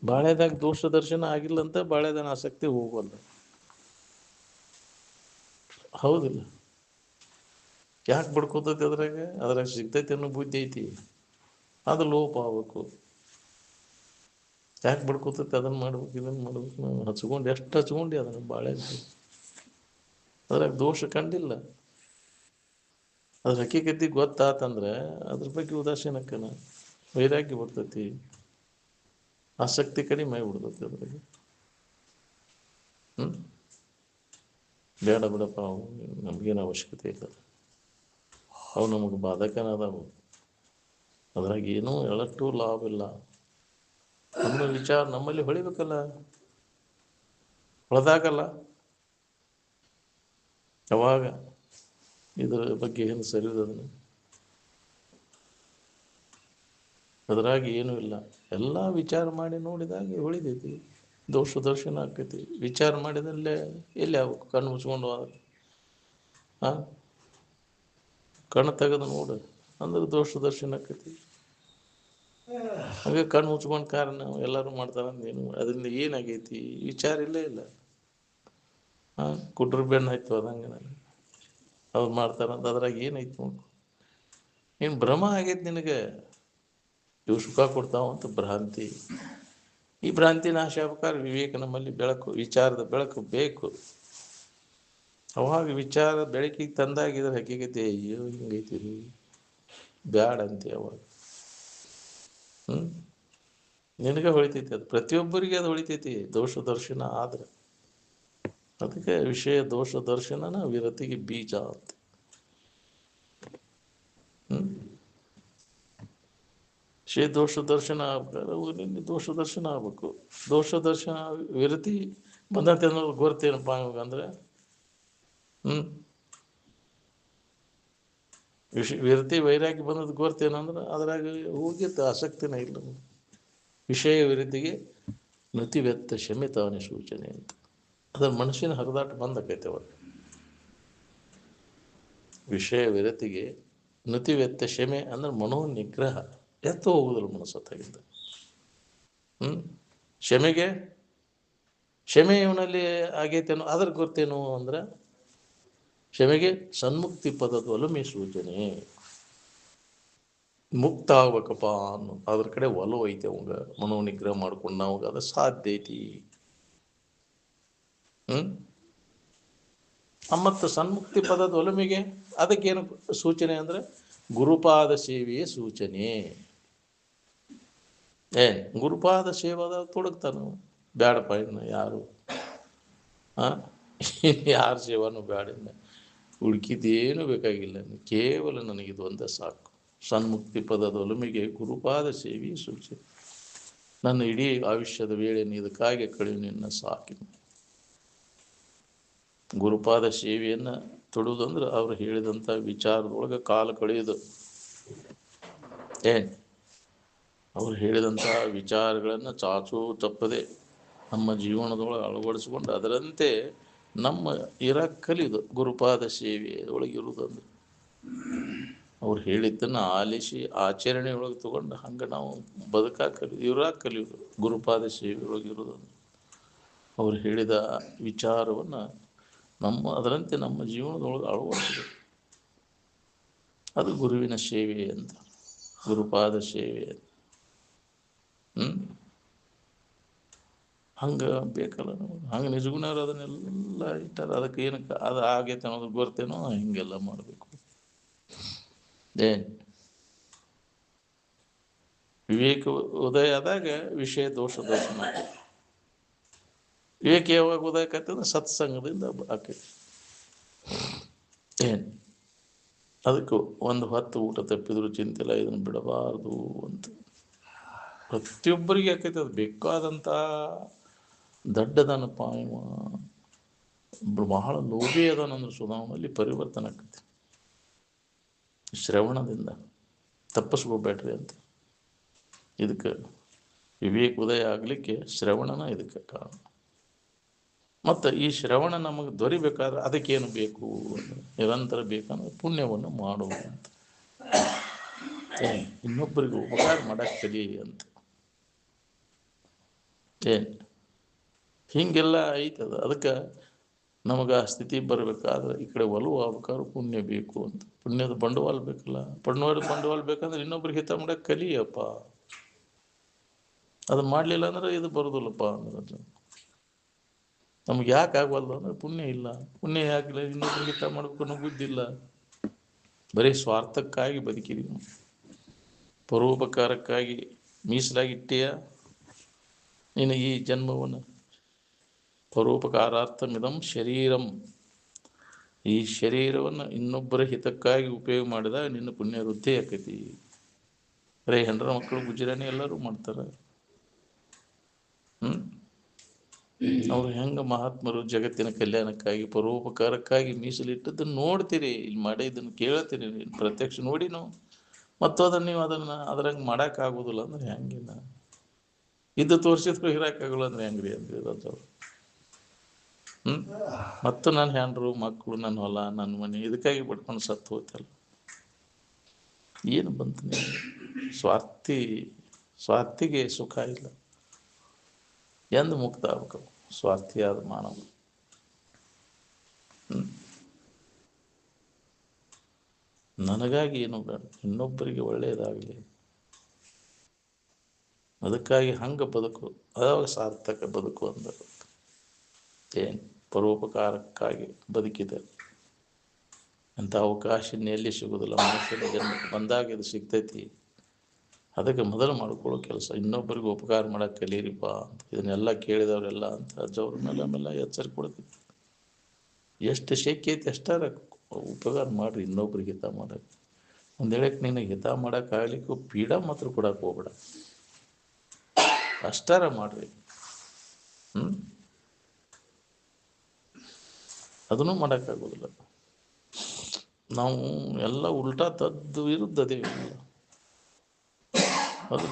ಬಾಳೆದಾಗ ದೋಷ ದರ್ಶನ ಆಗಿಲ್ಲ ಅಂತ ಬಾಳೆದಾನ ಆಸಕ್ತಿ ಹೋಗಲ್ಲ. ಹೌದಿಲ್ಲ? ಯಾಕೆ ಬಡ್ಕೋತೈತಿ ಅದ್ರಾಗ ಸಿಗ್ತೈತಿ ಅನ್ನೋ ಬುದ್ಧಿ ಐತಿ, ಅದು ಲೋಪ ಆಗ್ಬೇಕು. ಯಾಕೆ ಬಡ್ಕೋತೈತಿ? ಅದನ್ನು ಮಾಡ್ಬೇಕು, ಇದನ್ನು ಮಾಡ್ಬೇಕು. ನಾವು ಹಚ್ಕೊಂಡು ಎಷ್ಟು ಹಚ್ಕೊಂಡು ಅದನ್ನು ಬಾಳೆ ಅದ್ರಾಗ ದೋಷ ಕಂಡಿಲ್ಲ. ಅದ್ರ ಹಕ್ಕಿಗತಿ ಗೊತ್ತಾತಂದ್ರೆ ಅದ್ರ ಬಗ್ಗೆ ಉದಾಸೀನಕ್ಕನ ವೈರಾಗ್ಯ ಬರ್ತೈತಿ, ಆಸಕ್ತಿ ಕಡಿಮೆ ಆಗಿಬಿಡ್ತೈತಿ ಅದ್ರಾಗ. ಬೇಡ ಬಿಡಪ್ಪ, ಅವು ನಮಗೇನು ಅವಶ್ಯಕತೆ ಇಲ್ಲ, ಅವು ನಮಗೆ ಬಾಧಕನದಾವು, ಅದ್ರಾಗ ಏನೂ ಎಳಷ್ಟು ಲಾಭ ಇಲ್ಲ. ನಮ್ಮ ವಿಚಾರ ನಮ್ಮಲ್ಲಿ ಹೊಳಿಬೇಕಲ್ಲ, ಹೊಳೆದಾಗಲ್ಲ. ಯಾವಾಗ ಇದ್ರ ಬಗ್ಗೆ ಏನು ಸರಿದದನ್ನು ಅದ್ರಾಗ ಏನೂ ಇಲ್ಲ. ಎಲ್ಲ ವಿಚಾರ ಮಾಡಿ ನೋಡಿದಾಗ ಹೊಳಿದೈತಿ, ದೋಷ ದರ್ಶನ ಆಕೈತಿ. ವಿಚಾರ ಮಾಡಿದಲ್ಲೇ ಎಲ್ಲಿ ಆಗ್ಬೇಕು? ಕಣ್ಣು ಮುಚ್ಕೊಂಡು ಹಾಂ ಕಣ್ಣು ತೆಗೆದು ನೋಡು ಅಂದ್ರೆ ದೋಷ ದರ್ಶನ ಆಕೈತಿ. ಹಾಗೆ ಕಣ್ಣು ಮುಚ್ಕೊಂಡು ಕಾರಣ ಎಲ್ಲರೂ ಮಾಡ್ತಾರಂತ ಏನು ಅದರಿಂದ ಏನಾಗೈತಿ? ವಿಚಾರ ಇಲ್ಲೇ ಇಲ್ಲ. ಕುಟ್ರ ಬೆನ್ನು ಆಯ್ತು ಅದಂಗೆ ನನಗೆ ಅವ್ರು ಮಾಡ್ತಾರಂತ ಅದ್ರಾಗ ಏನೈತಿ ನೋಡು. ನೀನು ಭ್ರಮ ಆಗೈತಿ ನಿನಗೆ, ಇವು ಸುಖ ಕೊಡ್ತಾವಂತ ಭ್ರಾಂತಿ. ಈ ಭ್ರಾಂತಿ ನಾಶ ಆಗ್ಬೇಕಾದ್ರೆ ವಿವೇಕ ನಮ್ಮಲ್ಲಿ ಬೆಳಕು, ವಿಚಾರದ ಬೆಳಕು ಬೇಕು. ಅವಾಗ ವಿಚಾರ ಬೆಳಕಿಗೆ ತಂದಾಗಿದ್ರೆ ಹಕ್ಕಿಗತಿ ಅಯ್ಯೋ ಹಿಂಗೈತಿ ಬ್ಯಾಡ ಅಂತೆ. ಅವಾಗ ನಿನಗೆ ಹೊಳಿತೈತಿ, ಅದು ಪ್ರತಿಯೊಬ್ಬರಿಗೆ ಅದು ಹೊಳಿತೈತಿ ದೋಷ ದರ್ಶನ ಆದ್ರೆ. ಅದಕ್ಕೆ ವಿಷಯ ದೋಷ ದರ್ಶನನ ವಿರತಿಗೆ ಬೀಜ ಅಂತ. ವಿಷಯ ದೋಷ ದರ್ಶನ ಆಗ್ಬೇಕಾದ್ರೆ ದೋಷ ದರ್ಶನ ಆಗ್ಬೇಕು. ದೋಷ ದರ್ಶನ ವಿರತಿ ಬಂದಂತೆ ಅನ್ನೋದು ಗೊತ್ತೇನಪ್ಪ ಇವಾಗಂದ್ರೆ ವಿರತಿ ವೈರಾಗ್ಯ ಬಂದದ್ದು ಗೊತ್ತೇನಂದ್ರೆ ಅದ್ರಾಗ ಹೋಗಿತ್ತು, ಆಸಕ್ತಿನೇ ಇಲ್ಲ. ವಿಷಯ ವಿರತಿಗೆ ನತಿವೆತ್ತ ಶಮಿತಾವನೆ ಸೂಚನೆ ಅಂತ. ಅದ್ರ ಮನಸ್ಸಿನ ಹರಿದಾಟ ಬಂದಕೈತೆ ಅವಾಗ. ವಿಷಯ ವಿರತಿಗೆ ನತಿವೆತ್ತ ಶಮೆ ಅಂದ್ರೆ ಮನೋನಿಗ್ರಹ ಎತ್ತು ಹೋಗುದಿಲ್ಲ ಮನಸ್ಸತ್ತಾಗಿದ್ದ. ಶಮೆ ಇವನಲ್ಲಿ ಆಗೈತೇನೋ ಅದ್ರ ಗೊತ್ತೇನು ಅಂದ್ರೆ ಶಮೆಗೆ ಸನ್ಮುಕ್ತಿ ಪದದ ಒಲುಮೆ ಸೂಚನೆ. ಮುಕ್ತ ಆಗ್ಬೇಕಪ್ಪ ಅನ್ನೋ ಅದ್ರ ಕಡೆ ಒಲವು ಐತೆ ಅವಾಗ. ಮನೋನಿಗ್ರಹ ಮಾಡ್ಕೊಂಡು ನಾವು ಅದು ಸಾಧ್ಯ ಐತಿ. ಮತ್ತು ಸನ್ಮುಕ್ತಿ ಪದದ ಒಲುಮೆಗೆ ಅದಕ್ಕೇನು ಸೂಚನೆ ಅಂದ್ರೆ ಗುರುಪಾದ ಸೇವೆಯೇ ಸೂಚನೆ. ಗುರುಪಾದ ಸೇವಾದ ತೊಡಗ್ತಾನು. ಬ್ಯಾಡಪ್ಪ ಇನ್ನು ಯಾರು ಯಾರ ಸೇವಾನು ಬ್ಯಾಡ, ಹುಡುಕಿದ್ದೇನು ಬೇಕಾಗಿಲ್ಲ, ಕೇವಲ ನನಗಿದು ಒಂದೇ ಸಾಕು. ಸನ್ಮುಕ್ತಿ ಪದದ ಒಲುಮೆಗೆ ಗುರುಪಾದ ಸೇವೆಯೇ ಸೂಚನೆ. ನನ್ನ ಇಡೀ ಆಯುಷ್ಯದ ವೇಳೆಯನ್ನು ಇದಕ್ಕಾಗಿ ಕಳೆಯುವ ನಿನ್ನ ಸಾಕಿ. ಗುರುಪಾದ ಸೇವೆಯನ್ನು ತೊಡುವುದಂದ್ರೆ ಅವ್ರು ಹೇಳಿದಂಥ ವಿಚಾರದೊಳಗೆ ಕಾಲ ಕಳೆಯುವುದು. ಅವ್ರು ಹೇಳಿದಂಥ ವಿಚಾರಗಳನ್ನು ಚಾಚೂ ತಪ್ಪದೆ ನಮ್ಮ ಜೀವನದೊಳಗೆ ಅಳವಡಿಸ್ಕೊಂಡು ಅದರಂತೆ ನಮ್ಮ ಕಲಿಯುವುದು. ಗುರುಪಾದ ಸೇವೆ ಒಳಗಿರುವುದಂದ್ರೆ ಅವ್ರು ಹೇಳಿದ್ದನ್ನು ಆಲಿಸಿ ಆಚರಣೆ ಒಳಗೆ ತಗೊಂಡು ಹಂಗೆ ನಾವು ಕಲಿಯುವುದು. ಗುರುಪಾದ ಸೇವೆ ಒಳಗಿರುವುದಂದ್ರೆ ಅವ್ರು ಹೇಳಿದ ವಿಚಾರವನ್ನು ಅದರಂತೆ ನಮ್ಮ ಜೀವನದೊಳಗೆ ಅಳವಡಿಸಬೇಕು. ಅದು ಗುರುವಿನ ಸೇವೆ ಅಂತ, ಗುರುಪಾದ ಸೇವೆ. ಹಂಗೆ ಬೇಕಲ್ಲ ನಮಗೆ. ಹಂಗೆ ನಿಜಗುಣರು ಅದನ್ನೆಲ್ಲ ಇಟ್ಟಾರೆ. ಅದಕ್ಕೆ ಏನಕ್ಕೆ ಅದು ಆಗೈತೆ ಅನ್ನೋದು ಗೊತ್ತೇನೋ ಹಿಂಗೆಲ್ಲ ಮಾಡಬೇಕು. ವಿವೇಕ ಉದಯ ಆದಾಗ ವಿಷಯ ದೋಷ ದರ್ಶನ ಆಕೈತಿ. ವಿವೇಕ ಯಾವಾಗ ಉದಯ ಆಕೈತಂದ್ರೆ ಸತ್ಸಂಗದಿಂದ ಆಕೈತಿ. ಅದಕ್ಕೆ ಒಂದು ಹೊತ್ತು ಊಟ ತಪ್ಪಿದ್ರು ಚಿಂತಿಲ್ಲ, ಇದನ್ನು ಬಿಡಬಾರ್ದು ಅಂತ ಪ್ರತಿಯೊಬ್ಬರಿಗೆ ಆಕೈತೆ. ಅದು ಬೇಕಾದಂಥ ದಡ್ಡದನಪ್ಪ ಇವ, ಬಹಳ ಲೋಭಿ ಅದಾನಂದ್ರೆ ಸುಧಾಮಲ್ಲಿ ಪರಿವರ್ತನೆ ಆಕೈತಿ ಶ್ರವಣದಿಂದ. ತಪ್ಪಿಸ್ಕೋಬೇಡ್ರಿ ಅಂತ. ಇದಕ್ಕೆ ವಿವೇಕ ಉದಯ ಆಗಲಿಕ್ಕೆ ಶ್ರವಣನ ಇದಕ್ಕೆ ಕಾರಣ. ಮತ್ತು ಈ ಶ್ರವಣ ನಮಗೆ ದೊರಿಬೇಕಾದ್ರೆ ಅದಕ್ಕೇನು ಬೇಕು? ನಿರಂತರ ಬೇಕಂದ್ರೆ ಪುಣ್ಯವನ್ನು ಮಾಡುವುದು ಅಂತ. ಇನ್ನೊಬ್ಬರಿಗೆ ಉಪಕಾರ ಮಾಡಕ್ಕೆ ಕಲಿ ಅಂತ. ಏನು ಹೀಗೆಲ್ಲ ಐತದ. ಅದಕ್ಕೆ ನಮಗೆ ಆ ಸ್ಥಿತಿ ಬರಬೇಕಾದ್ರೆ ಈ ಕಡೆ ಒಲವು ಆಗ್ಬೇಕಾದ್ರೆ ಪುಣ್ಯ ಬೇಕು ಅಂತ. ಪುಣ್ಯದ ಬಂಡವಾಳ ಬೇಕಲ್ಲ. ಬಂಡವಾಳ ಬೇಕಂದ್ರೆ ಇನ್ನೊಬ್ರಿಗೆ ಹಿತ ಮಾಡಕ್ಕೆ ಕಲಿಯಪ್ಪ. ಅದು ಮಾಡಲಿಲ್ಲ ಅಂದ್ರೆ ಇದು ಬರೋದಿಲ್ಲಪ್ಪ ಅಂದ್ರೆ ನಮ್ಗೆ ಯಾಕೆ ಆಗವಲ್ದು ಅಂದ್ರೆ ಪುಣ್ಯ ಇಲ್ಲ. ಪುಣ್ಯ ಯಾಕಿಲ್ಲ? ಇನ್ನೊಬ್ರಿಗೆ ಹಿತ ಮಾಡ್ಬೇಕು ಅನ್ನೋ ಬುದ್ಧಿ ಇಲ್ಲ. ಬರೀ ಸ್ವಾರ್ಥಕ್ಕಾಗಿ ಬದುಕಿದೀವಿ ನಾವು. ಪರೋಪಕಾರಕ್ಕಾಗಿ ಮೀಸಲಾಗಿಟ್ಟೆಯ ನೀನು ಈ ಜನ್ಮವನ್ನು. ಪರೋಪಕಾರಾರ್ಥಮಿದಂ ಶರೀರಂ. ಈ ಶರೀರವನ್ನು ಇನ್ನೊಬ್ಬರ ಹಿತಕ್ಕಾಗಿ ಉಪಯೋಗ ಮಾಡಿದಾಗ ನಿನ್ನ ಪುಣ್ಯ ವೃದ್ಧಿ ಆಕೈತಿ. ಬರೀ ಹೆಂಡ್ರ ಮಕ್ಕಳು ಗುಜರಾಣಿ ಎಲ್ಲರೂ ಮಾಡ್ತಾರೆ. ಅವ್ರು ಹೆಂಗೆ ಮಹಾತ್ಮರು ಜಗತ್ತಿನ ಕಲ್ಯಾಣಕ್ಕಾಗಿ ಪರೋಪಕಾರಕ್ಕಾಗಿ ಮೀಸಲಿಟ್ಟದ್ದನ್ನು ನೋಡ್ತೀರಿ, ಇಲ್ಲಿ ಮಾಡಿ ಇದನ್ನು ಕೇಳ್ತೀರಿ, ಪ್ರತ್ಯಕ್ಷ ನೋಡಿ ನಾವು. ಮತ್ತು ಅದನ್ನು ನೀವು ಅದ್ರಂಗೆ ಮಾಡೋಕ್ಕಾಗೋದಿಲ್ಲ ಅಂದ್ರೆ ಹೆಂಗಿಲ್ಲ. ಇದು ತೋರಿಸಿದ್ರು ಇರೋಕ್ಕಾಗಲ್ಲ ಅಂದ್ರೆ ಹೆಂಗ್ರಿ ಅಂದ್ರಿ ಅವ್ರು. ಮತ್ತು ನನ್ನ ಹೆಂಡ್ರು ಮಕ್ಕಳು, ನನ್ನ ಹೊಲ, ನನ್ನ ಮನೆ ಇದಕ್ಕಾಗಿ ಬಿಟ್ಕೊಂಡು ಸತ್ತು ಹೋಯ್ತಲ್ಲ. ಏನು ಬಂತು ನೀವು? ಸ್ವಾರ್ಥಿಗೆ ಸುಖ ಇಲ್ಲ. ಎಂದು ಮುಕ್ತ ಆಗ್ಬೇಕು ಸ್ವಾರ್ಥಿಯಾದ ಮಾನವ. ನನಗಾಗಿ ಏನು ಬೇಡ, ಇನ್ನೊಬ್ಬರಿಗೆ ಒಳ್ಳೆಯದಾಗಲಿ, ಅದಕ್ಕಾಗಿ ಹಂಗೆ ಬದುಕು. ಅದಾಗ ಸಾರ್ಥಕ ಬದುಕು ಅಂದರೆ ಏನು? ಪರೋಪಕಾರಕ್ಕಾಗಿ ಬದುಕಿದೆ. ಅಂಥ ಅವಕಾಶ ಎಲ್ಲಿ ಸಿಗೋದಿಲ್ಲ. ಮನುಷ್ಯನ ಜನ್ಮಕ್ಕೆ ಬಂದಾಗ ಇದು ಸಿಗ್ತೈತಿ. ಅದಕ್ಕೆ ಮೊದಲು ಮಾಡ್ಕೊಳ್ಳೋ ಕೆಲಸ ಇನ್ನೊಬ್ಬರಿಗೆ ಉಪಕಾರ ಮಾಡೋಕೆ ಕಲೀರಿಪ್ಪ ಅಂತ. ಇದನ್ನೆಲ್ಲ ಕೇಳಿದವರೆಲ್ಲ ಅಂತ ಅಜ್ಜವ್ರ ಮೇಲೆ ಎಚ್ಚರಿಕೆ ಕೊಡ್ತಿತ್ತು. ಎಷ್ಟು ಶಕ್ಯ ಐತಿ ಅಷ್ಟಾರ ಉಪಕಾರ ಮಾಡಿರಿ ಇನ್ನೊಬ್ರಿಗೆ ಹಿತ ಮಾಡೋಕ್ಕೆ. ಒಂದು ಹೇಳಕ್ಕೆ ನಿನಗೆ ಹಿತ ಮಾಡೋಕ್ಕಾಗಲಿಕ್ಕೂ ಪೀಡ ಮಾತ್ರ ಕೊಡಕ್ಕೆ ಹೋಗ್ಬೇಡ. ಅಷ್ಟಾರ ಮಾಡ್ರಿ. ಅದನ್ನು ಮಾಡೋಕ್ಕಾಗೋದಿಲ್ಲ. ನಾವು ಎಲ್ಲ ಉಲ್ಟಾ ತದ್ದು ವಿರುದ್ಧ ಅದೇವಿ. ಅದು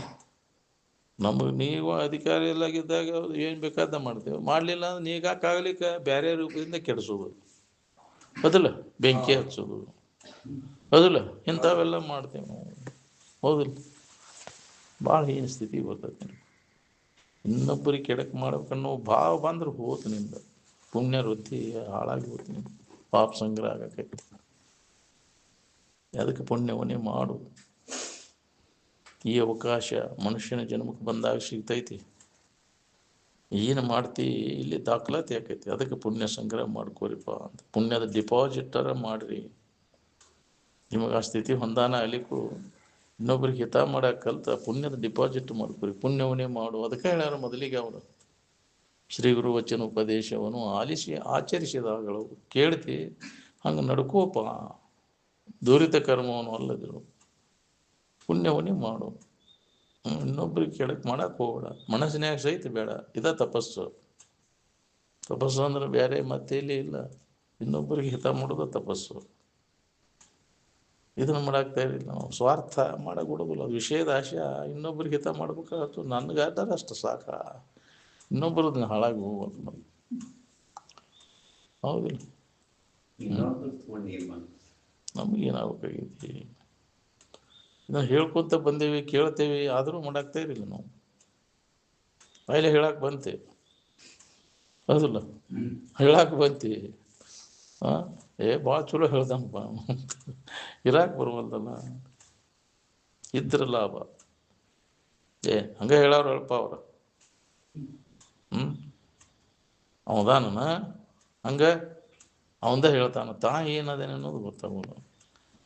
ನಮಗೆ ನೀವು ಅಧಿಕಾರಿ ಎಲ್ಲಾಗಿದ್ದಾಗ ಏನು ಬೇಕಾದ ಮಾಡ್ತೇವೆ. ಮಾಡಲಿಲ್ಲ ಅಂದ್ರೆ ನೀಗಾಕಾಗಲಿಕ್ಕೆ ಬೇರೆ ರೂಪದಿಂದ ಕೆಡಿಸೋದು, ಅದಲ್ಲ ಬೆಂಕಿ ಹಚ್ಚೋದು, ಅದಲ್ಲ ಇಂಥವೆಲ್ಲ ಮಾಡ್ತೇವೆ ನಾವು. ಹೌದಿಲ್ಲ? ಭಾಳ ಏನು ಸ್ಥಿತಿ ಬರ್ತೈತೆ. ಇನ್ನೊಬ್ಬರಿಗೆ ಕೆಡಕ್ಕೆ ಮಾಡ್ಬೇಕನ್ನೋ ಭಾವ ಬಂದ್ರೆ ಹೋತು ನಿಂದ ಪುಣ್ಯ ವೃದ್ಧಿ ಹಾಳಾಗಿ ಹೋತು. ನಿಂದು ಪಾಪ ಸಂಗ್ರಹ ಆಗಕ್ಕೆ. ಅದಕ್ಕೆ ಪುಣ್ಯವನ್ನೇ ಮಾಡು. ಈ ಅವಕಾಶ ಮನುಷ್ಯನ ಜನ್ಮಕ್ಕೆ ಬಂದಾಗ ಸಿಗ್ತೈತಿ. ಏನು ಮಾಡ್ತಿ ಇಲ್ಲಿ ದಾಖಲಾತಿ ಆಕೈತಿ. ಅದಕ್ಕೆ ಪುಣ್ಯ ಸಂಗ್ರಹ ಮಾಡ್ಕೋರಿಪ್ಪ ಅಂತ. ಪುಣ್ಯದ ಡಿಪಾಸಿಟರ ಮಾಡಿರಿ. ನಿಮಗೆ ಆ ಸ್ಥಿತಿ ಹೊಂದಾನ ಅಲಿಕ್ಕೂ ಇನ್ನೊಬ್ರಿಗೆ ಹಿತ ಮಾಡೋಕೆ ಕಲ್ತ ಪುಣ್ಯದ ಡಿಪಾಸಿಟ್ ಮಾಡ್ಕೋರಿ. ಪುಣ್ಯವನ್ನೇ ಮಾಡು. ಅದಕ್ಕೆ ಹೇಳ್ಯಾರ ಮೊದಲಿಗೆ ಅವರು, ಶ್ರೀ ಗುರು ವಚನ ಉಪದೇಶವನ್ನು ಆಲಿಸಿ ಆಚರಿಸಿದಾಗಳು ಕೇಳ್ತಿ ಹಂಗೆ ನಡ್ಕೋಪ. ದುರಿತ ಕರ್ಮವನ್ನು ಅಲ್ಲದಿರು, ಪುಣ್ಯವನ್ನೇ ಮಾಡು. ಇನ್ನೊಬ್ರಿಗೆ ಕೆಡಕ್ಕೆ ಮಾಡಕ್ಕೆ ಹೋಗ್ಬೇಡ. ಮನಸ್ಸಿನಾಗ ಸಹಿತ ಬೇಡ. ಇದ ತಪಸ್ಸು. ತಪಸ್ಸು ಅಂದ್ರೆ ಬೇರೆ ಮತ್ತೇಲಿ ಇಲ್ಲ. ಇನ್ನೊಬ್ಬರಿಗೆ ಹಿತ ಮಾಡೋದು ತಪಸ್ಸು. ಇದನ್ನು ಮಾಡಾಕ್ತಾ ಇರಲಿಲ್ಲ ನಾವು. ಸ್ವಾರ್ಥ ಮಾಡಕ್ಕೆ ಬಿಡೋದಿಲ್ಲ. ವಿಷಯದ ಆಶೆ. ಇನ್ನೊಬ್ರಿಗೆ ಹಿತ ಮಾಡ್ಬೇಕಾಯ್ತು. ನನಗಾದ್ರೆ ಅಷ್ಟು ಸಾಕ. ಇನ್ನೊಬ್ಬರದನ್ನ ಹಾಳಾಗಿ ಹೋಗ್ಬೇಕು ನಾವು. ಹೌದಿಲ್ಲ? ನಮಗೇನಾಗಬೇಕಾಗೈತಿ? ನಾವು ಹೇಳ್ಕೊತ ಬಂದೇವಿ, ಕೇಳ್ತೇವಿ, ಆದರೂ ಮಾಡಾಕ್ತಾ ಇರಲಿಲ್ಲ ನಾವು. ಪೈಲೆ ಹೇಳಕ್ಕೆ ಬಂತೆ, ಹೌದಿಲ್ಲ? ಹೇಳಕ್ಕೆ ಬಂತಿ. ಭಾಳ ಚಲೋ ಹೇಳ್ದಂಪ ಇರಾಕ್ ಬರುವಲ್ದಲ್ಲ. ಇದ್ರ ಲಾಭ. ಹಂಗೆ ಹೇಳವ್ರು ಹೇಳಪ್ಪ ಅವ್ರು. ಅವದಾನ ಹಂಗೆ ಅವಂದ ಹೇಳ್ತಾನ. ಏನದೇನು ಅನ್ನೋದು ಗೊತ್ತಾಗೋಲ್ಲ.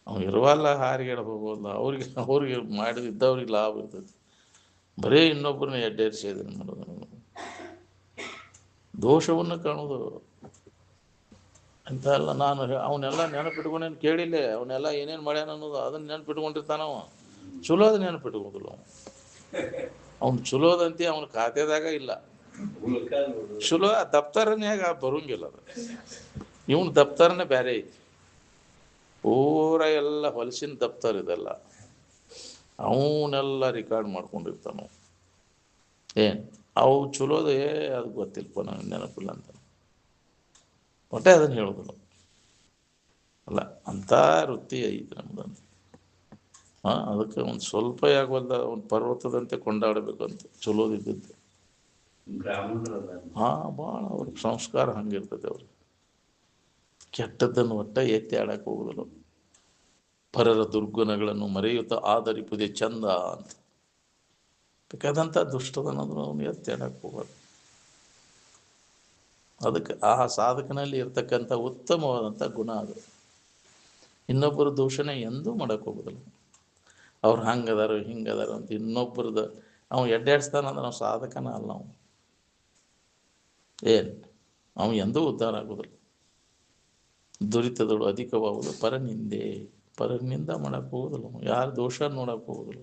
ಅವ್ನು ಇರುವಲ್ಲ, ಹಾರಿಗೆಡ ಹೋಗೋಲ್ಲ. ಅವ್ರಿಗೆ ಮಾಡಿದ್ದವ್ರಿಗೆ ಲಾಭ ಇರ್ತೈತಿ. ಬರೀ ಇನ್ನೊಬ್ಬರನ್ನ ಎಡ್ಡೇರಿಸಿ ಇದನ್ನು ಮಾಡೋದು, ದೋಷವನ್ನು ಕಾಣೋದು ಅಂತ ಎಲ್ಲ. ನಾನು ಅವನ್ನೆಲ್ಲ ನೆನಪಿಟ್ಕೊಂಡೇನು ಕೇಳಿಲ್ಲ. ಅವನ್ನೆಲ್ಲ ಏನೇನು ಮಾಡ್ಯಾನ ಅನ್ನೋದು ಅದನ್ನು ನೆನಪಿಟ್ಕೊಂಡಿರ್ತಾನವ. ಚಲೋದು ನೆನಪಿಟ್ಕೋದಿಲ್ಲ ಅವ್ನು. ಚಲೋದಂತೆ ಅವನ ಖಾತೆದಾಗ ಇಲ್ಲ. ಚಲೋ ದಪ್ತರನ್ಯಾಗ ಬರೋಂಗಿಲ್ಲ. ಅದು ಇವನು ದಪ್ತರನೇ ಬೇರೆ ಐತಿ. ಪೂರ ಎಲ್ಲ ಹೊಲಸಿನ ದಪ್ತರ ಇದೆಲ್ಲ. ಅವನ್ನೆಲ್ಲ ರೆಕಾರ್ಡ್ ಮಾಡ್ಕೊಂಡಿರ್ತಾನ. ಅವು ಚಲೋದೇ ಅದು ಗೊತ್ತಿಲ್ಲಪ್ಪ, ನನಗೆ ನೆನಪಿಲ್ಲ ಅಂತ ಒಟ್ಟೆ ಅದನ್ನು ಹೇಳೋದಿಲ್ಲ. ಅಲ್ಲ, ಅಂಥ ವೃತ್ತಿ ಐತಿ ನಮ್ದಂತ. ಅದಕ್ಕೆ ಒಂದು ಸ್ವಲ್ಪ ಯಾಕವಲ್ಲ, ಒಂದು ಪರ್ವತದಂತೆ ಕೊಂಡಾಡಬೇಕು ಅಂತ ಚಲೋದಿದ್ದದ್ದು. ಭಾಳ ಅವ್ರ ಸಂಸ್ಕಾರ ಹಂಗಿರ್ತದೆ ಅವ್ರು. ಕೆಟ್ಟದ್ದನ್ನು ಒಟ್ಟ ಎತ್ತಿ ಆಡಕ್ಕೆ ಹೋಗುದಿಲ್ಲ. ಪರರ ದುರ್ಗುಣಗಳನ್ನು ಮರೆಯುತ್ತಾ ಆದರಿಪುದೇ ಚಂದ ಅಂತ. ಬೇಕಾದಂಥ ದುಷ್ಟದನ್ನೋದು ಅವನು ಎತ್ತಿ ಆಡಕ್ಕೆ ಹೋಗೋದು. ಅದಕ್ಕೆ ಆ ಸಾಧಕನಲ್ಲಿ ಇರ್ತಕ್ಕಂಥ ಉತ್ತಮವಾದಂಥ ಗುಣ ಅದು. ಇನ್ನೊಬ್ಬರ ದೂಷಣೆ ಎಂದೂ ಮಾಡಕ್ಕೆ ಹೋಗೋದಿಲ್ಲ. ಅವ್ರು ಹಂಗದಾರು ಹಿಂಗದಾರು ಅಂತ ಇನ್ನೊಬ್ಬರದ ಅವ್ನು ಎಡ್ಡಾಡಿಸ್ತಾನಂದ್ರೆ ನಾವು ಸಾಧಕನ ಅಲ್ಲ. ಅವನು ಎಂದೂ ಉದ್ಧಾರ ಆಗೋದಿಲ್ಲ. ದುರಿತದಳು ಅಧಿಕವಾಗುವುದು ಪರನಿಂದೆ. ಪರನಿಂದ ಮಾಡಕ್ಕೆ ಹೋಗೋದಿಲ್ಲ. ಯಾರ ದೋಷ ನೋಡಕ್ಕೆ ಹೋಗೋದಿಲ್ಲ.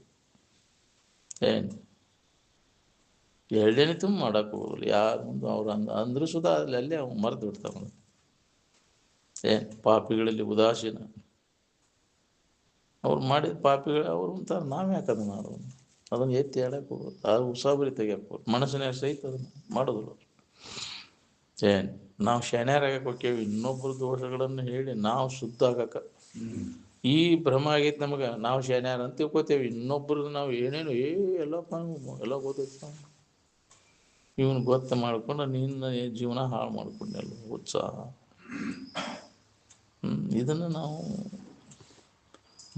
ಎರಡನೇ ತುಂಬ ಮಾಡಕ್ಕೆ ಹೋಗೋದಿಲ್ಲ. ಯಾರು ಮುಂದೆ ಅವ್ರು ಅಂದ್ರೂ ಸುಧಾ ಅಲ್ಲೇ ಅವ್ನು ಮರೆತು ಬಿಡ್ತಾವ. ಪಾಪಿಗಳಲ್ಲಿ ಉದಾಸೀನ. ಅವ್ರು ಮಾಡಿದ ಪಾಪಿಗಳು ಅವ್ರು ಅಂತಾರೆ, ನಾವು ಯಾಕೆ ಅದನ್ನು ಮಾಡೋದು? ಅದನ್ನು ಎತ್ತಿ ಆಡಕ್ಕೆ ಹೋಗೋದು, ಅದು ಉಸಾಬರಿ ತೆಗಿಯಕ್ಕೆ ಹೋಗೋದು, ಮನಸ್ಸಿನ ಸಹಿತ ಅದನ್ನು ಮಾಡೋದಿಲ್ಲ. ನಾವು ಶಣ್ಯರಾಗಕ್ಕೆ ಹೋಗ್ತೇವೆ ಇನ್ನೊಬ್ಬರ ದೋಷಗಳನ್ನು ಹೇಳಿ ನಾವು ಶುದ್ಧ ಆಗಕ್ಕೆ. ಈ ಭ್ರಮ ಆಗೈತೆ ನಮಗೆ. ನಾವು ಶಣ್ಯಾರ ಅಂತ ತಿಳ್ಕೊತೇವೆ. ಇನ್ನೊಬ್ಬರದ್ದು ನಾವು ಏನೇನು ಎಲ್ಲ ಗೊತ್ತೈತೆ. ನಾವು ಇವನು ಗೊತ್ತ ಮಾಡ್ಕೊಂಡು ನಿನ್ನ ಜೀವನ ಹಾಳು ಮಾಡ್ಕೊಂಡೆಲ್ಲ ಉತ್ಸಾಹ. ಇದನ್ನು ನಾವು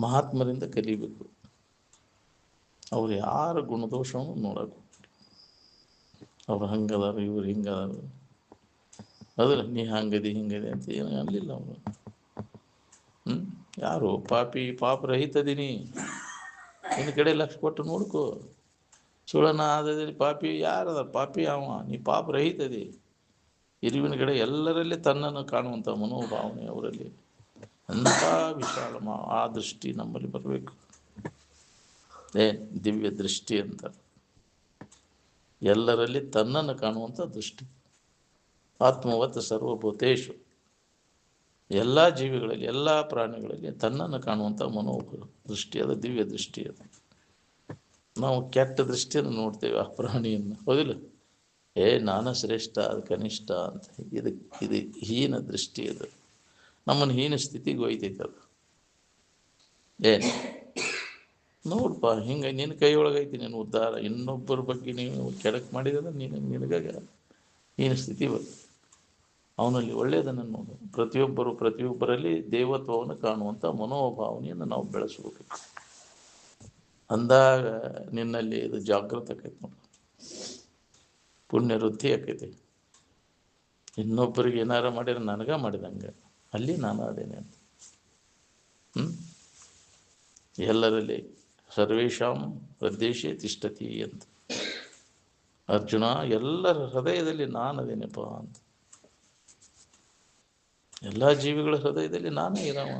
ಮಹಾತ್ಮರಿಂದ ಕಲಿಬೇಕು. ಅವ್ರು ಯಾರ ಗುಣದೋಷವನ್ನು ನೋಡಕ್ಕೆ ಅವ್ರು ಹಂಗದಾರ ಇವ್ರು ಹಿಂಗದಾರ ಅದ್ರ ನೀ ಹಂಗದಿ ಹಿಂಗದಿ ಅಂತ ಏನು ಅನ್ನಲಿಲ್ಲ ಅವರು. ಯಾರು ಪಾಪ ರಹಿತದೀನಿ, ನಿನ್ನ ಕಡೆ ಲಕ್ಷ ಕೊಟ್ಟು ನೋಡ್ಕೋ. ಸುಳನ ಆದಲ್ಲಿ ಪಾಪಿ ಯಾರದ? ಪಾಪಿ ಅವ. ನೀ ಪಾಪ ರಹಿತದಿ. ಇರುವಿನ ಕಡೆ ಎಲ್ಲರಲ್ಲಿ ತನ್ನನ್ನು ಕಾಣುವಂಥ ಮನೋಭಾವನೆ ಅವರಲ್ಲಿ ಅಂಥ ವಿಶಾಲ ಆ ದೃಷ್ಟಿ ನಮ್ಮಲ್ಲಿ ಬರಬೇಕು. ದಿವ್ಯ ದೃಷ್ಟಿ ಅಂತ. ಎಲ್ಲರಲ್ಲಿ ತನ್ನನ್ನು ಕಾಣುವಂಥ ದೃಷ್ಟಿ. ಆತ್ಮವತ್ ಸರ್ವಭೂತೇಶು. ಎಲ್ಲ ಜೀವಿಗಳಲ್ಲಿ ಎಲ್ಲ ಪ್ರಾಣಿಗಳಲ್ಲಿ ತನ್ನನ್ನು ಕಾಣುವಂಥ ದೃಷ್ಟಿ ಅದು ದಿವ್ಯ ದೃಷ್ಟಿ. ಅದು ನಾವು ಕೆಟ್ಟ ದೃಷ್ಟಿಯನ್ನು ನೋಡ್ತೇವೆ ಆ ಪ್ರಾಣಿಯನ್ನು, ಹೌದಿಲ್ಲ? ನಾನು ಶ್ರೇಷ್ಠ, ಅದು ಕನಿಷ್ಠ ಅಂತ. ಇದು ಹೀನ ದೃಷ್ಟಿ. ಅದು ನಮ್ಮನ್ನು ಹೀನ ಸ್ಥಿತಿಗೆ ಒಯ್ತೈತೆ. ಅದು ನೋಡ್ಪ ಹಿಂಗೆ ನಿನ್ನ ಕೈಯೊಳಗೈತಿ ನೀನು ಉದ್ಧಾರ. ಇನ್ನೊಬ್ಬರ ಬಗ್ಗೆ ನೀವು ಕೆಡಕ್ ಮಾಡಿದ್ರೆ ನಿನಗಾಗ ಹೀನ ಸ್ಥಿತಿ ಬರ್ತದೆ. ಅವನಲ್ಲಿ ಒಳ್ಳೆಯದನ್ನು ನೋಡು. ಪ್ರತಿಯೊಬ್ಬರಲ್ಲಿ ದೇವತ್ವವನ್ನು ಕಾಣುವಂಥ ಮನೋಭಾವನೆಯನ್ನು ನಾವು ಬೆಳೆಸಬೇಕು. ಅಂದಾಗ ನಿನ್ನಲ್ಲಿ ಇದು ಜಾಗೃತ ಆಕೈತಿ ನೋಡಿ, ಪುಣ್ಯ ವೃದ್ಧಿ ಆಕೈತಿ. ಇನ್ನೊಬ್ಬರಿಗೆ ಏನಾರ ಮಾಡಿದ್ರೆ ನನಗ ಮಾಡಿದಂಗೆ ಅಲ್ಲಿ ನಾನು ಅದೇನೆ ಅಂತ. ಎಲ್ಲರಲ್ಲಿ ಸರ್ವೇಶಾಂ ಹೃದಯೇಶೇ ತಿಷ್ಠತಿ ಅಂತ. ಅರ್ಜುನ, ಎಲ್ಲರ ಹೃದಯದಲ್ಲಿ ನಾನು ಅದೇನಪ್ಪ ಅಂತ. ಎಲ್ಲ ಜೀವಿಗಳ ಹೃದಯದಲ್ಲಿ ನಾನೇ ಇರವ.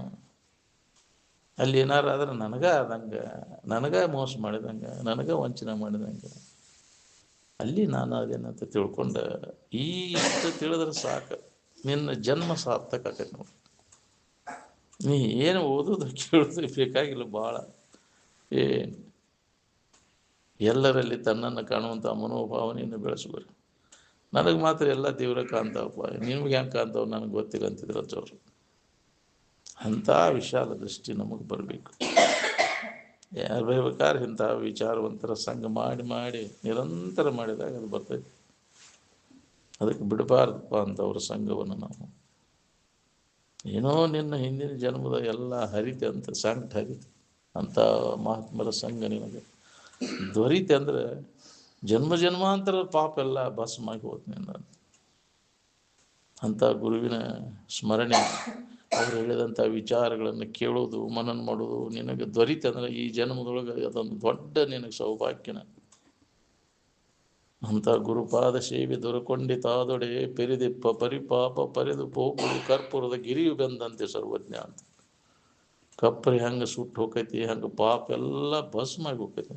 ಅಲ್ಲಿ ಏನಾರು ಆದ್ರೆ ಆದಂಗೆ, ನನಗ ಮೋಸ ಮಾಡಿದಂಗೆ, ನನಗ ವಂಚನೆ ಮಾಡಿದಂಗೆ ಅಲ್ಲಿ ನಾನು ಅದೇನಂತ ತಿಳ್ಕೊಂಡು ಇಷ್ಟು ತಿಳಿದ್ರೆ ಸಾಕು, ನಿನ್ನ ಜನ್ಮ ಸಾರ್ಥಕ ಆಕೈತೆ ನೋಡಿ. ನೀ ಏನು ಓದೋದು ಕೇಳೋದು ಬೇಕಾಗಿಲ್ಲ ಭಾಳ. ಎಲ್ಲರಲ್ಲಿ ತನ್ನನ್ನು ಕಾಣುವಂಥ ಮನೋಭಾವನೆಯನ್ನು ಬೆಳೆಸುವರು. ನನಗೆ ಮಾತ್ರ ಎಲ್ಲ ತೀವ್ರ ಕಾಣ್ತಾವಪ್ಪ, ನಿಮ್ಗೆ ಹೆಂಗೆ ಕಾಣ್ತಾವ ನನಗೆ ಗೊತ್ತಿಲ್ಲ ಅಂತಿದ್ರಲ್ಲ ಅವರು. ಅಂಥ ವಿಶಾಲ ದೃಷ್ಟಿ ನಮಗೆ ಬರಬೇಕು. ಯಾರು ಬೇಕಾದ್ರೆ ಇಂಥ ವಿಚಾರವಂತರ ಸಂಘ ಮಾಡಿ ನಿರಂತರ ಮಾಡಿದಾಗ ಅದು ಬರ್ತೈತಿ. ಅದಕ್ಕೆ ಬಿಡಬಾರ್ದಪ್ಪ ಅಂಥವ್ರ ಸಂಘವನ್ನು ನಾವು. ಏನೋ ನಿನ್ನ ಹಿಂದಿನ ಜನ್ಮದ ಎಲ್ಲ ಹರಿತೆ ಅಂತ ಸಂಕಟ ಹರಿತೆ ಅಂಥ ಮಹಾತ್ಮರ ಸಂಘ ನಿನಗೆ ದೊರೀತೆ ಅಂದರೆ ಜನ್ಮಾಂತರ ಪಾಪ ಎಲ್ಲ ಭಸ್ಮಾಗಿ ಹೋಗ್ತೀನಿ. ಅಂಥ ಗುರುವಿನ ಸ್ಮರಣೆ, ಅವರು ಹೇಳಿದಂಥ ವಿಚಾರಗಳನ್ನು ಕೇಳೋದು, ಮನನ ಮಾಡೋದು ನಿನಗೆ ದೊರೀತೆ ಅಂದರೆ ಈ ಜನ್ಮದೊಳಗೆ ಅದೊಂದು ದೊಡ್ಡ ನಿನಗೆ ಸೌಭಾಗ್ಯನ. ಅಂಥ ಗುರುಪಾದ ಸೇವೆ ದೊರಕೊಂಡಿತಾದೊಡೆ ಪೆರಿದಿಪ್ಪ ಪರಿಪಾಪ ಪರೆದು ಪೋಪುಡು ಕರ್ಪೂರದ ಗಿರಿಯು ಬೆಂದಂತೆ ಸರ್ವಜ್ಞ ಅಂತ. ಕಪ್ಪರಿ ಹಂಗೆ ಸುಟ್ಟು ಹೋಗೈತಿ, ಹಂಗೆ ಪಾಪ ಎಲ್ಲ ಭಸ್ಮಾಗಿ ಹೋಗ್ತೈತಿ.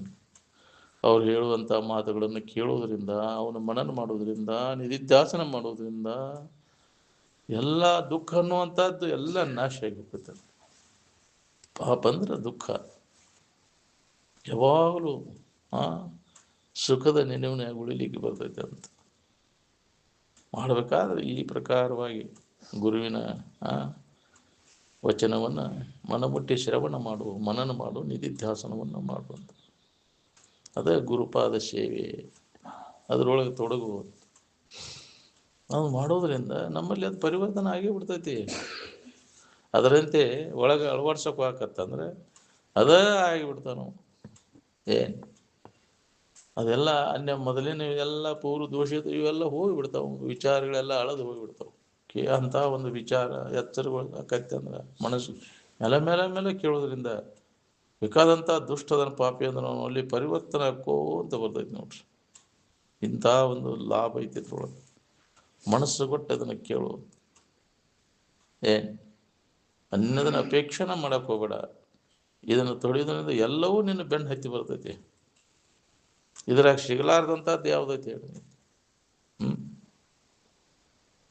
ಅವ್ರು ಹೇಳುವಂಥ ಮಾತುಗಳನ್ನು ಕೇಳೋದ್ರಿಂದ, ಅವನು ಮನನ ಮಾಡೋದ್ರಿಂದ, ನಿಧಿಧ್ಯಾಸನ ಮಾಡೋದ್ರಿಂದ ಎಲ್ಲ ದುಃಖ ಅನ್ನುವಂಥದ್ದು ಎಲ್ಲ ನಾಶ ಆಗಿಬಿಡ್ತದೆ. ಪಾಪ ಅಂದ್ರೆ ದುಃಖ. ಯಾವಾಗಲೂ ಸುಖದ ನೆನವಿನಾಗ ಉಳಿಲಿಕ್ಕೆ ಬರ್ತೈತೆ ಅಂತ ಮಾಡಬೇಕಾದ್ರೆ ಈ ಪ್ರಕಾರವಾಗಿ ಗುರುವಿನ ವಚನವನ್ನು ಮನಮುಟ್ಟಿ ಶ್ರವಣ ಮಾಡು, ಮನನ ಮಾಡು, ನಿಧಿಧ್ಯಾಸನವನ್ನು ಮಾಡುವಂಥ ಅದೇ ಗುರುಪಾದ ಸೇವೆ. ಅದರೊಳಗೆ ತೊಡಗುವುದು. ನಾವು ಮಾಡೋದ್ರಿಂದ ನಮ್ಮಲ್ಲಿ ಅದು ಪರಿವರ್ತನೆ ಆಗೇ ಬಿಡ್ತೈತಿ. ಅದರಂತೆ ಒಳಗೆ ಅಳವಡ್ಸೋಕೆ ಹಾಕತ್ತಂದ್ರೆ ಅದೇ ಆಗಿಬಿಡ್ತಾವ ನಾವು. ಏನು ಅದೆಲ್ಲ ಮೊದಲಿನ ಎಲ್ಲ ಪೂರ್ವ ದೋಷಿತ ಇವೆಲ್ಲ ಹೋಗಿಬಿಡ್ತಾವೆ, ವಿಚಾರಗಳೆಲ್ಲ ಅಳದು ಹೋಗಿಬಿಡ್ತಾವೆ. ಅಂತ ಒಂದು ವಿಚಾರ ಎಚ್ಚರಗಳು ಆಕೈತೆ ಅಂದ್ರೆ ಮನಸ್ಸು ಮೇಲೆ ಮೇಲೆ ಮೇಲೆ ಕೇಳೋದ್ರಿಂದ ಬೇಕಾದಂಥ ದುಷ್ಟದನ ಪಾಪಿ ಅಂದ್ರೆ ಅಲ್ಲಿ ಪರಿವರ್ತನೆ ಹಾಕೋಂತ ಬರ್ತೈತಿ ನೋಡ್ರಿ. ಇಂಥ ಒಂದು ಲಾಭ ಐತಿ ಇದ್ರೊಳಗೆ. ಮನಸ್ಸು ಕೊಟ್ಟು ಅದನ್ನು ಕೇಳೋದು. ಏನು ಅನ್ನೋದನ್ನ ಅಪೇಕ್ಷೆನ ಮಾಡಕ್ಕೆ ಹೋಗ್ಬೇಡ. ಇದನ್ನು ತೊಳೆಯೋದ್ರಿಂದ ಎಲ್ಲವೂ ನಿನ್ನ ಬೆನ್ನು ಹತ್ತಿ ಬರ್ತೈತಿ. ಇದ್ರಾಗ ಸಿಗಲಾರ್ದಂಥದ್ದು ಯಾವುದೈತಿ ಹೇಳಿ.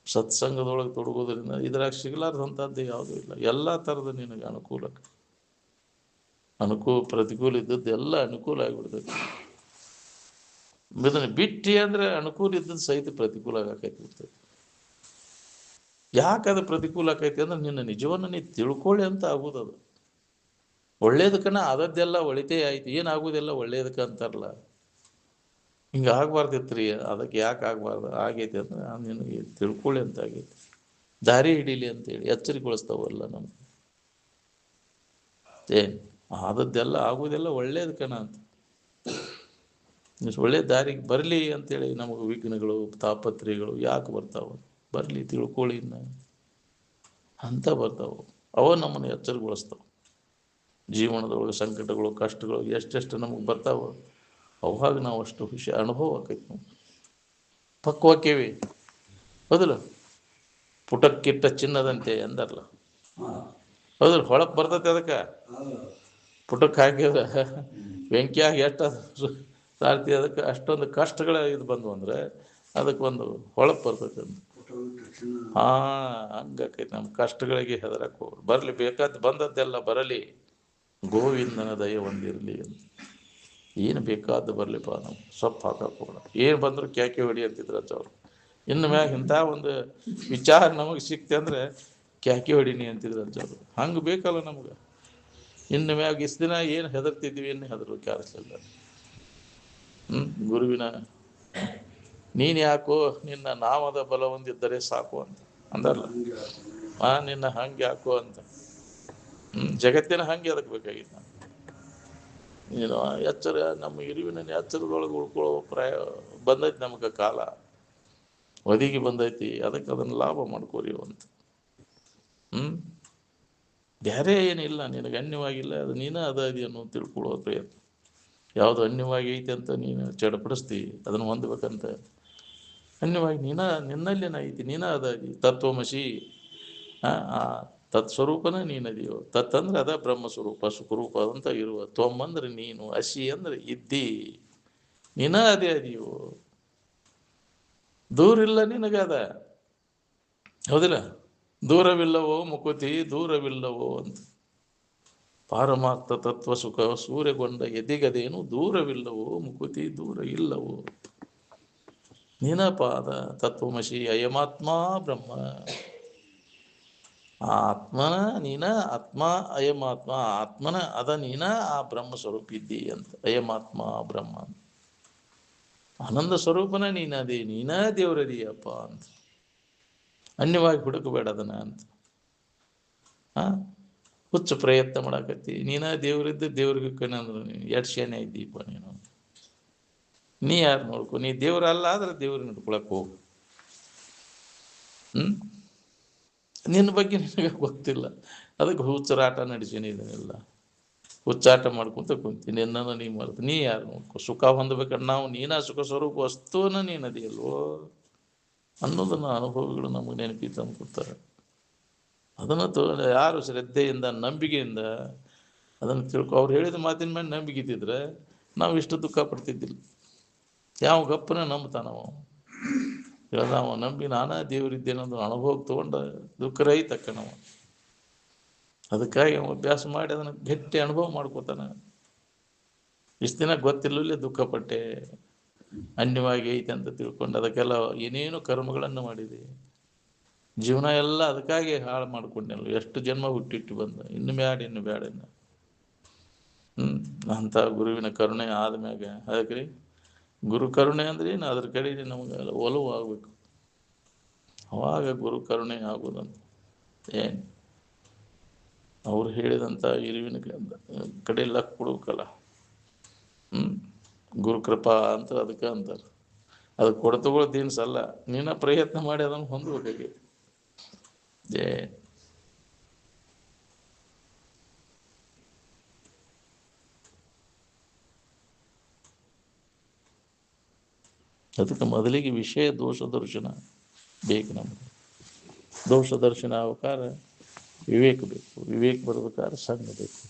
ಸತ್ಸಂಗದೊಳಗೆ ತೊಡಗೋದ್ರಿಂದ ಇದ್ರಾಗ ಸಿಗಲಾರ್ದಂಥದ್ದು ಯಾವುದೂ ಇಲ್ಲ. ಎಲ್ಲ ಥರದ ನಿನಗೆ ಪ್ರತಿಕೂಲ ಇದ್ದದ್ದು ಎಲ್ಲ ಅನುಕೂಲ ಆಗಿಬಿಡ್ತೈತಿ. ಇದನ್ನು ಬಿಟ್ಟಿ ಅಂದ್ರೆ ಅನುಕೂಲ ಇದ್ದದ್ದು ಸಹಿತ ಪ್ರತಿಕೂಲ ಆಕೈತಿ ಬಿಡ್ತೈತಿ. ಯಾಕದು ಪ್ರತಿಕೂಲ ಆಕೈತಿ ಅಂದ್ರೆ ನಿನ್ನ ನಿಜವನ್ನು ನೀ ತಿಳ್ಕೊಳ್ಳಿ ಅಂತ ಆಗುದದು. ಒಳ್ಳೇದಕ್ಕನ ಆದದ್ದೆಲ್ಲ ಒಳಿತೇ ಆಯ್ತು, ಏನಾಗುವುದೆಲ್ಲ ಒಳ್ಳೇದಕ್ಕ ಅಂತಾರಲ್ಲ, ಹಿಂಗೆ ಆಗ್ಬಾರ್ದಿತ್ರಿ. ಅದಕ್ಕೆ ಯಾಕೆ ಆಗ್ಬಾರ್ದು ಆಗೈತಿ ಅಂದ್ರೆ ನಿನಗೆ ತಿಳ್ಕೊಳ್ಳಿ ಅಂತ ಆಗೈತಿ, ದಾರಿ ಹಿಡೀಲಿ ಅಂತೇಳಿ ಎಚ್ಚರಿಗೊಳಿಸ್ತಾವಲ್ಲ ನಮ್ಗೆ. ಏನು ಆದದ್ದೆಲ್ಲ ಆಗುವುದೆಲ್ಲ ಒಳ್ಳೇದಕ್ಕನ ಅಂತ, ಒಳ್ಳೆ ದಾರಿಗೆ ಬರಲಿ ಅಂತೇಳಿ ನಮಗೆ ವಿಘ್ನಗಳು ತಾಪತ್ರೆಗಳು ಯಾಕೆ ಬರ್ತಾವ? ಬರಲಿ ತಿಳ್ಕೊಳ್ಳಿ ಅಂತ ಬರ್ತಾವೆ. ಅವ ನಮ್ಮನ್ನು ಎಚ್ಚರಗೊಳಿಸ್ತಾವೆ. ಜೀವನದೊಳಗೆ ಸಂಕಟಗಳು ಕಷ್ಟಗಳು ಎಷ್ಟೆಷ್ಟು ನಮಗೆ ಬರ್ತಾವೆ, ಅವಾಗ ನಾವು ಅಷ್ಟು ಅನುಭವ ಆಕೈತಿ. ನಾವು ಪಕ್ವಕ್ಕೇವಿ ಹೌದಲ್ಲ, ಪುಟಕ್ಕಿಟ್ಟ ಚಿನ್ನದಂತೆ ಎಂದರ್ಲ ಹೌದಲ್ಲ, ಹೊಳಪ್ ಬರ್ತೈತೆ. ಅದಕ್ಕೆ ಪುಟಕ್ಕೆ ಹಾಕಿದ ಬೆಂಕಿಯಾಗಿ ಎಷ್ಟು ಸಾರ್ತಿ ಅದಕ್ಕೆ ಅಷ್ಟೊಂದು ಕಷ್ಟಗಳ ಇದು ಬಂದು ಅಂದರೆ ಅದಕ್ಕೆ ಒಂದು ಹೊಳಪ್ ಬರ್ತೈತೆ ಅಂತ. ಹಂಗಾಕೈತಿ. ನಮ್ಮ ಕಷ್ಟಗಳಿಗೆ ಹೆದರಕ್ಕೆ ಹೋಗ್ರಿ, ಬರಲಿ ಬೇಕಾದ ಬಂದದ್ದೆಲ್ಲ ಬರಲಿ, ಗೋವಿಂದನ ದಯ ಒಂದಿರಲಿ ಅಂತ. ಏನು ಬೇಕಾದ್ದು ಬರಲಿಪ್ಪ, ನಾವು ಸೊಪ್ಪು ಹಾಕಕ್ಕೆ ಹೋಗೋಣ. ಏನು ಬಂದರೂ ಕ್ಯಾಕೆ ಹೊಡಿ ಅಂತಿದ್ರು ಅವರು. ಇನ್ನು ಮ್ಯಾಗ ಇಂಥ ಒಂದು ವಿಚಾರ ನಮಗೆ ಸಿಕ್ತೆ ಅಂದರೆ ಕ್ಯಾಕೆ ಹೊಡಿನಿ ಅಂತಿದ್ರು ಅವರು. ಹಂಗೆ ಬೇಕಲ್ಲ ನಮ್ಗೆ. ಇನ್ನು ಮ್ಯಾಗ ಇಷ್ಟು ದಿನ ಏನು ಹೆದರ್ತಿದ್ವಿ, ಇನ್ನು ಹೆದರು ಕ್ಯಾರಿಸಲ್ಲ. ಗುರುವಿನ ನೀನು ಯಾಕೋ ನಿನ್ನ ನಾಮದ ಬಲ ಹೊಂದಿದ್ದರೆ ಸಾಕು ಅಂತ ಅಂದಲ್ಲ. ನಿನ್ನ ಹಂಗೆ ಯಾಕೋ ಅಂತ. ಜಗತ್ತಿನ ಹಂಗೆ ಅದಕ್ಕೆ ಬೇಕಾಗಿತ್ತು. ನೀನು ಎಚ್ಚರ, ನಮ್ಮ ಇರುವಿನ ಎಚ್ಚರದೊಳಗೆ ಉಳ್ಕೊಳ್ಳೋ ಬಂದೈತಿ ನಮಗೆ ಕಾಲ, ಒದಗಿ ಬಂದೈತಿ. ಅದಕ್ಕೆ ಅದನ್ನು ಲಾಭ ಮಾಡ್ಕೋರಿ ಅಂತ. ಬೇರೆ ಏನಿಲ್ಲ, ನಿನಗೆ ಅನ್ಯವಾಗಿಲ್ಲ, ಅದು ನೀನು ಅದಿ ಅನ್ನೋ ತಿಳ್ಕೊಳ್ಳೋ ಪ್ರಯತ್ನ. ಯಾವುದು ಅನ್ಯವಾಗಿ ಐತೆ ಅಂತ ನೀನು ಚಡಪಡಿಸ್ತಿ, ಅದನ್ನು ಹೊಂದಬೇಕಂತ. ಅನ್ಯವಾಗಿ ನಿನ್ನಲ್ಲಿ ಐತಿ, ನೀನ ಅದಿ. ತತ್ವಮಸಿ, ಆ ತತ್ಸ್ವರೂಪನ ನೀನದಿಯೋ. ತತ್ ಅಂದ್ರೆ ಅದ ಬ್ರಹ್ಮಸ್ವರೂಪ ಸುಖರೂಪ ಅಂತ ಇರುವ. ತ್ವಮ್ ಅಂದ್ರೆ ನೀನು, ಅಸಿ ಅಂದ್ರೆ ಇದ್ದಿ, ನೀನ ಅದೇ ಅದಿಯೋ. ದೂರಿಲ್ಲ ನಿನಗದ, ಹೌದಿಲ್ಲ? ದೂರವಿಲ್ಲವೋ ಮುಕುತಿ, ದೂರವಿಲ್ಲವೋ ಅಂತ. ಪಾರಮಾರ್ಥ ತತ್ವ ಸುಖ ಸೂರ್ಯಗೊಂಡ ಎದಿಗದೇನು, ದೂರವಿಲ್ಲವೋ ಮುಕುತಿ, ದೂರ ಇಲ್ಲವೋ. ನೀನಪಾದ ತತ್ವಮಸಿ ಅಯಮಾತ್ಮ ಬ್ರಹ್ಮ. ಆತ್ಮನ ನೀನ, ಆತ್ಮ ಅಯಮಾತ್ಮ, ಆತ್ಮನ ಅದ ನೀನ, ಆ ಬ್ರಹ್ಮ ಸ್ವರೂಪ ಇದ್ದಿ ಅಂತ. ಅಯಮಾತ್ಮ ಬ್ರಹ್ಮ, ಆನಂದ ಸ್ವರೂಪನ ನೀನದಿ, ನೀನ ದೇವರದಿಯಪ್ಪ ಅಂತ. ಅನ್ಯವಾಗಿ ಹುಡುಕಬೇಡ ಅದನ್ನ ಅಂತ. ಹುಚ್ಚು ಪ್ರಯತ್ನ ಮಾಡಾಕತ್ತಿ. ನೀನ ದೇವರಿದ್ದ ದೇವ್ರಿಗೆ ಕಣ್ಣಂದ್ರೆ ನೀನು ಎಷ್ಟು ಶೇನೆ ಇದ್ದೀಪ ನೀನು. ನೀ ಯಾರು ನೋಡ್ಕೊ, ನೀ ದೇವ್ರಲ್ಲ ಆದ್ರೆ ದೇವ್ರಿಗೆ ನೋಡ್ಕೊಳಕ್ ಹೋಗು. ನಿನ್ನ ಬಗ್ಗೆ ನಿನಗೆ ಗೊತ್ತಿಲ್ಲ, ಅದಕ್ಕೆ ಹುಚ್ಚರಾಟ ನಡೆಸೀನಿ. ಇದನ್ನೆಲ್ಲ ಹುಚ್ಚಾಟ ಮಾಡ್ಕೊಂತ ಕುಂತೀನಿ. ನಿನ್ನನ್ನು ನೀ ಮರೆತು ನೀ ಯಾರು ನೋಡ್ಕೊ. ಸುಖ ಹೊಂದಬೇಕಂದ್ರೆ ನಾವು ನೀನ ಸುಖ ಸ್ವರೂಪ ವಸ್ತುವನ್ನ ನೀನದಿಯಲ್ವೋ ಅನ್ನೋದನ್ನ ಅನುಭವಗಳು ನಮಗೆ ನೆನಪಿ ತಂದು ಕೊಡ್ತಾರೆ. ಅದನ್ನು ಯಾರು ಶ್ರದ್ಧೆಯಿಂದ ನಂಬಿಕೆಯಿಂದ ಅದನ್ನು ತಿಳ್ಕೊ. ಅವ್ರು ಹೇಳಿದ ಮಾತಿನ ಮೇಲೆ ನಂಬಿಕೆ ಇದ್ದಿದ್ರೆ ನಾವು ಇಷ್ಟು ದುಃಖ ಪಡ್ತಿದ್ದಿಲ್ಲ. ಯಾವ ಗಪ್ಪನ ನಂಬ್ತಾನವ, ಹೇಳ್ದವ ನಂಬಿ ನಾನಾ ದೇವರಿದ್ದೇನಂದು ಅನುಭವಕ್ಕೆ ತೊಗೊಂಡ ದುಃಖರಹಿತಕ್ಕ ನಾವು. ಅದಕ್ಕಾಗಿ ಅವ ಅಭ್ಯಾಸ ಮಾಡಿ ಅದನ್ನು ಗಟ್ಟಿ ಅನುಭವ ಮಾಡ್ಕೋತಾನೆ. ಇಷ್ಟು ದಿನ ಗೊತ್ತಿಲ್ಲಲ್ಲೇ ದುಃಖಪಟ್ಟೆ, ಅನ್ಯವಾಗಿ ಐತೆ ಅಂತ ತಿಳ್ಕೊಂಡು ಅದಕ್ಕೆಲ್ಲ ಏನೇನು ಕರ್ಮಗಳನ್ನು ಮಾಡಿದೆ. ಜೀವನ ಎಲ್ಲ ಅದಕ್ಕಾಗಿ ಹಾಳು ಮಾಡ್ಕೊಂಡೆಲ್ಲ. ಎಷ್ಟು ಜನ್ಮ ಹುಟ್ಟಿಟ್ಟು ಬಂದ, ಇನ್ನು ಬ್ಯಾಡ ಅಂತ ಗುರುವಿನ ಕರುಣೆ ಆದ್ಮ್ಯಾಗ ಅದಕ್ಕೆ ಗುರು ಕರುಣೆ ಅಂದ್ರೆ ಏನು? ಅದ್ರ ಕಡೆ ನಮಗೆ ಒಲವು ಆಗ್ಬೇಕು, ಅವಾಗ ಗುರು ಕರುಣೆ ಆಗೋದಂತ. ಏನು ಅವ್ರು ಹೇಳಿದಂಥ ಇರುವಿನ ಕಡೆ ಲಕ್ ಕೊಡ್ಬೇಕಲ್ಲ. ಗುರು ಕೃಪಾ ಅಂತ ಅದಕ್ಕೆ ಅಂತಾರೆ. ಅದು ಕೊಡ್ತಗೊಳ್ಳೋ ದಿನಸಲ್ಲ, ನೀನ ಪ್ರಯತ್ನ ಮಾಡಿ ಅದನ್ನು ಹೊಂದಬೇಕಾಗಿ. ಏ ಅದಕ್ಕೆ ಮೊದಲಿಗೆ ವಿಷಯ ದೋಷ ದರ್ಶನ ಬೇಕು ನಮಗೆ. ದೋಷ ದರ್ಶನ ಆಗ್ಬೇಕಾದ್ರೆ ವಿವೇಕ ಬೇಕು, ವಿವೇಕ ಬರ್ಬೇಕಾದ್ರೆ ಸಂಘ ಬೇಕು.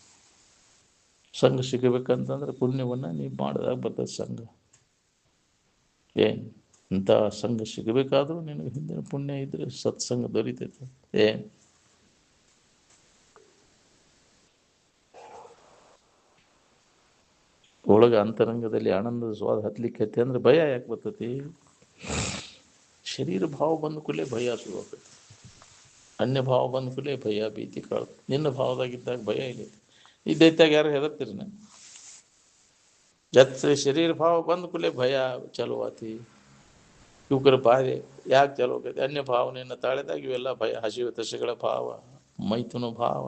ಸಂಘ ಸಿಗಬೇಕಂತಂದ್ರೆ ಪುಣ್ಯವನ್ನು ನೀವು ಮಾಡಿದಾಗ ಬರ್ತದೆ ಸಂಘ. ಏನು ಇಂಥ ಸಂಘ ಸಿಗಬೇಕಾದ್ರೂ ನಿನಗೆ ಹಿಂದಿನ ಪುಣ್ಯ ಇದ್ರೆ ಸತ್ಸಂಗ ದೊರೀತೈತೆ. ಏನು ಒಳಗೆ ಅಂತರಂಗದಲ್ಲಿ ಆನಂದದ ಸ್ವಾದ ಹತ್ಲಿಕ್ಕೆ ಅಂದ್ರೆ ಭಯ ಯಾಕೆ ಬರ್ತೈತಿ? ಶರೀರ ಭಾವ ಬಂದ ಕೂಡಲೇ ಭಯ ಶುರುವಾಗ್ತೈತಿ. ಅನ್ಯ ಭಾವ ಬಂದ ಕೂಡಲೇ ಭಯ ಭೀತಿ ಕಾಡ್ತು. ನಿನ್ನ ಭಾವದಾಗಿದ್ದಾಗ ಭಯ ಇಲ್ಲ. ಇದ್ದೈತಾಗ ಯಾರು ಹೆದರ್ತೀರಿ? ನಾನು ಜತ್ ಶರೀರ ಭಾವ ಬಂದ ಕೂಡಲೇ ಭಯ ಚಲೋ ಆತಿ. ಯುವಕರ ಬಾಧೆ ಯಾಕೆ ಚಲೋ ಆಗೈತಿ? ಅನ್ಯ ಭಾವನೆಯನ್ನು ತಾಳಿದಾಗ ಇವೆಲ್ಲ ಭಯ, ಹಸಿವು ತಸೆಗಳ ಭಾವ, ಮೈಥುನ ಭಾವ,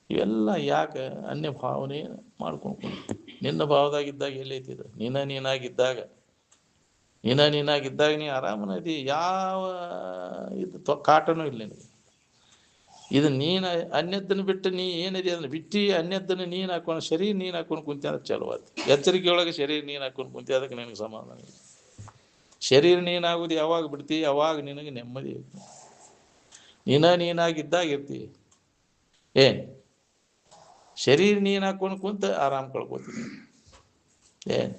ಇವೆಲ್ಲ ಯಾಕೆ ಅನ್ಯ ಭಾವನೆ ಮಾಡ್ಕೊಂಡು. ನಿನ್ನ ಭಾವದಾಗಿದ್ದಾಗ ಎಲ್ಲೈತಿದ? ನೀನಾಗಿದ್ದಾಗ ನೀ ಆರಾಮನದಿ. ಯಾವ ಇದು ಕಾಟನೂ ಇಲ್ಲ ನಿನಗೆ. ಇದು ನೀನು ಅನ್ಯದ್ದನ್ನು ಬಿಟ್ಟು ನೀ ಏನಿದೆ ಅದನ್ನು ಬಿಟ್ಟು ಅನ್ಯದ್ದನ್ನು ನೀನು ಹಾಕೊಂಡು ಶರೀರ ನೀನು ಹಾಕೊಂಡು ಕುಂತಿ ಅಂದ್ರೆ ಚಲೋ ಆಯ್ತು. ಎಚ್ಚರಿಕೆ ಒಳಗೆ ಶರೀರ ನೀನು ಹಾಕೊಂಡು ಕುಂತಿ, ಅದಕ್ಕೆ ನಿನಗೆ ಸಮಾಧಾನ ಇಲ್ಲ. ಶರೀರ ನೀನಾಗೋದು ಯಾವಾಗ ಬಿಡ್ತಿ, ಅವಾಗ ನಿನಗೆ ನೆಮ್ಮದಿ. ನೀನಾಗಿದ್ದಾಗ ಇರ್ತಿ. ಏನು ಶರೀರ ನೀನು ಹಾಕೊಂಡು ಕುಂತ ಆರಾಮ್ ಕಳ್ಕೊತೀನಿ. ಏನು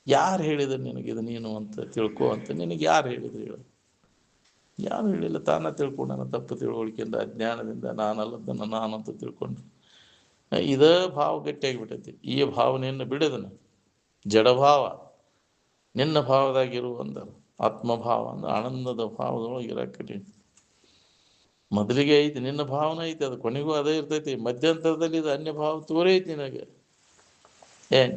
ಯಾರು ಹೇಳಿದ್ರು ನಿನಗೆ ಇದು ನೀನು ಅಂತ ತಿಳ್ಕೊ ಅಂತ? ನಿನಗೆ ಯಾರು ಹೇಳಿದ್ರು ಹೇಳು? ಯಾರು ಹೇಳಿಲ್ಲ. ತಾನ ತಿಳ್ಕೊಂಡು ನನ್ನ ತಪ್ಪು ತಿಳುವಳಿಕೆಯಿಂದ ಅಜ್ಞಾನದಿಂದ ನಾನಲ್ಲದನ್ನು ನಾನಂತ ತಿಳ್ಕೊಂಡು ಇದೇ ಭಾವ ಗಟ್ಟಿಯಾಗಿಬಿಟ್ಟೈತಿ. ಈ ಭಾವನೆಯನ್ನು ಬಿಡೋದನ್ನು ಜಡಭಾವ ನಿನ್ನ ಭಾವದಾಗಿರುವ ಅಂದರು. ಆತ್ಮಭಾವ ಅಂದ್ರೆ ಆನಂದದ ಭಾವದೊಳಗೆ ಇರಕ್ಕೆ ಮೊದಲಿಗೆ ಐತಿ. ನಿನ್ನ ಭಾವನೆ ಐತಿ, ಅದು ಕೊನೆಗೂ ಅದೇ ಇರ್ತೈತಿ. ಮಧ್ಯಂತರದಲ್ಲಿ ಇದು ಅನ್ಯ ಭಾವ ತೋರೈತಿ ನಿನಗೆ. ಏನು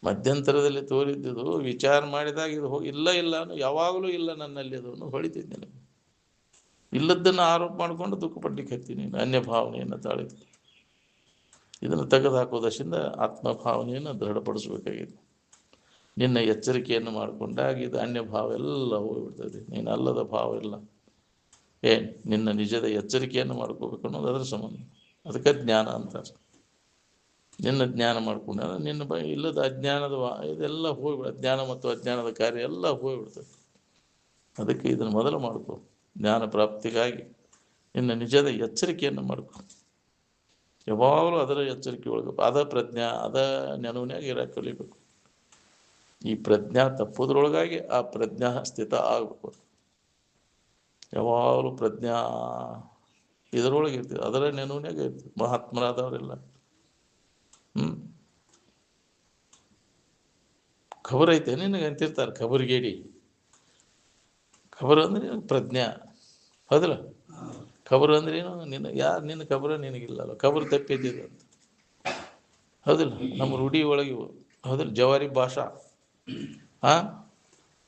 ಮಧ್ಯಂತರದಲ್ಲಿ ತೋರಿದ್ದು ವಿಚಾರ ಮಾಡಿದಾಗ ಇದು ಇಲ್ಲ ಅನ್ನೋ ಯಾವಾಗಲೂ ಇಲ್ಲ ನನ್ನಲ್ಲಿ ಅದನ್ನು ಹೊಳಿತೈತಿ ನಿನಗೆ. ಇಲ್ಲದನ್ನು ಆರೋಪ ಮಾಡಿಕೊಂಡು ದುಃಖ ಪಡ್ಲಿಕ್ಕೆ ಹತ್ತೀನಿ ನೀನು ಅನ್ಯ ಭಾವನೆಯನ್ನು ತಾಳಿದ್ದು. ಇದನ್ನು ತೆಗೆದು ಹಾಕೋದರಿಂದ ಆತ್ಮಭಾವನೆಯನ್ನು ದೃಢಪಡಿಸಬೇಕಾಗಿದೆ. ನಿನ್ನ ಎಚ್ಚರಿಕೆಯನ್ನು ಮಾಡಿಕೊಂಡಾಗ ಇದು ಅನ್ಯ ಭಾವ ಎಲ್ಲ ಹೋಗಿಬಿಡ್ತದೆ. ನೀನು ಅಲ್ಲದ ಭಾವ ಇಲ್ಲ. ಏನು ನಿನ್ನ ನಿಜದ ಎಚ್ಚರಿಕೆಯನ್ನು ಮಾಡ್ಕೋಬೇಕು ಅನ್ನೋದು ಅದರ ಸಂಬಂಧ. ಅದಕ್ಕೆ ಜ್ಞಾನ ಅಂತಾರೆ. ನಿನ್ನ ಜ್ಞಾನ ಮಾಡ್ಕೊಂಡ ನಿನ್ನ ಇಲ್ಲದ ಅಜ್ಞಾನದ ಇದೆಲ್ಲ ಹೋಗ್ಬಿಡ. ಜ್ಞಾನ ಮತ್ತು ಅಜ್ಞಾನದ ಕಾರ್ಯ ಎಲ್ಲ ಹೋಗ್ಬಿಡ್ತದೆ. ಅದಕ್ಕೆ ಇದನ್ನು ಮೊದಲು ಮಾಡ್ಕೊ. ಜ್ಞಾನ ಪ್ರಾಪ್ತಿಗಾಗಿ ನಿನ್ನ ನಿಜದ ಎಚ್ಚರಿಕೆಯನ್ನು ಮಾಡ್ಕೊ. ಯಾವಾಗಲೂ ಅದರ ಎಚ್ಚರಿಕೆ ಒಳಗೆ ಅದ ಪ್ರಜ್ಞಾ ಅದ ನೆನವಿನಾಗ ಇರಕ್ಕೆ ಕಲಿಬೇಕು. ಈ ಪ್ರಜ್ಞಾ ತಪ್ಪುದ್ರೊಳಗಾಗಿ ಆ ಪ್ರಜ್ಞಾ ಸ್ಥಿತ ಆಗಬೇಕು. ಯಾವಾಗಲೂ ಪ್ರಜ್ಞಾ ಇದರೊಳಗೆ ಇರ್ತೀವಿ, ಅದರ ನೆನವಿನಾಗ ಇರ್ತೀವಿ. ಮಹಾತ್ಮರಾದವರೆಲ್ಲ ಖಬರ್ ಐತೆ ನಿನಗೆ ಅಂತಿರ್ತಾರೆ. ಖಬರ್ಗೇಡಿ. ಖಬರ್ ಅಂದ್ರೆ ಪ್ರಜ್ಞಾ ಹೌದಲ್ಲ. ಖಬರ್ ಅಂದ್ರೆ ಏನು? ನಿನ್ನ ಖಬರ ನಿನಗಿಲ್ಲಲ್ಲ. ಖಬರ್ ತಪ್ಪಿದ್ದಿದೆ ಅಂತ ಹೌದಿಲ್ಲ. ನಮ್ಮ ರೂಢಿ ಒಳಗೆ ಹೌದಿಲ್ಲ. ಜವಾರಿ ಭಾಷಾ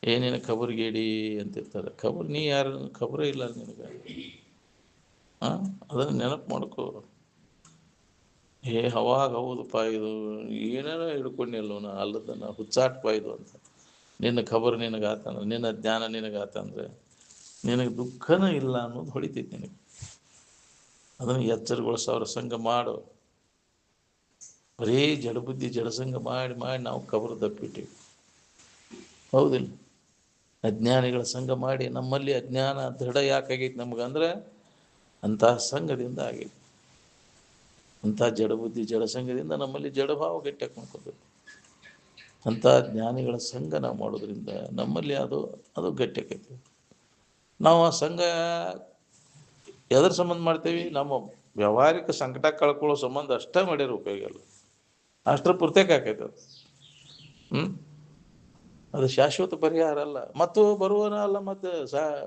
ಏನೇನು ಖಬರ್ಗೇಡಿ ಅಂತಿರ್ತಾರೆ. ಖಬರ್ ನೀ ಯಾರು? ಖಬರೇ ಇಲ್ಲ ನಿನಗೆ. ಅದನ್ನು ನೆನಪು ಮಾಡ್ಕೋ. ಅವಾಗ ಹೌದಪ್ಪ ಇದು ಏನೇನೋ ಹಿಡ್ಕೊಂಡಿಲ್ಲ ನಾ ಅಲ್ಲದನ್ನ ಹುಚ್ಚಾಟಪ್ಪ ಇದು ಅಂತ. ನಿನ್ನ ಖಬರ್ ನಿನಗಾತಂದ್ರೆ, ನಿನ್ನ ಜ್ಞಾನ ನಿನಗಾತಂದ್ರೆ ನಿನಗೆ ದುಃಖನೂ ಇಲ್ಲ ಅನ್ನೋದು ಹೊಳಿತೈತಿ ನಿನಗೆ. ಅದನ್ನು ಎಚ್ಚರಗೊಳಿಸೋರ ಸಂಘ ಮಾಡು. ಬರೀ ಜಡಬುದ್ಧಿ ಜಡಸಂಗ ಮಾಡಿ ನಾವು ಖಬರ್ ತಪ್ಪಿಟ್ಟಿವಿ ಹೌದಿಲ್ಲ. ಅಜ್ಞಾನಿಗಳ ಸಂಘ ಮಾಡಿ ನಮ್ಮಲ್ಲಿ ಅಜ್ಞಾನ ದೃಢ ಯಾಕಾಗೈತಿ ನಮಗಂದ್ರೆ ಅಂತಹ ಸಂಘದಿಂದ ಆಗೈತಿ. ಅಂಥ ಜಡಬುದ್ಧಿ ಜಡಸಂಘದಿಂದ ನಮ್ಮಲ್ಲಿ ಜಡಭಾವ ಗಟ್ಟಿಯಾಗಿ ಮಾಡ್ಕೋಬೇಕು. ಅಂಥ ಜ್ಞಾನಿಗಳ ಸಂಘ ನಾವು ಮಾಡೋದ್ರಿಂದ ನಮ್ಮಲ್ಲಿ ಅದು ಗಟ್ಟಿಯಾಕೈತಿ. ನಾವು ಆ ಸಂಘ ಎದ್ರ ಸಂಬಂಧ ಮಾಡ್ತೇವೆ? ನಮ್ಮ ವ್ಯಾವಹಾರಿಕ ಸಂಕಟ ಕಳ್ಕೊಳ್ಳೋ ಸಂಬಂಧ ಅಷ್ಟೇ ಮಾಡಿರೋ ಉಪಯೋಗ ಇಲ್ಲ. ಅಷ್ಟರ ಪೂರ್ತಕ್ಕೆ ಆಕೈತೆ ಅದು. ಅದು ಶಾಶ್ವತ ಪರಿಹಾರ ಅಲ್ಲ. ಮತ್ತು ಬರುವನ ಅಲ್ಲ. ಮತ್ತು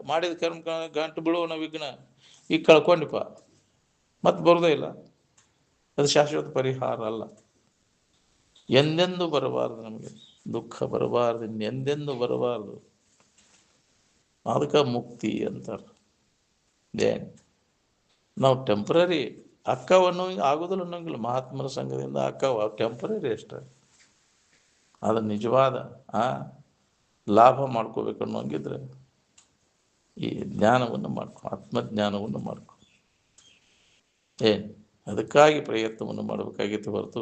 ಮಾಡಿದ ಕರ್ಮ ಗಂಟು ಬೀಳುವನ ವಿಘ್ನ ಈಗ ಕಳ್ಕೊಂಡಿಪ್ಪ ಮತ್ತೆ ಬರೋದೇ ಇಲ್ಲ. ಅದು ಶಾಶ್ವತ ಪರಿಹಾರ ಅಲ್ಲ. ಎಂದೆಂದೂ ಬರಬಾರದು ನಮಗೆ. ದುಃಖ ಬರಬಾರ್ದು, ಇನ್ನೆಂದೆಂದು ಬರಬಾರ್ದು. ಅದಕ್ಕೆ ಮುಕ್ತಿ ಅಂತಾರೆ. ಏನು ನಾವು ಟೆಂಪ್ರರಿ ಅಕ್ಕವನ್ನು ಆಗೋದಿಲ್ಲ ಅನ್ನೋಂಗಿಲ್ಲ. ಮಹಾತ್ಮರ ಸಂಘದಿಂದ ಅಕ್ಕವ ಟೆಂಪ್ರರಿ ಅಷ್ಟೇ. ಅದು ನಿಜವಾದ ಲಾಭ ಮಾಡ್ಕೋಬೇಕು ಅನ್ನೋಂಗಿದ್ರೆ ಈ ಜ್ಞಾನವನ್ನು ಮಾಡ್ಕೊ, ಆತ್ಮಜ್ಞಾನವನ್ನು ಮಾಡ್ಕೊ. ಏನು ಅದಕ್ಕಾಗಿ ಪ್ರಯತ್ನವನ್ನು ಮಾಡಬೇಕಾಗಿತ್ತು ಹೊರತು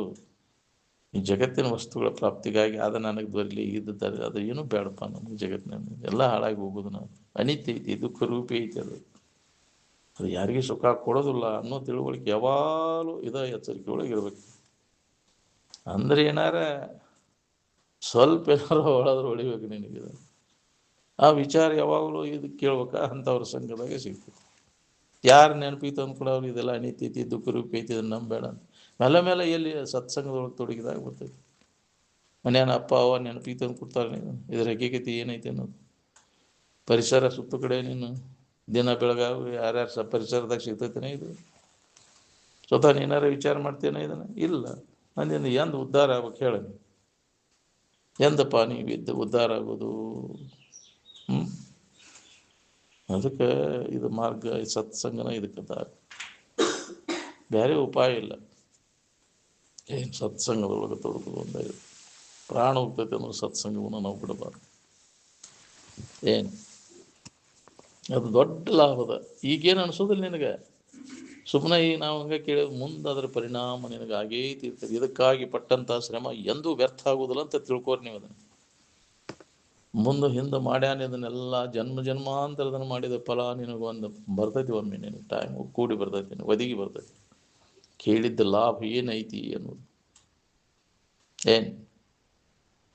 ಈ ಜಗತ್ತಿನ ವಸ್ತುಗಳ ಪ್ರಾಪ್ತಿಗಾಗಿ ಅದು ನನಗೆ ಬರಲಿ ಇದ್ದರೆ ಅದು ಏನೂ ಬೇಡಪ್ಪ. ನಮಗೆ ಜಗತ್ತಿನ ಎಲ್ಲ ಹಾಳಾಗಿ ಹೋಗೋದು. ನಾವು ಅನಿತ್ಯ ಐತಿ, ದುಃಖ ರೂಪಿ ಐತಿ. ಅದು ಯಾರಿಗೆ ಸುಖ ಕೊಡೋದಿಲ್ಲ ಅನ್ನೋ ತಿಳುವಳಿಕೆ ಯಾವಾಗಲೂ ಎಚ್ಚರಿಕೆ ಒಳಗೆ ಇರಬೇಕು. ಅಂದ್ರೆ ಏನಾರ ಸ್ವಲ್ಪ ಏನಾರ ಹೊಳಾದ್ರೂ ಹೊಳಿಬೇಕು ನಿನಗೆ. ಆ ವಿಚಾರ ಯಾವಾಗಲೂ ಇದು ಕೇಳ್ಬೇಕಾ ಅಂಥವ್ರ ಸಂಘದಾಗ ಸಿಗ್ತದೆ. ಯಾರು ನೆನಪಿತ್ತು ಅಂದ್ಕೊಂಡು ಅವ್ರು ಇದೆಲ್ಲ ಅನಿತ್ಯ ಐತಿ, ದುಃಖ ರೂಪಿ ಐತಿ, ಇದನ್ನು ನಂಬೇಡ ಅಂತ ಮೇಲೆ ಮೇಲೆ ಎಲ್ಲಿ ಸತ್ಸಂಗದೊಳಗೆ ತೊಡಗಿದಾಗ ಬರ್ತೈತಿ. ಮನೆಯನ್ನ ಅಪ್ಪ ಅವ್ವ ನೆನಪಿತ್ತು ಅಂದು ಕೊಡ್ತಾರೆ. ನೀನು ಇದ್ರ ಹಕ್ಕಿಗತಿ ಏನೈತಿ ಅನ್ನೋದು. ಪರಿಸರ ಸುತ್ತ ಕಡೆ ನೀನು ದಿನ ಬೆಳಗಾವಿ ಯಾರ್ಯಾರು ಪರಿಸರದಾಗ ಸಿಗ್ತೈತೇನೆ ಇದು. ಸ್ವತಃ ನೀನಾರ ವಿಚಾರ ಮಾಡ್ತೇನೆ ಇದನ್ನು? ಇಲ್ಲ. ಅಂದಿಂದ ಎಂದು ಉದ್ಧಾರ ಆಗ್ಬೇಕು ಹೇಳ. ಎಂದಪ್ಪ ನೀವು ಉದ್ಧಾರ ಆಗೋದು? ಅದಕ್ಕೆ ಇದು ಮಾರ್ಗ, ಸತ್ಸಂಗನ ಇದಕ್ಕೆ ದಾರಿ, ಬೇರೆ ಉಪಾಯ ಇಲ್ಲ. ಏನು ಸತ್ಸಂಗದೊಳಗೆ ತೊಡಗೋದು ಒಂದಾಗಿದೆ. ಪ್ರಾಣ ಹೋಗ್ತೈತೆ ಅಂದ್ರೆ ಸತ್ಸಂಗವನ್ನು ನಾವು ಬಿಡಬಾರ್ದು. ಏನು ಅದು ದೊಡ್ಡ ಲಾಭದ. ಈಗೇನು ಅನಿಸೋದಿಲ್ಲ ನಿನಗೆ, ಸುಮ್ಮನೆ ಈಗ ನಾವು ಹಂಗೆ ಕೇಳಿದ ಮುಂದೆ ಅದರ ಪರಿಣಾಮ ನಿನಗೆ ಆಗೇ ತೀರ್ತದೆ. ಇದಕ್ಕಾಗಿ ಪಟ್ಟಂಥ ಶ್ರಮ ಎಂದೂ ವ್ಯರ್ಥ ಆಗೋದಿಲ್ಲ ಅಂತ ತಿಳ್ಕೋರಿ ನೀವು. ಅದನ್ನು ಮುಂದೆ ಹಿಂದೆ ಮಾಡ್ಯಾನ ಇದನ್ನೆಲ್ಲ ಜನ್ಮ ಜನ್ಮಾಂತರದನ್ನು ಮಾಡಿದ ಫಲ ನಿನಗೊಂದು ಬರ್ತೈತಿ. ಒಮ್ಮೆ ನಿನಗೆ ಟೈಮ್ ಕೂಡಿ ಬರ್ತೈತಿ, ಒದಗಿ ಬರ್ತೈತಿ. ಕೇಳಿದ್ದ ಲಾಭ ಏನೈತಿ ಅನ್ನೋದು ಏನು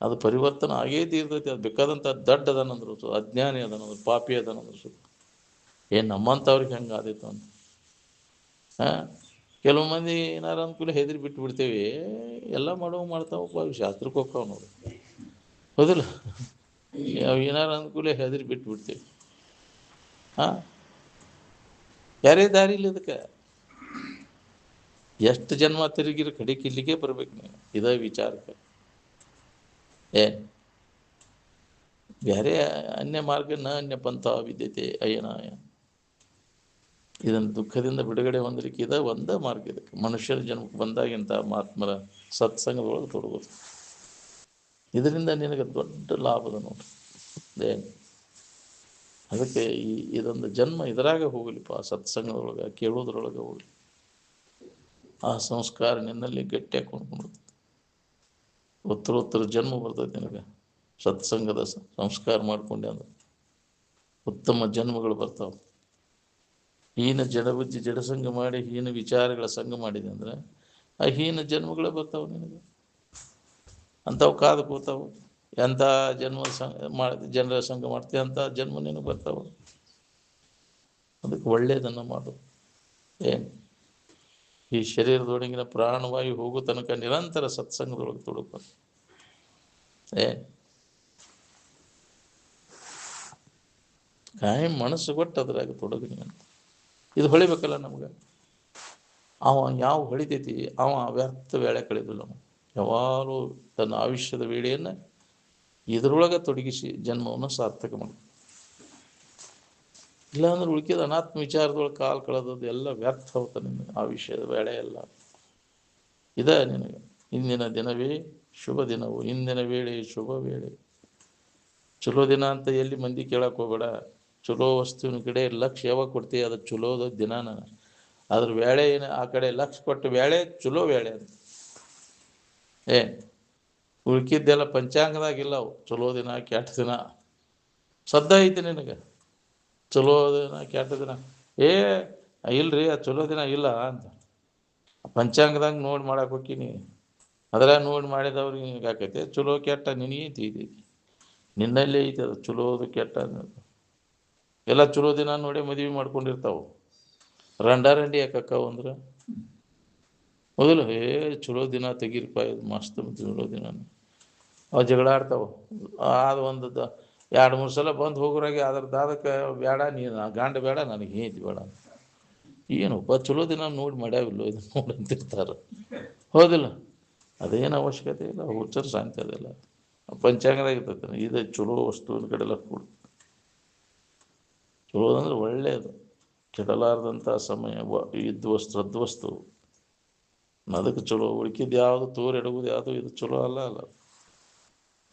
ಅದು ಪರಿವರ್ತನೆ ಆಗೇ ತೀರ್ತೈತಿ. ಅದು ಬೇಕಾದಂಥ ದಡ್ಡ ಅದನ್ನಂದ್ರು ಸು, ಅಜ್ಞಾನಿ ಅದನ್ನಂದ್ರು, ಪಾಪಿ ಅದನ್ನಂದ್ರು ಸು. ಏನು ನಮ್ಮಂಥವ್ರಿಗೆ ಹೆಂಗೆ ಆದಿತ್ತು ಅಂತ. ಕೆಲವು ಮಂದಿ ಏನಾರು ಅನುಕೂಲ ಹೆದರಿ ಬಿಟ್ಟು ಬಿಡ್ತೇವೆ. ಎಲ್ಲ ಮಾಡ್ತಾವಪ್ಪ, ಶಾಸ್ತ್ರಕ್ಕೆ ಹೋಗ್ತಾವ ನೋಡಿ, ಹೌದಿಲ್ಲ? ಏನಾರು ಅನುಕೂಲ ಹೆದರಿ ಬಿಟ್ಟು ಬಿಡ್ತೇವೆ. ಯಾರೇ ದಾರಿ ಇಲ್ಲ ಅದಕ್ಕೆ. ಎಷ್ಟು ಜನ್ಮ ತಿರುಗಿರ ಕಡೆಗೆ ಇಲ್ಲಿಗೆ ಬರ್ಬೇಕು ನೀವು, ಇದೇ ವಿಚಾರಕ್ಕೆ. ಏನು ಬೇರೆ ಅನ್ಯ ಮಾರ್ಗ ನ ಅನ್ಯ ಪಂಥ ವಿದ್ಯತೆ ಅಯ್ಯನಾಯ. ಇದನ್ನು ದುಃಖದಿಂದ ಬಿಡುಗಡೆ ಹೊಂದಲಿಕ್ಕೆ ಇದ ಒಂದೇ ಮಾರ್ಗ. ಇದಕ್ಕೆ ಮನುಷ್ಯರ ಜನ್ಮಕ್ಕೆ ಬಂದಾಗಿಂತ ಮಹಾತ್ಮರ ಸತ್ಸಂಗದೊಳಗೆ ತೊಡಗೋದು. ಇದರಿಂದ ನಿನಗೆ ದೊಡ್ಡ ಲಾಭದ ನೋಡಿ. ಏನು ಅದಕ್ಕೆ ಇದೊಂದು ಜನ್ಮ ಇದರಾಗ ಹೋಗಲಿಪ್ಪ, ಸತ್ಸಂಗದೊಳಗೆ ಕೇಳೋದ್ರೊಳಗೆ ಹೋಗಲಿ. ಆ ಸಂಸ್ಕಾರ ನಿನ್ನಲ್ಲಿ ಗಟ್ಟಿಯಾಗಿ ಕೊಂಡ್ಕೊಂಡ್ಬಿಡ್ತದೆ. ಉತ್ತರ ಜನ್ಮ ಬರ್ತದೆ ನಿನಗೆ. ಸತ್ಸಂಗದ ಸಂಸ್ಕಾರ ಮಾಡ್ಕೊಂಡೆ ಅಂದ್ರೆ ಉತ್ತಮ ಜನ್ಮಗಳು ಬರ್ತಾವೆ. ಹೀನ ಜಡಬುದ್ಧಿ ಜಡಸಂಗ ಮಾಡಿ ಹೀನ ವಿಚಾರಗಳ ಸಂಘ ಮಾಡಿದೆ ಅಂದ್ರೆ ಆ ಹೀನ ಜನ್ಮಗಳೇ ಬರ್ತಾವೆ ನಿನಗೆ. ಅಂಥವು ಕಾದು ಕೂತಾವು. ಎಂಥ ಜನ್ಮ ಜನರ ಸಂಘ ಮಾಡ್ತೀವಿ ಅಂಥ ಜನ್ಮ ನಿನಗೆ ಬರ್ತಾವೆ. ಅದಕ್ಕೆ ಒಳ್ಳೆಯದನ್ನು ಮಾಡು. ಏನು ಈ ಶರೀರದೊಳಗಿನ ಪ್ರಾಣವಾಯು ಹೋಗೋ ತನಕ ನಿರಂತರ ಸತ್ಸಂಗದೊಳಗೆ ತೊಡಕ. ಏನು ಕಾಯಂ ಮನಸ್ಸು ಕೊಟ್ಟು ಅದ್ರಾಗ ತೊಡಗಿನಿ ಅಂತ. ಇದು ಹೊಳಿಬೇಕಲ್ಲ ನಮ್ಗೆ. ಅವ ಯಾವ ಹೊಳಿತೈತಿ ಅವ ವ್ಯರ್ಥ ವೇಳೆ ಕಳೆದಿಲ್ಲ. ಅವ ಯಾವಾಗಲೂ ತನ್ನ ಆಯುಷ್ಯದ ವೇಳೆಯನ್ನು ಇದರೊಳಗೆ ತೊಡಗಿಸಿ ಜನ್ಮವನ್ನು ಸಾರ್ಥಕ ಮಾಡಿ. ಇಲ್ಲಾಂದ್ರೆ ಉಳ್ಕಿದ ಅನಾತ್ಮ ವಿಚಾರದೊಳಗೆ ಕಾಲು ಕಳೆದದ್ದು ಎಲ್ಲ ವ್ಯರ್ಥ ಹೋಗ್ತಾನೆ. ನಿನಗೆ ಆಯುಷ್ಯದ ವೇಳೆ ಎಲ್ಲ ಇದ. ನಿನಗೆ ಇಂದಿನ ದಿನವೇ ಶುಭ ದಿನವು, ಇಂದಿನ ವೇಳೆ ಶುಭ ವೇಳೆ. ಚಲೋ ದಿನ ಅಂತ ಎಲ್ಲಿ ಮಂದಿ ಕೇಳಕ್ಕೆ ಹೋಗ್ಬೇಡ. ಚಲೋ ವಸ್ತುವಿನ ಕಡೆ ಲಕ್ಷ ಯಾವಾಗ ಕೊಡ್ತೀವಿ ಅದು ಚಲೋದ ದಿನಾನ. ಅದ್ರ ವೇಳೆ ಏನು ಆ ಕಡೆ ಲಕ್ಷ ಕೊಟ್ಟು ವೇಳೆ ಚಲೋ ವೇಳೆ ಅಂತ. ಏನು ಉಳ್ಕಿದ್ದೆಲ್ಲ ಪಂಚಾಂಗದಾಗಿಲ್ಲ ಅವು. ಚಲೋ ದಿನ ಕೆಟ್ಟ ದಿನ ಸದ್ದ ಐತಿ ನಿನಗೆ. ಚಲೋ ದಿನ ಕೆಟ್ಟ ದಿನ ಇಲ್ರಿ ಅದು ಚಲೋ ದಿನ ಇಲ್ಲ ಅಂತ ಪಂಚಾಂಗದಾಗ ನೋಡಿ ಮಾಡಕ್ಕೆ ಹೋಗ್ತೀನಿ. ಅದ್ರಾಗ ನೋಡಿ ಮಾಡಿದವ್ರಿಗೆ ನಿನಗೆ ಆಕೈತೆ. ಚಲೋ ಕೆಟ್ಟ ನಿನಗೆ ಐತಿ, ನಿನ್ನಲ್ಲೇ ಐತಿ ಅದು ಚಲೋದು ಕೆಟ್ಟ ಅನ್ನೋದು. ಎಲ್ಲ ಚಲೋ ದಿನ ನೋಡಿ ಮದುವೆ ಮಾಡ್ಕೊಂಡಿರ್ತಾವೆ. ರಂಡಾರಂಡಿ ಯಾಕಕ್ಕವು ಅಂದ್ರೆ ಮೊದಲು ಚಲೋ ದಿನ ತೆಗೀರಿಪ್ಪ, ಇದು ಮಸ್ತ್ ಚಲೋ ದಿನ. ಅವು ಜಗಳ ಆಡ್ತಾವೆ. ಅದು ಒಂದು 2-3 ಸಲ ಬಂದು ಹೋಗೋರಾಗೆ ಅದಕ್ಕೆ ಬೇಡ, ನೀನು ಗಂಡ ಬೇಡ, ನನಗೆ ಹೇಂತಿ ಬೇಡ. ಏನಪ್ಪ ಚಲೋ ದಿನ ನೋಡಿ ಮಾಡ್ಯಾವಿಲ್ಲ ಇದು ನೋಡಂತಿರ್ತಾರೆ, ಹೌದಿಲ್ಲ? ಅದೇನು ಅವಶ್ಯಕತೆ ಇಲ್ಲ. ಹುಚ್ಚರು ಶಾಂತಿ ಅದೆಲ್ಲ. ಪಂಚಾಂಗದಾಗ ಇರ್ತೈತೆ. ಇದು ಚಲೋ ವಸ್ತುವಿನ ಕಡೆಲ್ಲ ಕೊಡು. ಚಲೋ ಅಂದ್ರೆ ಒಳ್ಳೆಯದು, ಕೆಡಲಾರ್ದಂಥ ಸಮಯ ಇದ್ದ ವಸ್ತು ಸದ್ವಸ್ತು, ಅದಕ್ಕೆ ಚಲೋ. ಉಳ್ಕಿದ್ದು ಯಾವುದು ತೋರು ಎಡಗುದು ಯಾವುದು ಇದು ಚಲೋ ಅಲ್ಲ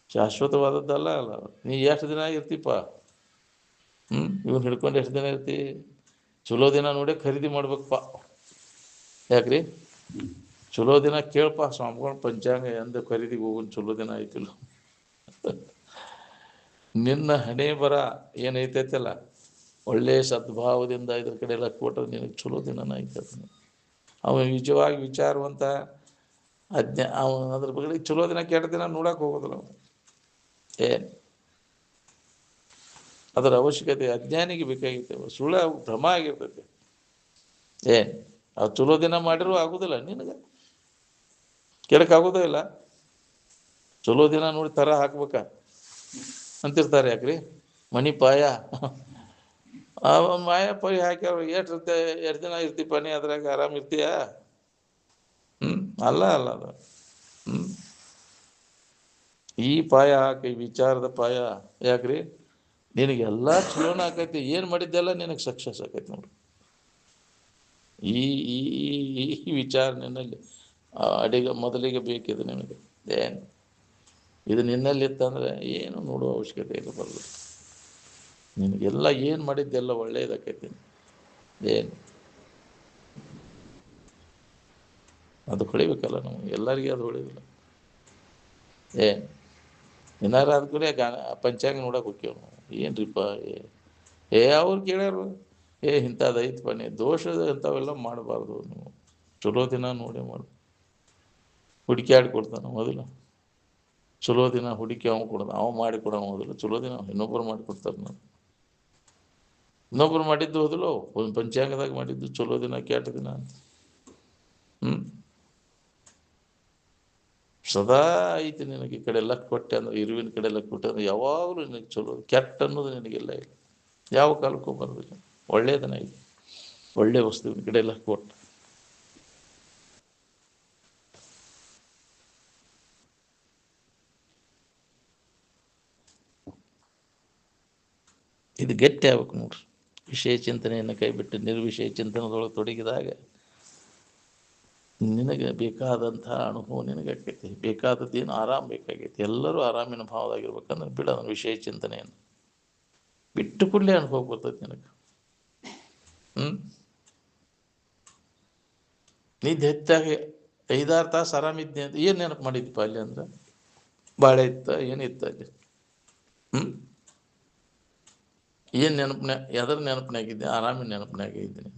ಶಾಶ್ವತವಾದದ್ದಲ್ಲ ಅಲ್ಲ. ನೀ ಎಷ್ಟು ದಿನ ಇರ್ತೀಪ್ಪ, ಇವನ್ ಹಿಡ್ಕೊಂಡು ಎಷ್ಟು ದಿನ ಇರ್ತಿ? ಚಲೋ ದಿನ ನೋಡಿ ಖರೀದಿ ಮಾಡ್ಬೇಕಪ್ಪ. ಯಾಕ್ರಿ? ಚಲೋ ದಿನ ಕೇಳಪ್ಪ ಸ್ವಾಮಿಗಳು, ಪಂಚಾಂಗ ಎಂದ ಖರೀದಿಗೆ ಹೋಗೋಣ, ಚಲೋ ದಿನ ಆಯ್ತಿಲ್ಲ. ನಿನ್ನ ಹಣೆ ಬರ ಏನೈತೈತಲ್ಲ, ಒಳ್ಳೆ ಸದ್ಭಾವದಿಂದ ಇದ್ರ ಕಡೆ ಎಲ್ಲ ಕೊಟ್ಟರೆ ನಿನಗೆ ಚಲೋ ದಿನನ ಐತದ. ಅವನು ನಿಜವಾಗಿ ವಿಚಾರವಂತ ಅವನು ಅದ್ರ ಬಗ್ಗೆ ಚಲೋ ದಿನ ಕೆಟ್ಟ ದಿನ ನೋಡಕ್ಕೆ ಹೋಗೋದಿಲ್ಲ ಅವನು. ಅದರ ಅವಶ್ಯಕತೆ ಅಜ್ಞಾನಿಗೆ ಬೇಕಾಗಿತ್ತು. ಸುಳ್ಳು ಭ್ರಮ ಆಗಿರ್ತೈತೆ. ಅದು ಚಲೋ ದಿನ ಮಾಡಿರೂ ಆಗೋದಿಲ್ಲ ನಿನಗೆ, ಕೆಡಕ್ಕಾಗೋದೇ ಇಲ್ಲ. ಚಲೋ ದಿನ ನೋಡಿ ಥರ ಹಾಕ್ಬೇಕ ಅಂತಿರ್ತಾರೆ. ಯಾಕ್ರಿ? ಮನಿ ಪಾಯ ಮಾಯ ಪಾಯ ಹಾಕ್ಯಾವ. ಎಷ್ಟು ದಿನ ಇರ್ತೀಪ ನೀ ಅದ್ರಾಗ? ಆರಾಮ್ ಇರ್ತೀಯ? ಅಲ್ಲ ಅದು. ಈ ಪಾಯ ಹಾಕಿ, ವಿಚಾರದ ಪಾಯ. ಯಾಕ್ರಿ? ನಿನಗೆಲ್ಲ ಚಲೋನ ಆಕೈತಿ, ಏನು ಮಾಡಿದ್ದೆಲ್ಲ ನಿನಗೆ ಸಕ್ಸಸ್ ಆಕೈತಿ ನೋಡ್ರಿ. ಈ ಈ ಈ ವಿಚಾರ ನಿನ್ನಲ್ಲಿ ಅಡಿಗೆ ಮೊದಲಿಗೆ ಬೇಕಿದೆ ನಿನಗೆ. ಇದು ನಿನ್ನಲ್ಲಿ ಇತ್ತಂದ್ರೆ ಏನು ನೋಡುವ ಅವಶ್ಯಕತೆ ಇಲ್ಲ. ಬರಲ್ಲ. ನಿನಗೆಲ್ಲ ಏನು ಮಾಡಿದ್ದೆಲ್ಲ ಒಳ್ಳೇದಾಕೈತಿ. ಅದು ಹೊಳಿಬೇಕಲ್ಲ ನಮಗೆ. ಎಲ್ಲರಿಗೂ ಅದು ಹೊಳಿದಿಲ್ಲ. ಏನಾರ ಆದ ಕೂಡ ಪಂಚಾಂಗ ನೋಡಕ್ಕೆ ಹೋಗ್ಯವ ನಾವು. ಏನ್ರಿಪ್ಪ ಅವ್ರು ಕೇಳ್ಯಾರು, ಇಂಥದ್ದು ಐತಪ್ಪ, ನೀ ದೋಷದ ಇಂಥವೆಲ್ಲ ಮಾಡಬಾರ್ದು ನೀವು. ಚಲೋ ದಿನ ನೋಡಿ ಮಾಡು. ಹುಡುಕಿ ಕೊಡ್ತಾನೆ ಮೊದಲು. ಚಲೋ ದಿನ ಹುಡುಕಿ ಅವ ಕೊಡೋದು, ಅವ ಮಾಡಿ ಕೊಡೋ ಮೊದಲು. ಚಲೋ ದಿನ ಇನ್ನೊಬ್ಬರು ಮಾಡಿಕೊಡ್ತಾರೆ. ನಾವು ಇನ್ನೊಬ್ರು ಮಾಡಿದ್ದು ಹೋದಲು, ಒಂದು ಪಂಚಾಂಗದಾಗ ಮಾಡಿದ್ದು ಚಲೋ ದಿನ ಕೆಟ್ಟ ದಿನ ಅಂತ. ಸದಾ ಐತಿ ನಿನಗೆ. ಈ ಕಡೆ ಎಲ್ಲ ಕೊಟ್ಟೆ ಅಂದ್ರೆ, ಇರುವಿನ ಕಡೆ ಎಲ್ಲ ಕೊಟ್ಟೆ ಅಂದ್ರೆ ಯಾವಾಗಲೂ ನಿನಗೆ ಚಲೋ. ಕೆಟ್ಟ ಅನ್ನೋದು ನಿನಗೆಲ್ಲ ಇಲ್ಲ, ಯಾವ ಕಾಲಕ್ಕೂ ಬರೋದಿಲ್ಲ. ಒಳ್ಳೆಯದನ್ನ ಐತಿ, ಒಳ್ಳೆ ವಸ್ತುವಿನ ಕಡೆ ಎಲ್ಲ ಕೊಟ್ಟು. ಇದು ಗಟ್ಟಿ ಆಗ್ಬೇಕು ನೋಡ್ರಿ. ವಿಷಯ ಚಿಂತನೆಯನ್ನು ಕೈ ಬಿಟ್ಟು ನಿರ್ವಿಷಯ ಚಿಂತನದೊಳಗೆ ತೊಡಗಿದಾಗ ನಿನಗೆ ಬೇಕಾದಂಥ ಅನುಭವ ನಿನಗೆ ಆಕೈತಿ. ಬೇಕಾದದ್ದೇನು ಆರಾಮ ಬೇಕಾಗೈತಿ. ಎಲ್ಲರೂ ಆರಾಮಿನ ಭಾವದಾಗಿರ್ಬೇಕಂದ್ರೆ ಬಿಡ ಅದನ್ನು ವಿಷಯ ಚಿಂತನೆಯನ್ನು ಬಿಟ್ಟು ಕೂಡಲೇ ಅನುಭವ ಬರ್ತೈತಿ ನಿನಗೆ. ನಿದ್ದೆ ಹೆಚ್ಚಾಗಿ 5-6 ತಾಸು ಆರಾಮಿದ್ದೆ ಅಂತ ಏನು ನೆನಪು ಮಾಡಿದ್ದಿಪ್ಪ ಅಲ್ಲಿ ಅಂದ್ರೆ? ಬಾಳೆ ಇತ್ತ, ಏನಿತ್ತ ಅಲ್ಲಿ? ಏನು ಎದ್ರ ನೆನಪಿನಾಗಿದ್ದೆ? ಆರಾಮಿನ ನೆನಪಿನಾಗ ಇದ್ದೀನಿ.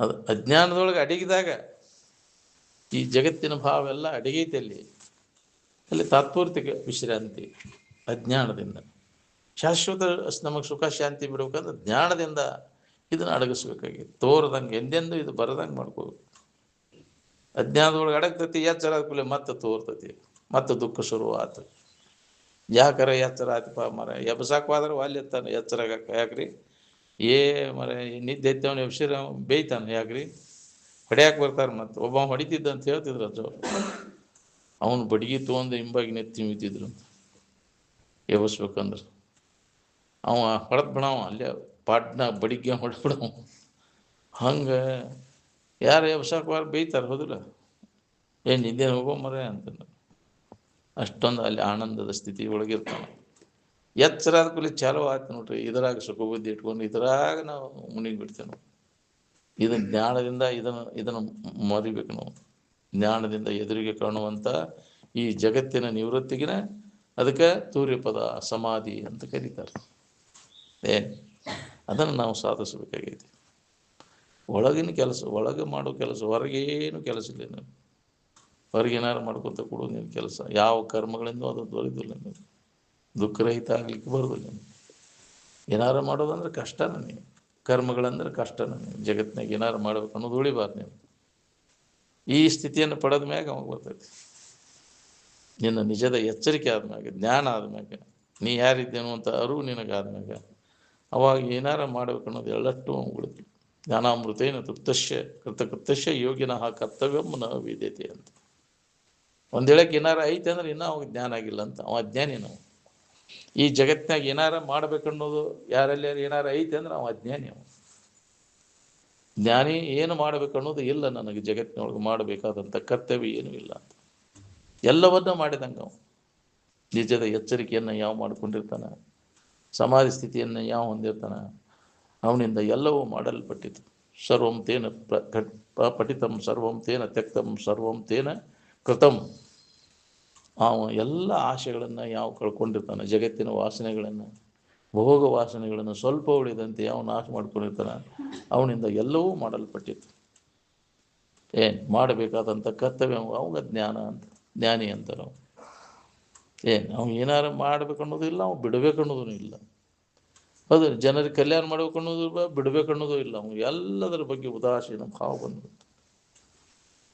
ಅದು ಅಜ್ಞಾನದೊಳಗೆ ಅಡಗಿದಾಗ ಈ ಜಗತ್ತಿನ ಭಾವೆಲ್ಲ ಅಡಗೈತೆ. ಅಲ್ಲಿ ತಾತ್ಪೂರ್ತಿಕ ವಿಶ್ರಾಂತಿ ಅಜ್ಞಾನದಿಂದ. ಶಾಶ್ವತ ನಮಗೆ ಸುಖ ಶಾಂತಿ ಬಿಡ್ಬೇಕಂದ್ರೆ ಜ್ಞಾನದಿಂದ ಇದನ್ನು ಅಡಗಿಸ್ಬೇಕಾಗಿತ್ತು. ತೋರ್ದಂಗೆ ಎಂದೆಂದು ಇದು ಬರದಂಗೆ ಮಾಡ್ಕೋಬೇಕು. ಅಜ್ಞಾನದೊಳಗೆ ಅಡಗ್ತತಿ, ಎಚ್ಚರ ಆದ್ಕೂಲೆ ಮತ್ತೆ ತೋರ್ತತಿ, ಮತ್ತೆ ದುಃಖ ಶುರು ಆತು. ಯಾಕರ ಎಚ್ಚರ ಆಯ್ತಪ್ಪ ಮರ ಎಬ್ಸಾಕ್ವಾದ್ರೆ ಅಲ್ಲಿ ಎತ್ತಾನೆ ಎಚ್ಚರಾಗಕ್ಕ. ಯಾಕ್ರಿ? ಮರ ನಿದ್ದೆ ಎತ್ತವನು ಎಬ್ಸಿರ ಬೇಯ್ತಾನೆ. ಯಾಕ್ರಿ? ಹೊಡ್ಯಾಕೆ ಬರ್ತಾರೆ. ಮತ್ತೆ ಒಬ್ಬ ಹೊಡಿತಿದ್ದ ಅಂತ ಹೇಳ್ತಿದ್ರು ಅಜ್ಜ. ಅವನು ಬಡಿಗೆ ತೊಗೊಂಡು ಹಿಂಬಾಗಿ ನೆತ್ತಿ ಮಿತಿದ್ರು ಅಂತ ಎಬ್ಸ್ಬೇಕಂದ್ರೆ. ಅವ ಹೊಡೆದ್ ಬಿಡವ, ಅಲ್ಲೇ ಪಾಟ್ನ ಬಡಿಗೆ ಹೊಡೆದ್ಬಿಡವ. ಹಂಗೆ ಯಾರು ಎಬ್ಸಾಕ್ವಾರ ಬೇಯ್ತಾರೆ. ಹೋದಿಲ್ಲ? ನಿದ್ದೆ ಹೋಗೋ ಮರ ಅಂತ. ಅಷ್ಟೊಂದು ಅಲ್ಲಿ ಆನಂದದ ಸ್ಥಿತಿ ಒಳಗಿರ್ತಾನೆ. ಎಚ್ಚರ ಆದ ಕೂಲಿ ಚಾಲೋ ಆಯ್ತು ನೋಡ್ರಿ. ಇದರಾಗ ಸುಖ ಬುದ್ಧಿ ಇಟ್ಕೊಂಡು ಇದರಾಗ ನಾವು ಮುನಿಗಿ ಬಿಡ್ತೇವೆ ನಾವು. ಇದನ್ನ ಜ್ಞಾನದಿಂದ ಇದನ್ನು ಮರಿಬೇಕು ನಾವು. ಜ್ಞಾನದಿಂದ ಎದುರಿಗೆ ಕಾಣುವಂಥ ಈ ಜಗತ್ತಿನ ನಿವೃತ್ತಿಗಿನ ಅದಕ್ಕೆ ತೂರ್ಯಪದ ಸಮಾಧಿ ಅಂತ ಕರೀತಾರೆ. ಅದನ್ನು ನಾವು ಸಾಧಿಸಬೇಕಾಗೈತಿ. ಒಳಗಿನ ಕೆಲಸ ಒಳಗೆ ಮಾಡೋ ಕೆಲಸ, ಹೊರಗೇನು ಕೆಲಸ ಇಲ್ಲ. ನೀವು ಹೊರಗೇನಾರು ಮಾಡ್ಕೊತ ಕೊಡೋದು ನಿನ್ನ ಕೆಲಸ. ಯಾವ ಕರ್ಮಗಳಿಂದ ಅದು ದೊರೆದಿಲ್ಲ. ನೀವು ದುಃಖರಹಿತ ಆಗ್ಲಿಕ್ಕೆ ಬರೋದಿಲ್ಲ. ನೀವು ಏನಾರು ಮಾಡೋದಂದ್ರೆ ಕಷ್ಟನ. ನೀವು ಕರ್ಮಗಳಂದ್ರೆ ಕಷ್ಟನ. ನೀವು ಜಗತ್ತಿನಾಗ ಏನಾರು ಮಾಡ್ಬೇಕು ಅನ್ನೋದು ಉಳಿಬಾರ್ದು. ನೀವು ಈ ಸ್ಥಿತಿಯನ್ನು ಪಡೆದ ಮ್ಯಾಗ ಅವಾಗ ಬರ್ತೈತಿ. ನಿನ್ನ ನಿಜದ ಎಚ್ಚರಿಕೆ ಆದ್ಮ್ಯಾಗ, ಜ್ಞಾನ ಆದ್ಮ್ಯಾಗ, ನೀ ಯಾರಿದ್ದೇನು ಅಂತ ಅರಿವು ನಿನಗಾದ್ಮ್ಯಾಗ ಅವಾಗ ಏನಾರ ಮಾಡ್ಬೇಕು ಅನ್ನೋದು ಎಲ್ಲಟ್ಟು ಉಳಿತು. ಜ್ಞಾನಾಮೃತೇನ ತೃಪ್ತಶ್ಯ ಕೃತಕೃತ್ಯಶ್ಯ ಯೋಗಿನಃ ಕರ್ತವ್ಯಂ ನ ವಿದ್ಯತೆ ಅಂತ. ಒಂದು ಹೇಳಕ್ಕೆ ಏನಾರ ಐತೆ ಅಂದ್ರೆ ಇನ್ನೂ ಅವಾಗ ಜ್ಞಾನ ಆಗಿಲ್ಲ ಅಂತ, ಅವ ಅಜ್ಞಾನಿ ನಾವು. ಈ ಜಗತ್ತಿನಾಗ ಏನಾರ ಮಾಡ್ಬೇಕನ್ನೋದು ಯಾರಲ್ಲಿ ಏನಾರ ಐತೆ ಅಂದ್ರೆ ಅವ ಅಜ್ಞಾನಿ. ಅವ ಜ್ಞಾನಿ ಏನು ಮಾಡ್ಬೇಕನ್ನೋದು ಇಲ್ಲ, ನನಗೆ ಜಗತ್ತಿನೊಳಗೆ ಮಾಡಬೇಕಾದಂಥ ಕರ್ತವ್ಯ ಏನೂ ಇಲ್ಲ ಅಂತ ಎಲ್ಲವನ್ನ ಮಾಡಿದಂಗೆ ಅವ. ನಿಜದ ಎಚ್ಚರಿಕೆಯನ್ನು ಯಾವ ಮಾಡ್ಕೊಂಡಿರ್ತಾನೆ, ಸಮಾಧಿ ಸ್ಥಿತಿಯನ್ನು ಯಾವ ಹೊಂದಿರ್ತಾನೆ, ಅವನಿಂದ ಎಲ್ಲವೂ ಮಾಡಲ್ಪಟ್ಟಿತು. ಸರ್ವಂ ತೇನ ಪಠಿತಂ ಸರ್ವಂ ತೇನ ತ್ಯಕ್ತಂ ಸರ್ವಂ ತೇನ ಕೃತಂ. ಅವ ಎಲ್ಲ ಆಶೆಗಳನ್ನು ಯಾವ ಕಳ್ಕೊಂಡಿರ್ತಾನೆ, ಜಗತ್ತಿನ ವಾಸನೆಗಳನ್ನು, ಭೋಗ ವಾಸನೆಗಳನ್ನು ಸ್ವಲ್ಪ ಉಳಿದಂತೆ ಯಾವ ನಾಶ ಮಾಡ್ಕೊಂಡಿರ್ತಾನೆ, ಅವನಿಂದ ಎಲ್ಲವೂ ಮಾಡಲ್ಪಟ್ಟಿತ್ತು. ಏನು ಮಾಡಬೇಕಾದಂಥ ಕರ್ತವ್ಯ ಅವಾಗ ಜ್ಞಾನ ಅಂತ, ಜ್ಞಾನಿ ಅಂತ ನಾವು. ಏನು ಅವ್ನು ಏನಾರು ಮಾಡ್ಬೇಕನ್ನೋದು ಇಲ್ಲ, ಅವ್ನು ಬಿಡಬೇಕನ್ನೋದು ಇಲ್ಲ. ಹೌದು, ಜನರಿಗೆ ಕಲ್ಯಾಣ ಮಾಡ್ಬೇಕನ್ನೋದು ಬಿಡಬೇಕನ್ನೋದು ಇಲ್ಲ. ಅವ್ನು ಎಲ್ಲದರ ಬಗ್ಗೆ ಉದಾಸೀನ ಭಾವ ಬಂದ್ಬಿಟ್ಟು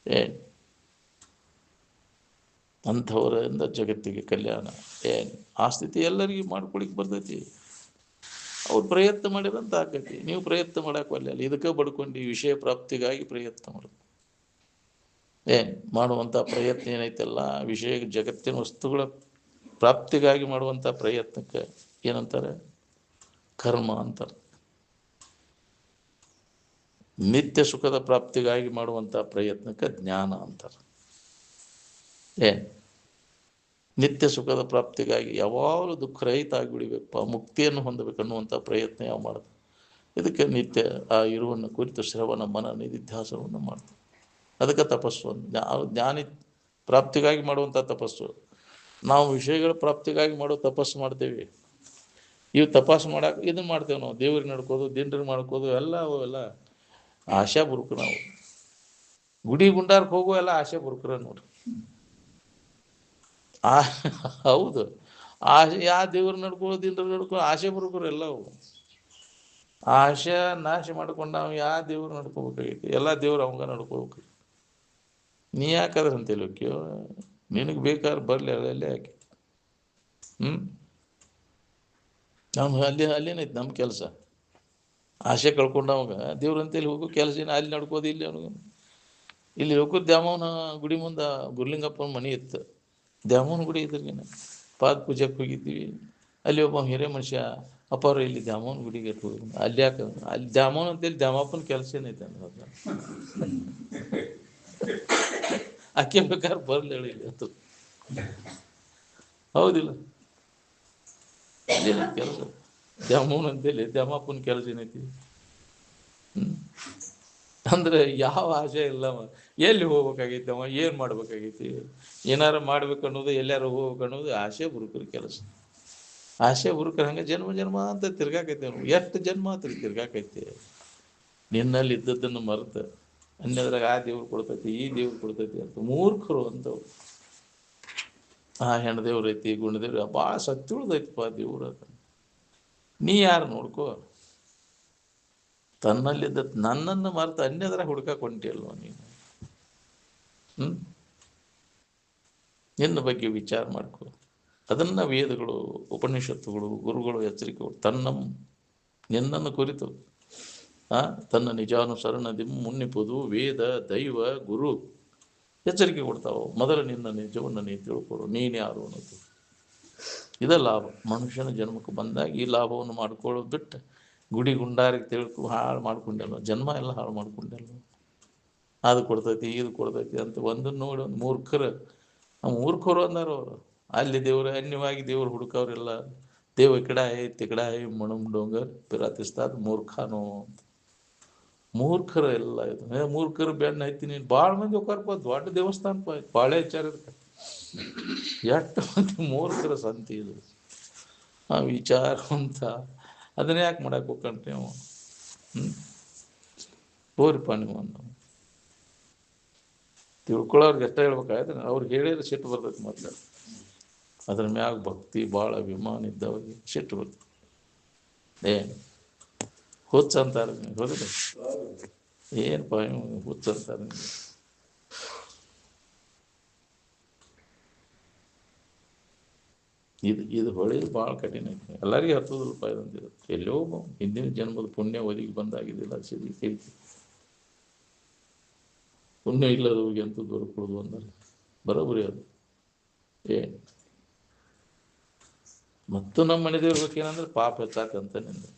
ಏನು ಅಂಥವರಿಂದ ಜಗತ್ತಿಗೆ ಕಲ್ಯಾಣ. ಏನು ಆ ಸ್ಥಿತಿ ಎಲ್ಲರಿಗೂ ಮಾಡ್ಕೊಳಿಕ್ಕೆ ಬರ್ತೈತಿ. ಅವ್ರು ಪ್ರಯತ್ನ ಮಾಡಿರಂತ ಆಕೈತಿ. ನೀವು ಪ್ರಯತ್ನ ಮಾಡಕ್ಕೆ ಒಲ್ಲೆ ಅಲ್ಲ, ಇದಕ್ಕೆ ಬಡ್ಕೊಂಡು ವಿಷಯ ಪ್ರಾಪ್ತಿಗಾಗಿ ಪ್ರಯತ್ನ ಮಾಡೋದು. ಏನು ಮಾಡುವಂಥ ಪ್ರಯತ್ನ ಏನೈತಲ್ಲ, ವಿಷಯ ಜಗತ್ತಿನ ವಸ್ತುಗಳ ಪ್ರಾಪ್ತಿಗಾಗಿ ಮಾಡುವಂಥ ಪ್ರಯತ್ನಕ್ಕೆ ಏನಂತಾರೆ? ಕರ್ಮ ಅಂತಾರೆ. ನಿತ್ಯ ಸುಖದ ಪ್ರಾಪ್ತಿಗಾಗಿ ಮಾಡುವಂಥ ಪ್ರಯತ್ನಕ್ಕೆ ಜ್ಞಾನ ಅಂತಾರೆ. ಏನು ನಿತ್ಯ ಸುಖದ ಪ್ರಾಪ್ತಿಗಾಗಿ ಯಾವಾಗಲೂ ದುಃಖರಹಿತ ಆಗಿಬಿಡಬೇಕಪ್ಪ, ಮುಕ್ತಿಯನ್ನು ಹೊಂದಬೇಕನ್ನುವಂಥ ಪ್ರಯತ್ನ ಯಾವ ಮಾಡ್ತಾರೆ? ಇದಕ್ಕೆ ನಿತ್ಯ ಆ ಇರುವನ್ನು ಕುರಿತು ಶ್ರವಣ ಮನ ನಿಧಿಧ್ಯಾಸನವನ್ನು ಮಾಡ್ತಾರೆ. ಅದಕ್ಕೆ ತಪಸ್ಸು ಅಂತ. ಜ್ಞಾನಿ ಪ್ರಾಪ್ತಿಗಾಗಿ ಮಾಡುವಂಥ ತಪಸ್ಸು. ನಾವು ವಿಷಯಗಳ ಪ್ರಾಪ್ತಿಗಾಗಿ ಮಾಡೋ ತಪಸ್ಸು ಮಾಡ್ತೇವೆ. ಇವು ತಪಾಸು ಮಾಡಕ್ಕೆ ಇದನ್ನು ಮಾಡ್ತೇವೆ ನಾವು, ದೇವ್ರಿಗೆ ನಡ್ಕೋದು, ದಿಂಡ್ರಿಗೆ ಮಾಡ್ಕೋದು ಎಲ್ಲ ಅವೆಲ್ಲ ಆಶಾ ಬುರುಕು. ನಾವು ಗುಡಿ ಗುಂಡಾರ್ಗೆ ಹೋಗೋ ಎಲ್ಲ ಆಶೆ ಬುರುಕ್ರ ನೋಡ್ರಿ. ಹೌದು, ಆಶೆ ಯಾವ ದೇವ್ರ ನಡ್ಕೊಳ್ಳೋ, ದಿಂಡ್ರ ನಡ್ಕೊಳ್ಳೋ ಆಶೆ ಬುರುಕರು ಎಲ್ಲವು. ಆಶೆ ನಾಶ ಮಾಡ್ಕೊಂಡು ನಾವು ಯಾವ ದೇವ್ರು ನಡ್ಕೋಬೇಕಾಗೈತಿ? ಎಲ್ಲ ದೇವ್ರು ಅವಂಗ ನಡ್ಕೋಬೇಕು. ನೀ ಯಾಕಾದ್ರೆ ಅಂತೇಳಿ ಹೋಗ್ಯೋ, ನಿನಗೆ ಬೇಕಾದ್ರೆ ಬರಲಿ ಅಲ್ಲೇ ಯಾಕೆ? ನಾವು ಅಲ್ಲೇನೈತಿ ನಮ್ಮ ಕೆಲಸ? ಆಸೆ ಕಳ್ಕೊಂಡವಾಗ ದೇವ್ರ ಅಂತೇಳಿ ಹೋಗೋ ಕೆಲಸ ಏನು? ಅಲ್ಲಿ ನಡ್ಕೋದು ಇಲ್ಲಿ ಅವನಿಗೆ. ಇಲ್ಲಿ ಹೋಗೋದು ದ್ಯಾಮವ್ವನ ಗುಡಿ ಮುಂದೆ ಗುರ್ಲಿಂಗಪ್ಪನ ಮನೆ ಇತ್ತು. ದ್ಯಾಮವ್ವನ ಗುಡಿ ಇದ್ರಿಗೇನೆ ಪಾದ ಪೂಜೆಗೆ ಹೋಗಿದ್ದೀವಿ. ಅಲ್ಲಿ ಒಬ್ಬ ಹಿರೇ ಮನುಷ್ಯ, ಅಪ್ಪಾರು ಇಲ್ಲಿ ದ್ಯಾಮವ್ವನ ಗುಡಿಗೆ ಹೋಗಿ ಅಲ್ಲಿ ಯಾಕೆ? ಅಲ್ಲಿ ದ್ಯಾಮವ್ವನ ಅಂತೇಳಿ ದ್ಯಾಮಪ್ಪನ ಕೆಲಸ ಏನೈತೆ ಅಂದ್ರೆ ಆಕೆ ಬೇಕಾದ್ರೆ ಬರ್ಲಿ ಹೇಳಿ ಅಂತ. ಹೌದಿಲ್ಲ? ಅಲ್ಲೇನೈತಿ ಕೆಲಸ? ದ್ಯಾಮವ್ವನ ಅಂತೇಳಿ ದ್ಯಾಮಪ್ಪನ ಕೆಲಸ ಏನೈತಿ? ಅಂದ್ರೆ ಯಾವ ಆಶೆ ಇಲ್ಲವ. ಎಲ್ಲಿ ಹೋಗ್ಬೇಕಾಗೈತಿ ಅವ? ಏನು ಮಾಡ್ಬೇಕಾಗೈತಿ? ಏನಾರು ಮಾಡ್ಬೇಕು ಅನ್ನೋದು, ಎಲ್ಲಾರು ಹೋಗ್ಬೇಕು ಅನ್ನೋದು ಆಸೆ ಬುರುಕರ ಕೆಲಸ. ಆಸೆ ಬುರುಕರ ಹಂಗೆ ಜನ್ಮ ಜನ್ಮ ಅಂತ ತಿರ್ಗಾಕೈತಿ. ಅವನು ಎಷ್ಟು ಜನ್ಮ ಅಂತ ತಿರ್ಗಾಕೈತಿ. ನಿನ್ನಲ್ಲಿ ಇದ್ದದ್ದನ್ನು ಮರೆತ ಅನ್ಯದ್ರಾಗ ಆ ದೇವ್ರು ಕೊಡ್ತೈತಿ, ಈ ದೇವ್ರು ಕೊಡ್ತೈತಿ ಅಂತ ಮೂರ್ಖರು ಅಂತವ್ರು. ಆ ಹೆಣ್ಣು ದೇವ್ರು ಐತಿ, ಗುಂಡ ದೇವ್ರು ಭಾಳ ಸತ್ಯ ಉಳ್ದೈತಪ್ಪ ದೇವ್ರು. ಅದ ನೀ ಯಾರು ನೋಡ್ಕೋ. ತನ್ನಲ್ಲಿದ್ದ ನನ್ನನ್ನು ಮರೆತು ಅನ್ಯದ್ರಾಗ ಹುಡ್ಕಾಕೊಂಟಿಲ್ವ ನೀನು? ನಿನ್ನ ಬಗ್ಗೆ ವಿಚಾರ ಮಾಡ್ಕೊ. ಅದನ್ನು ವೇದಗಳು, ಉಪನಿಷತ್ತುಗಳು, ಗುರುಗಳು ಎಚ್ಚರಿಕೆ ನಿನ್ನನ್ನು ಕುರಿತು ತನ್ನ ನಿಜಾನುಸರಣದಿ ಮುನ್ನಿಪುದು ವೇದ, ದೈವ, ಗುರು ಎಚ್ಚರಿಕೆ ಕೊಡ್ತಾವೆ. ಮೊದಲು ನಿನ್ನ ನಿಜವನ್ನು ನೀ ತಿಳ್ಕೊಡು, ನೀನು ಯಾರು ಅನ್ನೋದು. ಇದ ಲಾಭ. ಮನುಷ್ಯನ ಜನ್ಮಕ್ಕೆ ಬಂದಾಗ ಈ ಲಾಭವನ್ನು ಮಾಡ್ಕೊಳ್ಳೋದು ಬಿಟ್ಟು ಗುಡಿ ಗುಂಡಾರಿಗೆ ಹಾಳು ಮಾಡ್ಕೊಂಡೆಲ್ಲ, ಜನ್ಮ ಎಲ್ಲ ಹಾಳು ಮಾಡ್ಕೊಂಡೆಲ್ಲ. ಅದು ಕೊಡ್ತೈತಿ, ಇದು ಕೊಡ್ತೈತಿ ಅಂತ ಒಂದನ್ನು ನೋಡಿ ಒಂದು ಮೂರ್ಖರು ಅಂದಾರ ಅವರು. ಅಲ್ಲಿ ದೇವ್ರ ಅನ್ಯವಾಗಿ ದೇವ್ರು ಹುಡುಕವ್ರೆಲ್ಲ ದೇವ ಕಿಡಾಯಿ ತಿಕಡಾಯಿ ಮಣಮ್ ಡೋಂಗರ್ ಪಿರಾತಿಸ್ತಾದ ಮೂರ್ಖನೋ ಅಂತ. ಮೂರ್ಖರು ಎಲ್ಲ ಇದು. ಮೂರ್ಖರು ಬೆನ್ನ ಐತಿ. ನೀನು ಭಾಳ ಮಂದಿ ಹೋಗ್ತಾರಪ್ಪ, ದೊಡ್ಡ ದೇವಸ್ಥಾನಪ್ಪ, ಬಾಳೆ ವಿಚಾರ ಇರ್ತಾರೆ. ಎಷ್ಟು ಮಂದಿ ಮೂರ್ಖರ ಸಂತಿ ಇದು. ಆ ವಿಚಾರ ಅಂತ ಅದನ್ನ ಯಾಕೆ ಮಾಡಕ್ಕೆ ಹೋಗ್ಕಂಟ್ರಿ ನೀವು? ಹೋರಿಪ್ಪ ನೀವು ಅಂದ ತಿಳ್ಕೊಳ್ಳೋರ್ಗೆ ಎಷ್ಟ ಹೇಳ್ಬೇಕಾಯ್ತು. ಅವ್ರಿಗೆ ಹೇಳಿದ್ರೆ ಸಿಟ್ಟು ಬರ್ತೈತಿ. ಮೊದಲು ಅದ್ರ ಮ್ಯಾಗ ಭಕ್ತಿ ಭಾಳ ಅಭಿಮಾನ ಇದ್ದವ್ರಿಗೆ ಸಿಟ್ಟು ಬರ್ತದೆ. ಏನು ಹುಚ್ಚ ಅಂತಾರೆ ನೀವು? ಹೋದ್ರೆ ಏನಪ್ಪ ಹುಚ್ಚ ಅಂತಾರೆ ನಿಮಗೆ? ಇದು ಹೊಳೆದು ಭಾಳ ಕಠಿಣ ಐತಿ. ಎಲ್ಲರಿಗೂ ಹತ್ತೋದಿಲ್ಲಪ್ಪ ಇದಂತಿದೆ. ಎಲ್ಲೋ ಹಿಂದಿನ ಜನ್ಮದ ಪುಣ್ಯ ಒದಗಿ ಬಂದಾಗಿದ್ದಿಲ್ಲ ಸಿರಿ ಐತಿ. ಪುಣ್ಯ ಇಲ್ಲದವ್ರಿಗೆ ಅಂತೂ ದೊರಕುವುದು ಅಂದ್ರೆ ಬರೋಬ್ಬರಿ ಅದು. ಏನು ಮತ್ತು ನಮ್ಮ ಮನೆ ದೇವ್ರಿಗೆ ಏನಂದ್ರೆ ಪಾಪ ಹೆಚ್ಚಾಕಂತ ನಿಂದು.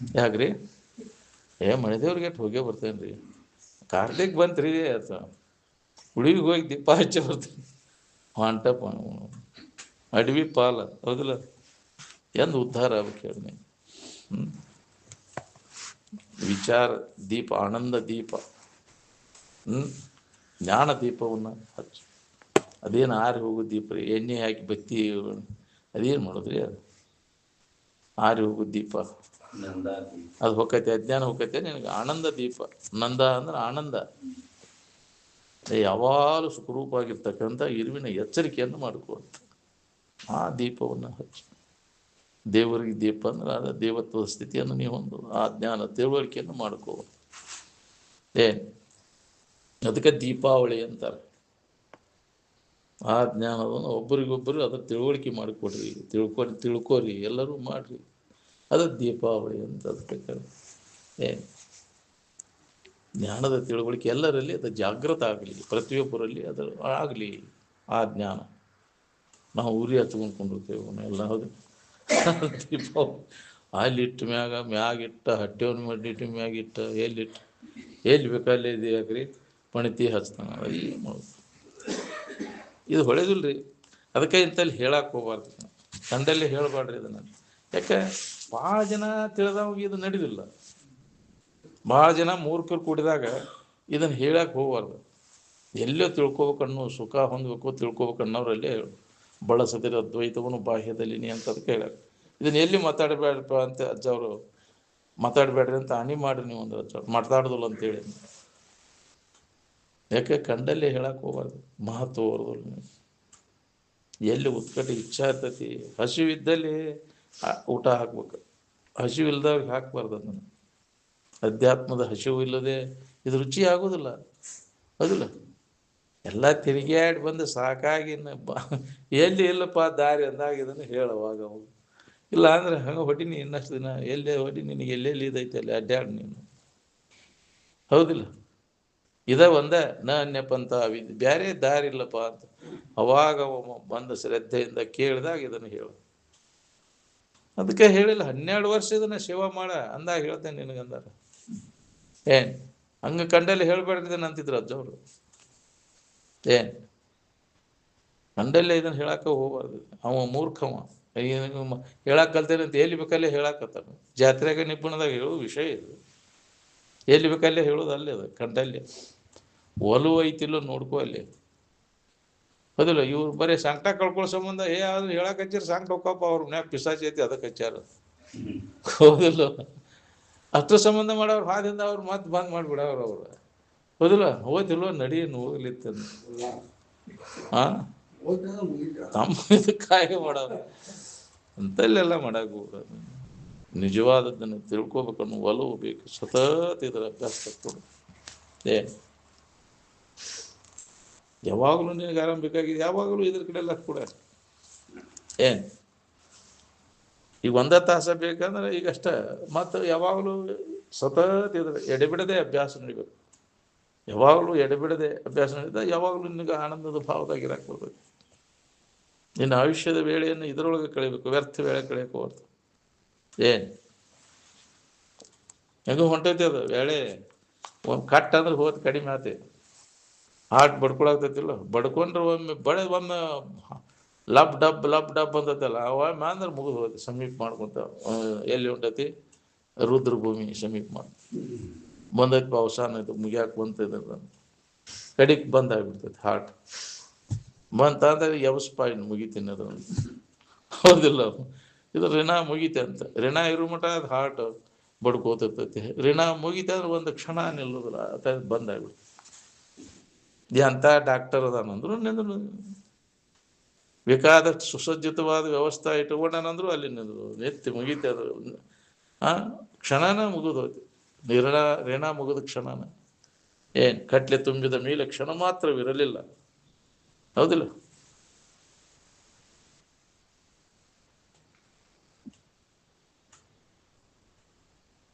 ಯಾಕ್ರಿ ಮನೆ ದೇವ್ರಿಗೆ ಹೋಗೇ ಬರ್ತೇನೆ ರೀ, ಕಾರ್ತಿಕ್ ಬಂತ್ರಿ ಆತ ಹುಡುಗಿಗೆ ಹೋಗಿ ದೀಪ ಹಚ್ಚಿ ಬರ್ತೀನಿ ಹೊಂಟಪ್ಪ ಅಡವಿ ಪಾಲ. ಹೌದಿಲ್ಲ? ಎಂದು ಉದ್ಧಾರ ಆಗ್ಬೇಕು ಹೇಳಿ. ವಿಚಾರ ದೀಪ, ಆನಂದ ದೀಪ, ಜ್ಞಾನ ದೀಪವನ್ನು ಹಚ್ಚು. ಅದೇನು ಆರಿ ಹೋಗೋ ದೀಪ ರೀ, ಎಣ್ಣೆ ಹಾಕಿ ಬತ್ತಿ ಅದೇನು ಮಾಡೋದ್ರಿ? ಅದು ಆರಿ ಹೋಗೋ ದೀಪ ಅದು ಹೊಕ್ಕೈತೆ, ಅಜ್ಞಾನ ಹೊಕ್ಕೈತೆ. ನಿನಗೆ ಆನಂದ ದೀಪ, ನಂದ ಅಂದ್ರೆ ಆನಂದ, ಯಾವಾಗಲೂ ಸುಖರೂಪವಾಗಿರ್ತಕ್ಕಂಥ ಇರುವಿನ ಎಚ್ಚರಿಕೆಯನ್ನು ಮಾಡಿಕೊಳ್ಳು. ಆ ದೀಪವನ್ನು ಹಚ್ಚು. ದೇವರಿಗೆ ದೀಪ ಅಂದ್ರೆ ಅದು ದೇವತ್ವದ ಸ್ಥಿತಿಯನ್ನು ನೀವು ಒಂದು ಆ ಜ್ಞಾನ ತಿಳುವಳಿಕೆಯನ್ನು ಮಾಡ್ಕೋ. ಅದಕ್ಕೆ ದೀಪಾವಳಿ ಅಂತಾರೆ. ಆ ಜ್ಞಾನವನ್ನು ಒಬ್ಬರಿಗೊಬ್ಬರು ಅದರ ತಿಳುವಳಿಕೆ ಮಾಡಿಕೊಡ್ರಿ, ತಿಳ್ಕೊರಿ, ಎಲ್ಲರೂ ಮಾಡ್ರಿ. ಅದು ದೀಪಾವಳಿ ಅಂತ. ಅದಕ್ಕೆ ಜ್ಞಾನದ ತಿಳುವಳಿಕೆ ಎಲ್ಲರಲ್ಲಿ ಅದು ಜಾಗೃತ ಆಗಲಿ, ಪ್ರತಿಯೊಬ್ಬರಲ್ಲಿ ಅದು ಆಗಲಿ. ಆ ಜ್ಞಾನ ನಾವು ಉರಿ ಹಚ್ಕೊಂಡ್ಕೊಂಡಿರ್ತೇವೆ ಎಲ್ಲ. ಹೌದು, ದೀಪಾವಳಿ ಅಲ್ಲಿಟ್ಟು ಮ್ಯಾಗಿಟ್ಟ ಹಟ್ಟೆವನ್ ಮಾಡಿಟ್ಟು ಮ್ಯಾಗಿಟ್ಟ ಎಲ್ಲಿ ಬೇಕಲ್ಲಿ ಇದು ಯಾಕ್ರಿ ಪಣಿತಿ ಹಚ್ತಾನ. ಏನು ಮಾಡೋದು? ಇದು ಹೊಳೆದಿಲ್ರಿ. ಅದಕ್ಕೆ ಇಂತಲ್ಲಿ ಹೇಳಕ್ಕೆ ಹೋಗ್ಬಾರ್ದು, ಕಂಡಲ್ಲಿ ಹೇಳಬಾರ್ರಿ ಇದನ್ನು. ಯಾಕೆ ಭಾಳ ಜನ ತಿಳಿದವಾಗ ಇದು ನಡೆದಿಲ್ಲ. ಭಾಳ ಜನ ಮೂರ್ಖರು ಕೂಡಿದಾಗ ಇದನ್ನು ಹೇಳಕ್ಕೆ ಹೋಗ್ಬಾರ್ದು. ಎಲ್ಲೋ ತಿಳ್ಕೊಬೇಕನ್ನೋ, ಸುಖ ಹೊಂದಬೇಕು ತಿಳ್ಕೊಬೇಕನ್ನೋರಲ್ಲೇ ಬಳಸದಿರೋ ಅದ್ವೈತವನ್ನು ಬಾಹ್ಯದಲ್ಲಿ ಅಂತ ಅದಕ್ಕೆ ಹೇಳಕ್ಕೆ. ಇದನ್ನ ಎಲ್ಲಿ ಮಾತಾಡಬೇಡಪ್ಪ ಅಂತ ಅಜ್ಜವರು ಮಾತಾಡಬೇಡ್ರಿ ಅಂತ ಹಾನಿ ಮಾಡ್ರಿ ನೀವು ಅಂದ್ರೆ ಅಜ್ಜ ಮಾತಾಡೋದಿಲ್ಲ ಅಂತೇಳಿ. ಯಾಕೆ ಕಂಡಲ್ಲಿ ಹೇಳಕ್ಕೆ ಹೋಗ್ಬಾರ್ದು, ಮಹತ್ವ ಹೊರದಲ್ಲ. ಎಲ್ಲಿ ಉತ್ಕಟ ಇಚ್ಛಾ ಇರ್ತೈತಿ, ಹಸಿವಿದ್ದಲ್ಲಿ ಊಟ ಹಾಕ್ಬೇಕು, ಹಸಿವಿಲ್ದವ್ರಿಗೆ ಹಾಕ್ಬಾರ್ದು. ಅದನ್ನು ಅಧ್ಯಾತ್ಮದ ಹಸಿವು ಇಲ್ಲದೆ ಇದು ರುಚಿ ಆಗೋದಿಲ್ಲ. ಹೌದಿಲ್ಲ? ಎಲ್ಲ ತಿರುಗಾಡಿ ಬಂದು ಸಾಕಾಗಿ ಎಲ್ಲಿ ಇಲ್ಲಪ್ಪ ದಾರಿ ಅಂದಾಗ ಇದನ್ನು ಹೇಳುವಾಗ ಇಲ್ಲ ಅಂದ್ರೆ ಹಂಗೆ ಹೊಡಿನಿ ಇನ್ನಷ್ಟು ದಿನ ಎಲ್ಲೇ ಹೊಡಿ, ನಿನಗೆ ಎಲ್ಲೆಲ್ಲಿ ಇದೈತೆ ಅಲ್ಲಿ ಅಡ್ಡಾಡಿ ನೀನು. ಹೌದಿಲ್ಲ? ಒಂದೇ ಅನ್ಯಪಂಥ ಬೇರೆ ದಾರಿ ಇಲ್ಲಪ್ಪ ಅಂತ ಅವಾಗ ಬಂದ ಶ್ರದ್ಧೆಯಿಂದ ಕೇಳಿದಾಗ ಇದನ್ನು ಹೇಳು. ಅದಕ್ಕೆ ಹೇಳಿಲ್ಲ 12 ವರ್ಷ ಇದನ್ನ ಸೇವಾ ಮಾಡ ಅಂದಾಗ ಹೇಳ್ತೇನೆ ನಿನಗಂದಾರ. ಹಂಗೆ ಕಂಡಲ್ಲಿ ಹೇಳ್ಬೇಡ್ರಿದ್ದೇನೆ ಅಂತಿದ್ರು ಅಜ್ಜವರು. ಕಂಡಲ್ಲೇ ಇದನ್ನು ಹೇಳಕ್ಕೆ ಹೋಗ್ಬಾರ್ದು. ಅವ ಮೂರ್ಖವ, ಹೇಳಕ್ಕೆ ಕಲ್ತೇನೆ ಅಂತ ಎಲ್ಲಿ ಬೇಕಲ್ಲೇ ಹೇಳಕತ್ತಾನ. ಜಾತ್ರೆಗೆ ನಿಬ್ಬಣದಾಗ ಹೇಳೋ ವಿಷಯ ಇದು. ಎಲ್ಲಿ ಬೇಕಲ್ಲೇ ಹೇಳೋದು ಅಲ್ಲೇ ಅದು ಕಂಡಲ್ಲಿ. ಒಲವು ಐತಿಲ್ಲೋ ನೋಡ್ಕೋ ಅಲ್ಲಿ. ಹೌದಿಲ್ಲ? ಇವ್ರು ಬರೀ ಸಂಕಟ ಕಳ್ಕೊಳ್ಳೋ ಸಂಬಂಧ ಆದ್ರೆ ಹೇಳಕ್ಕೆ ಹಚ್ಚಾರ ಸಂಕಟ ಹೋಗಪ್ಪ, ಅವ್ರ ಮನ್ಯಾಗ ಪಿಸಾಚಿ ಐತಿ ಅದಕ್ಕೆ ಹಚ್ಚಾರ. ಹೌದಿಲ್ಲ? ಅಷ್ಟು ಸಂಬಂಧ ಮಾಡೋರು ಹಾದಿಂದ ಅವ್ರು ಮತ್ತೆ ಬಂದ್ ಮಾಡಿಬಿಡವ್ರು ಅವ್ರು. ಹೌದಿಲ್ಲ? ಹೋಯ್ತಿಲ್ವ ನಡಿ ಹೋಗ್ಲಿತ್ತ ತಮ್ಮ ಇದಕ್ಕಾಗಿ ಮಾಡೋರು ಅಂತಲ್ಲೆಲ್ಲ ಮಾಡಕ್ಕೆ ಹೋಗ್ಬಾರ್ದು. ನಿಜವಾದದ್ದನ್ನು ತಿಳ್ಕೊಬೇಕನ್ನೋ ಒಲವು ಬೇಕು. ಸತತ ಇದರ ಅಭ್ಯಾಸ ಕಟ್ಕೊಂಡು ಯಾವಾಗಲೂ ನಿನಗೆ ಆರಾಮ ಬೇಕಾಗಿದೆ, ಯಾವಾಗಲೂ ಇದ್ರ ಕಡೆ ಎಲ್ಲ ಕೂಡ ಈಗ 1 ತಾಸ ಬೇಕಂದ್ರೆ ಈಗಷ್ಟ ಮತ್ತು ಯಾವಾಗಲೂ ಸತತ ಇದ್ರೆ ಎಡೆಬಿಡದೆ ಅಭ್ಯಾಸ ನಡಿಬೇಕು. ಯಾವಾಗಲೂ ಎಡೆಬಿಡದೆ ಅಭ್ಯಾಸ ನಡೆದ ಯಾವಾಗಲೂ ನಿನಗೆ ಆನಂದದ ಭಾವದಾಗಿರಕ್ಕೆ ಬರ್ಬೇಕು. ನಿನ್ನ ಆಯುಷ್ಯದ ವೇಳೆಯನ್ನು ಇದರೊಳಗೆ ಕಳಿಬೇಕು, ವ್ಯರ್ಥ ವೇಳೆ ಕಳೆಯಕ್ಕೆ ಹೋಗ್ತು. ಹೆಂಗೂ ಹೊಂಟೈತಿ ಅದು ವೇಳೆ. ಒಂದು ಕಟ್ ಅಂದ್ರೆ ಹೋದ್ ಕಡಿಮೆ ಆತೆ. ಹಾರ್ಟ್ ಬಡ್ಕೊಳಾಗ್ತೈತಿಲ್ಲ, ಬಡ್ಕೊಂಡ್ರೆ ಒಮ್ಮೆ ಲಬ್ ಡಬ್ ಅಂತೈತಲ್ಲ, ಒಮ್ಮೆ ಅಂದ್ರೆ ಮುಗಿದು ಹೋಗುತ್ತೆ. ಸಮೀಪ ಮಾಡ್ಕೊಂತ ಎಲ್ಲಿ ಹೊಂಟೈತಿ? ರುದ್ರಭೂಮಿ ಸಮೀಪ ಬಂದೈತಿ, ಅವಸಾನ ಇದು ಮುಗಿಯಾಕೆ ಬಂತದ ಕಡಿಗೆ ಬಂದಾಗ್ಬಿಡ್ತೈತಿ. ಹಾರ್ಟ್ ಬಂತಂದ್ರೆ ಎವಸ್ಪಾಯಿನ್ ಮುಗಿತೀನಿ ಅದು. ಹೌದಿಲ್ಲ? ಇದು ಋಣ ಮುಗಿತೆ ಅಂತ. ಋಣ ಇರೋ ಮಟ ಅದು ಹಾರ್ಟ್ ಬಡ್ಕೋತಿರ್ತೈತಿ. ಋಣ ಮುಗಿತೆ ಅಂದ್ರೆ ಒಂದು ಕ್ಷಣ ನಿಲ್ಲೋದಿಲ್ಲ, ಅದ ಬಂದಾಗ್ಬಿಡ್ತೈತಿ. ಎಂಥ ಡಾಕ್ಟರ್ ಅದಾನಂದ್ರು ನಿಂದ್ರು ಬೇಕಾದಷ್ಟು ಸುಸಜ್ಜಿತವಾದ ವ್ಯವಸ್ಥೆ ಇಟ್ಕೊಂಡಾನಂದ್ರು ಅಲ್ಲಿ ನಿಂದ್ರು ನೆತ್ತಿ ಮುಗಿತೆ ಅದು. ಕ್ಷಣನ ಮುಗಿದೋಯ್ತು. ಋಣ ಮುಗಿದ ಕ್ಷಣನ ಕಟ್ಲೆ ತುಂಬಿದ ಮೇಲೆ ಕ್ಷಣ ಮಾತ್ರವಿರಲಿಲ್ಲ. ಹೌದಿಲ್ಲ?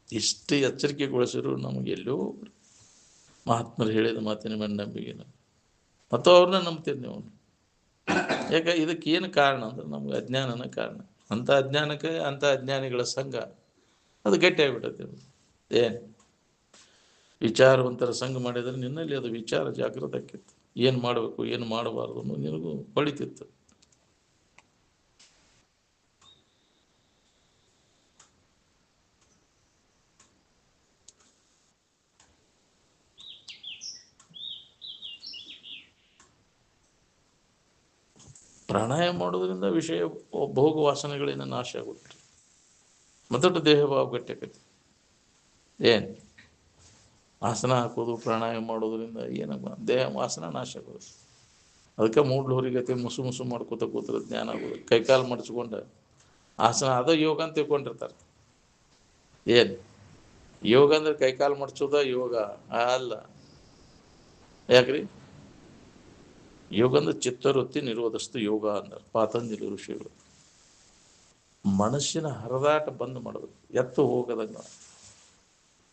ಇಷ್ಟು ಎಚ್ಚರಿಕೆಗೊಳಿಸಿದ್ರು ನಮಗೆಲ್ಲೋ ಮಹಾತ್ಮರು ಹೇಳಿದ ಮಾತಿನ ಮೇಲೆ ನಂಬಿಕೆ. ಮತ್ತು ಅವ್ರನ್ನ ನಂಬ್ತೀರಿ ನೀವು. ಯಾಕೆ ಇದಕ್ಕೆ ಏನು ಕಾರಣ ಅಂದ್ರೆ ನಮ್ಗೆ ಅಜ್ಞಾನನ ಕಾರಣ. ಅಂಥ ಅಜ್ಞಾನಕ್ಕೆ ಅಂಥ ಅಜ್ಞಾನಿಗಳ ಸಂಘ ಅದು ಗಟ್ಟಿಯಾಗ್ಬಿಟ್ಟೈತಿ. ಏನು ವಿಚಾರವಂತರ ಸಂಘ ಮಾಡಿದರೆ ನಿನ್ನಲ್ಲಿ ಅದು ವಿಚಾರ ಜಾಗೃತ ಆಕ್ಕಿತ್ತು. ಏನು ಮಾಡಬೇಕು ಏನು ಮಾಡಬಾರ್ದು ಅನ್ನೋದು ನಿನಗೂ ಹೊಳಿತಿತ್ತು. ಪ್ರಾಣಾಯಾಮ ಮಾಡೋದ್ರಿಂದ ವಿಷಯ ಭೋಗ ವಾಸನೆಗಳಿಂದ ನಾಶ ಆಗುತ್ತೆ. ಮೊದಲು ದೇಹ ಭಾವ ಗಟ್ಟಿಯಾಕೈತಿ. ಏನು ಆಸನ ಹಾಕೋದು ಪ್ರಾಣಾಯಾಮ ಮಾಡೋದ್ರಿಂದ ಏನಪ್ಪ ದೇಹ ವಾಸನ ನಾಶ ಆಗೋದು. ಅದಕ್ಕೆ ಮೂಡ್ಲೂರಿಗತಿ ಮುಸು ಮುಸು ಮಾಡ್ಕೋತ ಕೂತ್ರೆ ಜ್ಞಾನ ಆಗೋದು. ಕೈಕಾಲು ಮಡಚ್ಕೊಂಡು ಆಸನ ಅದು ಯೋಗ ಅಂತ ತಿಳ್ಕೊಂಡಿರ್ತಾರೆ. ಏನು ಯೋಗ ಅಂದ್ರೆ ಕೈಕಾಲು ಮಡಚೋದ ಯೋಗ ಅಲ್ಲ. ಯಾಕ್ರಿ? ಯೋಗ ಅಂದ್ರೆ ಚಿತ್ತವೃತ್ತಿ ನಿರೋಧಸ್ತು ಯೋಗ ಅಂದ್ರೆ ಪಾತಂಜಲಿ ಋಷಿಗಳು. ಮನಸ್ಸಿನ ಹರಿದಾಟ ಬಂದ್ ಮಾಡಬೇಕು. ಎತ್ತು ಹೋಗದಂಗ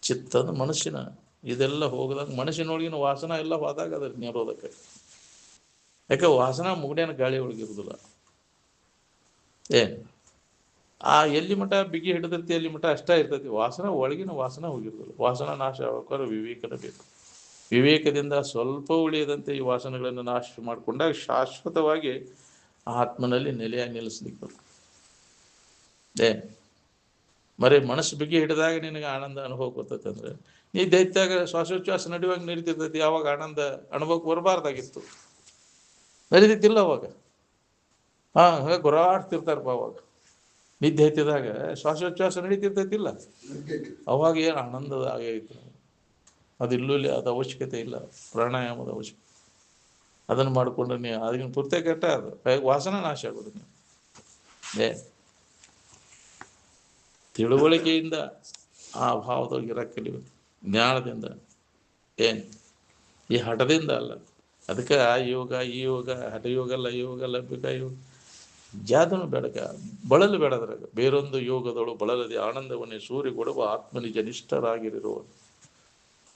ಚಿತ್ತ ಅಂದ್ರೆ ಮನಸ್ಸಿನ ಇದೆಲ್ಲ ಹೋಗದಂಗ ಮನಸ್ಸಿನೊಳಗಿನ ವಾಸನ ಎಲ್ಲ ಹೋದಾಗ ಅದ್ರ ನಿರೋಧಕ್ಕೆ. ಯಾಕೆ ವಾಸನ ಮುಗಡೇನ ಗಾಳಿ ಒಳಗಿರುದಿಲ್ಲ. ಏನು ಆ ಎಲ್ಲಿ ಮಠ ಬಿಗಿ ಹಿಡಿದೈತಿ ಎಲ್ಲಿ ಮಠ ಅಷ್ಟ ಇರ್ತೈತಿ. ವಾಸನ ಒಳಗಿನ ವಾಸನ ಹೋಗಿರುದಿಲ್ಲ. ವಾಸನ ನಾಶ ಆಗ್ಬೇಕಾದ್ರೆ ವಿವೇಕನ ಬೇಕು. ವಿವೇಕದಿಂದ ಸ್ವಲ್ಪ ಉಳಿಯದಂತೆ ಈ ವಾಸನೆಗಳನ್ನು ನಾಶ ಮಾಡಿಕೊಂಡಾಗ ಶಾಶ್ವತವಾಗಿ ಆತ್ಮನಲ್ಲಿ ನೆಲೆಯಾಗಿ ನಿಲ್ಲಿಸ್ಲಿಕ್ಕೆ. ಏನು ಮರಿ ಮನಸ್ಸು ಬಿಗಿ ಹಿಡಿದಾಗ ನಿನಗೆ ಆನಂದ ಅನುಭವ ಕೊಡ್ತೈತೆ ಅಂದ್ರೆ ನೀ ದೈತ್ಯಾಗ ಶ್ವಾಸೋಚ್ಛ್ವಾಸ ನಡೆಯುವಾಗ ನಡೀತಿರ್ತೈತಿ. ಯಾವಾಗ ಆನಂದ ಅನುಭವಕ್ಕೆ ಬರಬಾರ್ದಾಗಿತ್ತು, ನಡೀತಿದ್ದಿಲ್ಲ ಅವಾಗ. ಹಾಗೆ ಗುರಾಡ್ತಿರ್ತಾರಪ್ಪ ಅವಾಗ. ನಿದ್ದೆ ಹತ್ತಿದಾಗ ಶ್ವಾಸೋಚ್ಛ್ವಾಸ ನಡೀತಿರ್ತೈತಿಲ್ಲ, ಅವಾಗ ಏನು ಆನಂದದ ಆಗೈತಿ. ಅದು ಇಲ್ಲೂ ಅದು ಅವಶ್ಯಕತೆ ಇಲ್ಲ. ಪ್ರಾಣಾಯಾಮದ ಅವಶ್ಯಕತೆ ಅದನ್ನು ಮಾಡಿಕೊಂಡ್ರೆ ನೀವು ಅದನ್ನ ಪೂರ್ತಿ ಕೆಟ್ಟ ಅದು ವಾಸನ ನಾಶ ಆಗೋದು. ನೀವು ತಿಳುವಳಿಕೆಯಿಂದ ಆ ಭಾವದೊಳಗೆ ಇರಕ್ಕೆ ಕಲಿಬೇಕು. ಜ್ಞಾನದಿಂದ. ಏನು ಈ ಹಠದಿಂದ ಅಲ್ಲ. ಅದಕ್ಕೆ ಆ ಯೋಗ ಈ ಯೋಗ ಹಠ ಯೋಗ ಅಲ್ಲ, ಯೋಗ ಲಭ್ಯಕ ಯೋಗ ಜಾದನು ಬೇಡಕ ಬಳಲು ಬೇಡದ್ರಾಗ. ಬೇರೊಂದು ಯೋಗದಳು ಬಳಲದೆ ಆನಂದವನ್ನೇ ಸೂರ್ಯ ಕೊಡುವ ಆತ್ಮನಿಜ ನಿಷ್ಠರಾಗಿರುವ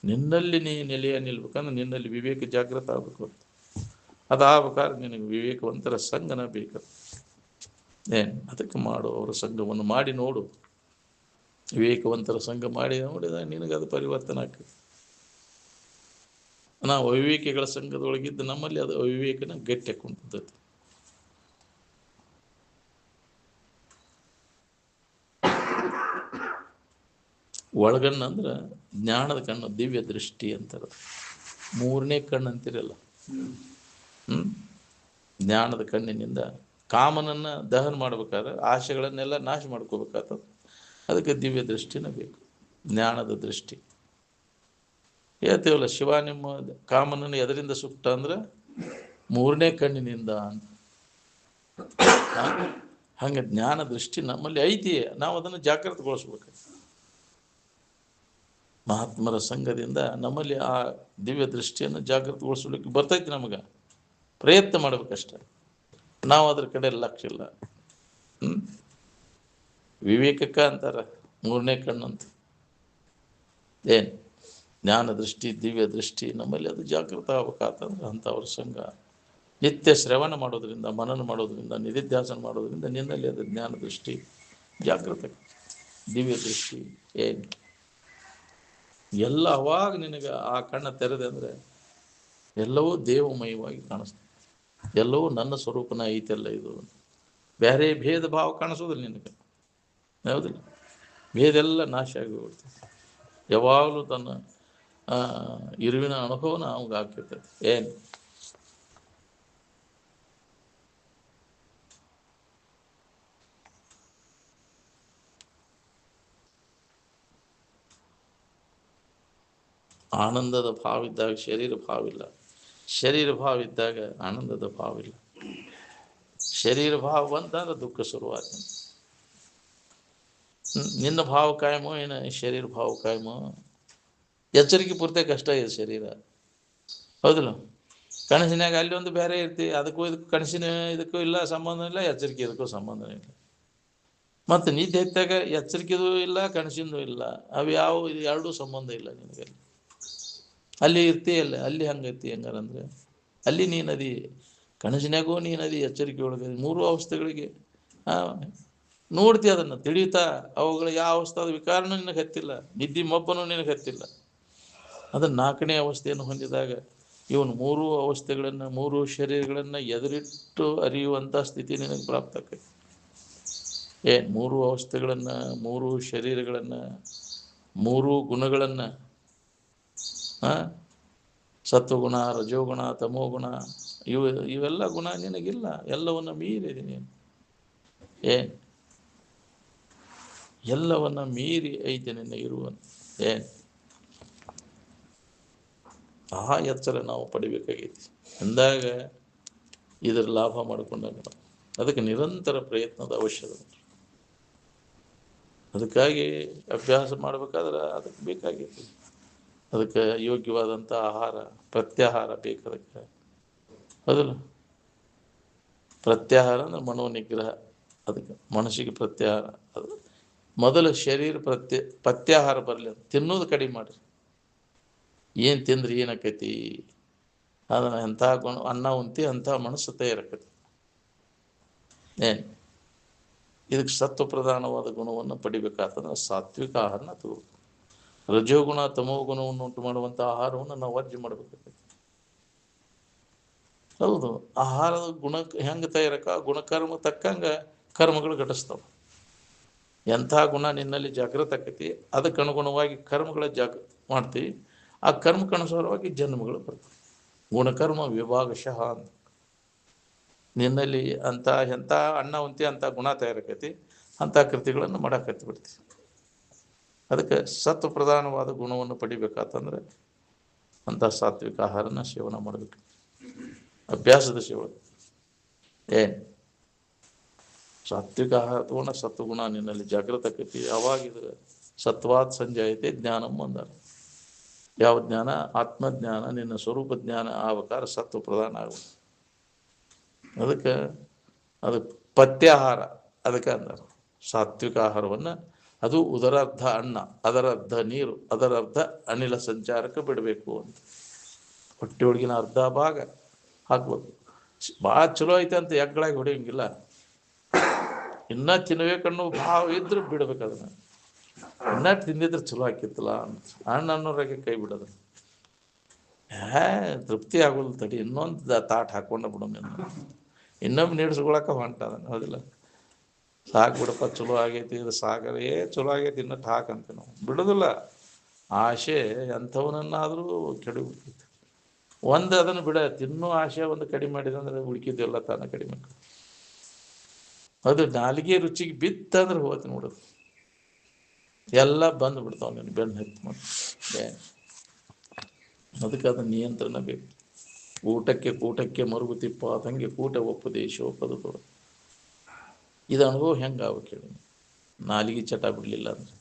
ನಿನ್ನಲ್ಲಿ ನೀ ನೆಲೆಯ ನಿಲ್ಬೇಕಂದ್ರೆ ನಿನ್ನಲ್ಲಿ ವಿವೇಕ ಜಾಗೃತ ಆಗ್ಬೇಕು. ಅದಾಗಬೇಕಾದ್ರೆ ನಿನಗೆ ವಿವೇಕವಂತರ ಸಂಘನ ಬೇಕು. ಏನು ಅದಕ್ಕೆ ಮಾಡು. ಅವರ ಸಂಘವನ್ನು ಮಾಡಿ ನೋಡು. ವಿವೇಕವಂತರ ಸಂಘ ಮಾಡಿ ನೋಡಿದಾಗ ನಿನಗದು ಪರಿವರ್ತನೆ ಆಗ್ತದೆ. ನಾವು ಅವಿವೇಕಿಗಳ ಸಂಘದೊಳಗಿದ್ದು ನಮ್ಮಲ್ಲಿ ಅದು ಅವಿವೇಕನ ಗಟ್ಟಿ ಕುಂತದ್ದು. ಒಳಗಣ್ಣು ಅಂದ್ರೆ ಜ್ಞಾನದ ಕಣ್ಣು, ದಿವ್ಯ ದೃಷ್ಟಿ ಅಂತಾರೆ. ಮೂರನೇ ಕಣ್ಣು ಅಂತಿರಲ್ಲ. ಜ್ಞಾನದ ಕಣ್ಣಿನಿಂದ ಕಾಮನನ್ನ ದಹನ ಮಾಡ್ಬೇಕಾದ್ರೆ ಆಶೆಗಳನ್ನೆಲ್ಲ ನಾಶ ಮಾಡ್ಕೋಬೇಕಾಗ್ತದೆ. ಅದಕ್ಕೆ ದಿವ್ಯ ದೃಷ್ಟಿನ ಬೇಕು, ಜ್ಞಾನದ ದೃಷ್ಟಿ. ಹೇಳ್ತೇವಲ್ಲ, ಶಿವ ನಿಮ್ಮ ಕಾಮನನ್ನು ಎದರಿಂದ ಸುಟ್ಟ ಅಂದ್ರೆ ಮೂರನೇ ಕಣ್ಣಿನಿಂದ ಅಂತ. ಹಂಗೆ ಜ್ಞಾನ ದೃಷ್ಟಿ ನಮ್ಮಲ್ಲಿ ಐತಿ. ನಾವು ಅದನ್ನು ಜಾಗೃತಗೊಳಿಸ್ಬೇಕು. ಮಹಾತ್ಮರ ಸಂಘದಿಂದ ನಮ್ಮಲ್ಲಿ ಆ ದಿವ್ಯ ದೃಷ್ಟಿಯನ್ನು ಜಾಗೃತಗೊಳಿಸ್ಲಿಕ್ಕೆ ಬರ್ತೈತಿ. ನಮಗೆ ಪ್ರಯತ್ನ ಮಾಡ್ಬೇಕಷ್ಟೆ. ನಾವು ಅದ್ರ ಕಡೆ ಲಕ್ಷ್ಯ ಇಲ್ಲ. ವಿವೇಕಕ್ಕ ಅಂತಾರ ಮೂರನೇ ಕಣ್ಣು ಅಂತ. ಏನು ಜ್ಞಾನ ದೃಷ್ಟಿ ದಿವ್ಯ ದೃಷ್ಟಿ ನಮ್ಮಲ್ಲಿ ಅದು ಜಾಗೃತ ಆಗ್ಬೇಕಾತಂದ್ರೆ ಅಂಥವ್ರ ಸಂಘ. ನಿತ್ಯ ಶ್ರವಣ ಮಾಡೋದ್ರಿಂದ, ಮನನ ಮಾಡೋದ್ರಿಂದ, ನಿಧಿಧ್ಯಾಸನ ಮಾಡೋದ್ರಿಂದ ನಿನ್ನಲ್ಲಿ ಅದು ಜ್ಞಾನ ದೃಷ್ಟಿ ಜಾಗೃತ, ದಿವ್ಯ ದೃಷ್ಟಿ. ಏನು ಎಲ್ಲ ಅವಾಗ ನಿನಗೆ ಆ ಕಣ್ಣ ತೆರೆದೆ ಅಂದರೆ ಎಲ್ಲವೂ ದೇವಮಯವಾಗಿ ಕಾಣಿಸ್ತದೆ. ಎಲ್ಲವೂ ನನ್ನ ಸ್ವರೂಪನ ಐತೆಲ್ಲ ಇದು. ಬೇರೆ ಭೇದ ಭಾವ ಕಾಣಿಸೋದಿಲ್ಲ ನಿನಗೆ. ಯಾವುದಿಲ್ಲ, ಭೇದ ಎಲ್ಲ ನಾಶ ಆಗಿ ಹೋಗ್ತದೆ. ಯಾವಾಗಲೂ ತನ್ನ ಇರುವಿನ ಅನುಭವನ ಅವಾಗ ಆಗ್ತಿರ್ತದೆ. ಏನು ಆನಂದದ ಭಾವ ಇದ್ದಾಗ ಶರೀರ ಭಾವ ಇಲ್ಲ, ಶರೀರ ಭಾವ ಇದ್ದಾಗ ಆನಂದದ ಭಾವ ಇಲ್ಲ. ಶರೀರ ಭಾವ ಬಂತಂದ್ರೆ ದುಃಖ ಶುರುವಾದ. ನಿನ್ನ ಭಾವ ಕಾಯಮೋ ಏನು ಶರೀರ ಭಾವ ಕಾಯಮೋ. ಎಚ್ಚರಿಕೆ ಪೂರ್ತಿ ಕಷ್ಟ ಇದೆ ಶರೀರ, ಹೌದಿಲ್ಲ? ಕನಸಿನಾಗ ಅಲ್ಲಿ ಒಂದು ಬೇರೆ ಇರ್ತಿ, ಅದಕ್ಕೂ ಇದಕ್ಕೂ ಕನಸಿನ ಇದಕ್ಕೂ ಇಲ್ಲ ಸಂಬಂಧ ಇಲ್ಲ, ಎಚ್ಚರಿಕೆ ಇದಕ್ಕೂ ಸಂಬಂಧ ಇಲ್ಲ. ಮತ್ತು ನಿದ್ದೆ ಎತ್ತಾಗ ಎಚ್ಚರಿಕೆದು ಇಲ್ಲ ಕನಸಿಂದು ಇಲ್ಲ. ಅವು ಯಾವ ಎರಡೂ ಸಂಬಂಧ ಇಲ್ಲ ನಿನಗೆ. ಅಲ್ಲಿ ಇರ್ತೀಯಲ್ಲ, ಅಲ್ಲಿ ಹಂಗೈತಿ. ಹೆಂಗಾರಂದ್ರೆ ಅಲ್ಲಿ ನೀನದಿ, ಕನಸಿನಾಗೂ ನೀನದಿ, ಎಚ್ಚರಿಕೆ ಒಳಗೆ 3 ಅವಸ್ಥೆಗಳಿಗೆ ನೋಡ್ತಿ, ಅದನ್ನು ತಿಳಿಯುತ್ತಾ ಅವುಗಳ ಯಾವ ಅವಸ್ಥಾದ ವಿಕಾರನೂ ನಿನಗೆ ಹತ್ತಿಲ್ಲ, ನಿದ್ದೆ ಮಬ್ಬನೂ ನಿನಗೆ ಹತ್ತಿಲ್ಲ. ಅದನ್ನು 4ನೇ ಅವಸ್ಥೆಯನ್ನು ಹೊಂದಿದಾಗ ಇವನು 3 ಅವಸ್ಥೆಗಳನ್ನು 3 ಶರೀರಗಳನ್ನು ಎದುರಿಟ್ಟು ಅರಿಯುವಂಥ ಸ್ಥಿತಿ ನಿನಗೆ ಪ್ರಾಪ್ತ ಆಕೈತಿ. 3 ಅವಸ್ಥೆಗಳನ್ನು 3 ಶರೀರಗಳನ್ನು 3 ಗುಣಗಳನ್ನು, ಸತ್ವಗುಣ, ರಜೋಗುಣ, ತಮೋಗುಣ, ಇವೆಲ್ಲ ಗುಣ ನಿನಗಿಲ್ಲ. ಎಲ್ಲವನ್ನ ಮೀರಿದೆ ನೀನು. ಎಲ್ಲವನ್ನ ಮೀರಿ ಐತೆ ನಿನ್ನ ಇರುವನು. ಆ ಎಚ್ಚರ ನಾವು ಪಡಿಬೇಕಾಗೈತಿ ಅಂದಾಗ ಇದರ ಲಾಭ ಮಾಡಿಕೊಂಡಾಗ ಅದಕ್ಕೆ ನಿರಂತರ ಪ್ರಯತ್ನದ ಅವಶ್ಯಕತೆ. ಅದಕ್ಕಾಗಿ ಅಭ್ಯಾಸ ಮಾಡಬೇಕಾದ್ರೆ ಅದಕ್ಕೆ ಬೇಕಾಗೈತಿ. ಅದಕ್ಕೆ ಯೋಗ್ಯವಾದಂಥ ಆಹಾರ, ಪ್ರತ್ಯಾಹಾರ ಬೇಕು. ಅದಕ್ಕೆ ಅದಲ್ಲ, ಪ್ರತ್ಯಾಹಾರ ಅಂದ್ರೆ ಮನೋನಿಗ್ರಹ. ಅದಕ್ಕೆ ಮನಸ್ಸಿಗೆ ಪ್ರತ್ಯಾಹಾರ. ಅದು ಮೊದಲು ಶರೀರ ಪತ್ಯಾಹಾರ ಬರಲಿ ಅಂತ ತಿನ್ನೋದು ಕಡಿಮೆ ಮಾಡಿರಿ. ಏನು ತಿಂದ್ರೆ ಏನಾಕೈತಿ? ಅದನ್ನು ಎಂಥ ಗುಣ ಅನ್ನ ಉಂತಿ ಅಂಥ ಮನಸ್ಸು ತಯಾರಾಕೈತಿ. ಇದಕ್ಕೆ ಸತ್ವ ಪ್ರಧಾನವಾದ ಗುಣವನ್ನು ಪಡಿಬೇಕಾತಂದ್ರೆ ಸಾತ್ವಿಕ ಆಹಾರನ ತಗೋಬೇಕು. ರಜೋಗುಣ ತಮೋ ಗುಣವನ್ನು ಉಂಟು ಮಾಡುವಂಥ ಆಹಾರವನ್ನು ನಾವು ವರ್ಜೆ ಮಾಡಬೇಕಾಗೈತಿ. ಹೌದು, ಆಹಾರದ ಗುಣ ಹೆಂಗೆ ತಯಾರಕ ಗುಣಕರ್ಮ ತಕ್ಕಂಗೆ ಕರ್ಮಗಳು ಘಟಿಸ್ತಾವೆ. ಎಂಥ ಗುಣ ನಿನ್ನಲ್ಲಿ ಜಾಗೃತ ಆಕೈತಿ ಅದಕ್ಕೆ ಅನುಗುಣವಾಗಿ ಕರ್ಮಗಳ ಮಾಡ್ತೀವಿ. ಆ ಕರ್ಮಕ್ಕನುಸಾರವಾಗಿ ಜನ್ಮಗಳು ಬರ್ತವೆ. ಗುಣಕರ್ಮ ವಿಭಾಗಶಃ ಅಂತ ನಿನ್ನಲ್ಲಿ ಎಂಥ ಅನ್ನ ಉಂತಿ ಅಂಥ ಗುಣ ತಯಾರಾಕೈತಿ, ಅಂಥ ಕೃತಿಗಳನ್ನು ಮಾಡಾಕತ್ತಿ ಬಿಡ್ತೀವಿ. ಅದಕ್ಕೆ ಸತ್ವ ಪ್ರಧಾನವಾದ ಗುಣವನ್ನು ಪಡಿಬೇಕಾತಂದ್ರೆ ಅಂಥ ಸಾತ್ವಿಕ ಆಹಾರನ ಸೇವನೆ ಮಾಡಬೇಕು. ಅಭ್ಯಾಸದ ಸೇವನೆ ಸಾತ್ವಿಕ ಆಹಾರ ತಗೊಂಡ ಸತ್ವಗುಣ ನಿನ್ನಲ್ಲಿ ಜಾಗೃತ ಆಕೈತಿ. ಅವಾಗಿದು ಸತ್ವಾತ್ ಸಂಜಾಯತೆ ಜ್ಞಾನಂ ಅಂದಾರ. ಯಾವ ಜ್ಞಾನ? ಆತ್ಮಜ್ಞಾನ, ನಿನ್ನ ಸ್ವರೂಪ ಜ್ಞಾನ ಆವಕಾರ ಸತ್ವ ಪ್ರಧಾನ ಆಗುತ್ತೆ. ಅದಕ್ಕೆ ಅದು ಪತ್ಯಾಹಾರ. ಅದಕ್ಕೆ ಅಂದಾರ ಸಾತ್ವಿಕ ಆಹಾರವನ್ನು ಅದು ಉದರಾರ್ಧ ಅನ್ನ, ಅದರರ್ಧ ನೀರು, ಅದರರ್ಧ ಅನಿಲ ಸಂಚಾರಕ್ಕೆ ಬಿಡಬೇಕು ಅಂತ. ಹೊಟ್ಟೆ ಒಳಗಿನ ಅರ್ಧ ಭಾಗ ಹಾಕ್ಬೇಕು. ಭಾಳ ಚಲೋ ಐತೆ ಅಂತ ಎಗ್ಗಳಾಗಿ ಹೊಡೆಯಂಗಿಲ್ಲ. ಇನ್ನೂ ತಿನ್ಬೇಕನ್ನೋ ಭಾವ ಇದ್ರೆ ಬಿಡ್ಬೇಕು. ಅದನ್ನು ಇನ್ನೂ ತಿಂದಿದ್ರೆ ಚಲೋ ಹಾಕಿತ್ತಲ್ಲ ಅಂತ ಅನ್ನೋರಾಗೆ ಕೈ ಬಿಡೋದು. ತೃಪ್ತಿ ಆಗೋಲ್ಲ ತಡಿ, ಇನ್ನೊಂದು ತಾಟ್ ಹಾಕೊಂಡ ಬಿಡೋಣ, ಇನ್ನೊಮ್ಮೆ ನೀಡ್ಸ್ಕೊಳಕ ಹೊಂಟ ಅದನ್ನು. ಹೌದಿಲ್ಲ? ಸಾಕು ಬಿಡಪ್ಪ, ಚಲೋ ಆಗೈತಿ, ಇದು ಸಾಗರೇ ಚಲೋ ಆಗೈತಿ, ಇನ್ನಟ್ಟು ಹಾಕಂತ ನಾವು ಬಿಡೋದಿಲ್ಲ. ಆಸೆ ಎಂಥವನನ್ನಾದರೂ ಕೆಡಬಿಡ್ತೈತಿ. ಒಂದು ಅದನ್ನು ಬಿಡ, ತಿನ್ನೋ ಆಸೆ ಒಂದು ಕಡಿಮೆ ಮಾಡಿದಂದ್ರೆ ಉಳ್ಕಿದ್ದೆಲ್ಲ ತಾನ ಕಡಿಮೆ. ಅದು ನಾಲಿಗೆ ರುಚಿಗೆ ಬಿತ್ತಂದ್ರೆ ಹೋಗ್ತಿ ನೋಡೋದು, ಎಲ್ಲ ಬಂದು ಬಿಡ್ತಾವ ನೀನು ಬೆನ್ನು ಹತ್ತಿ ಮಾಡಿ. ಅದಕ್ಕೆ ಅದನ್ನ ನಿಯಂತ್ರಣ ಬೇಕು. ಕೂಟಕ್ಕೆ ಮರುಗುತಿಪ್ಪ ತಂಗೆ ಕೂಟ ಉಪದೇಶೋ ಪದತೋಡ. ಇದು ಅನುಭವ ಹೆಂಗೆ ಆಗ್ಬೇಕು ಹೇಳಿ? ನಾಲಿಗೆ ಚಟ ಬಿಡಲಿಲ್ಲ ಅಂದ್ರೆ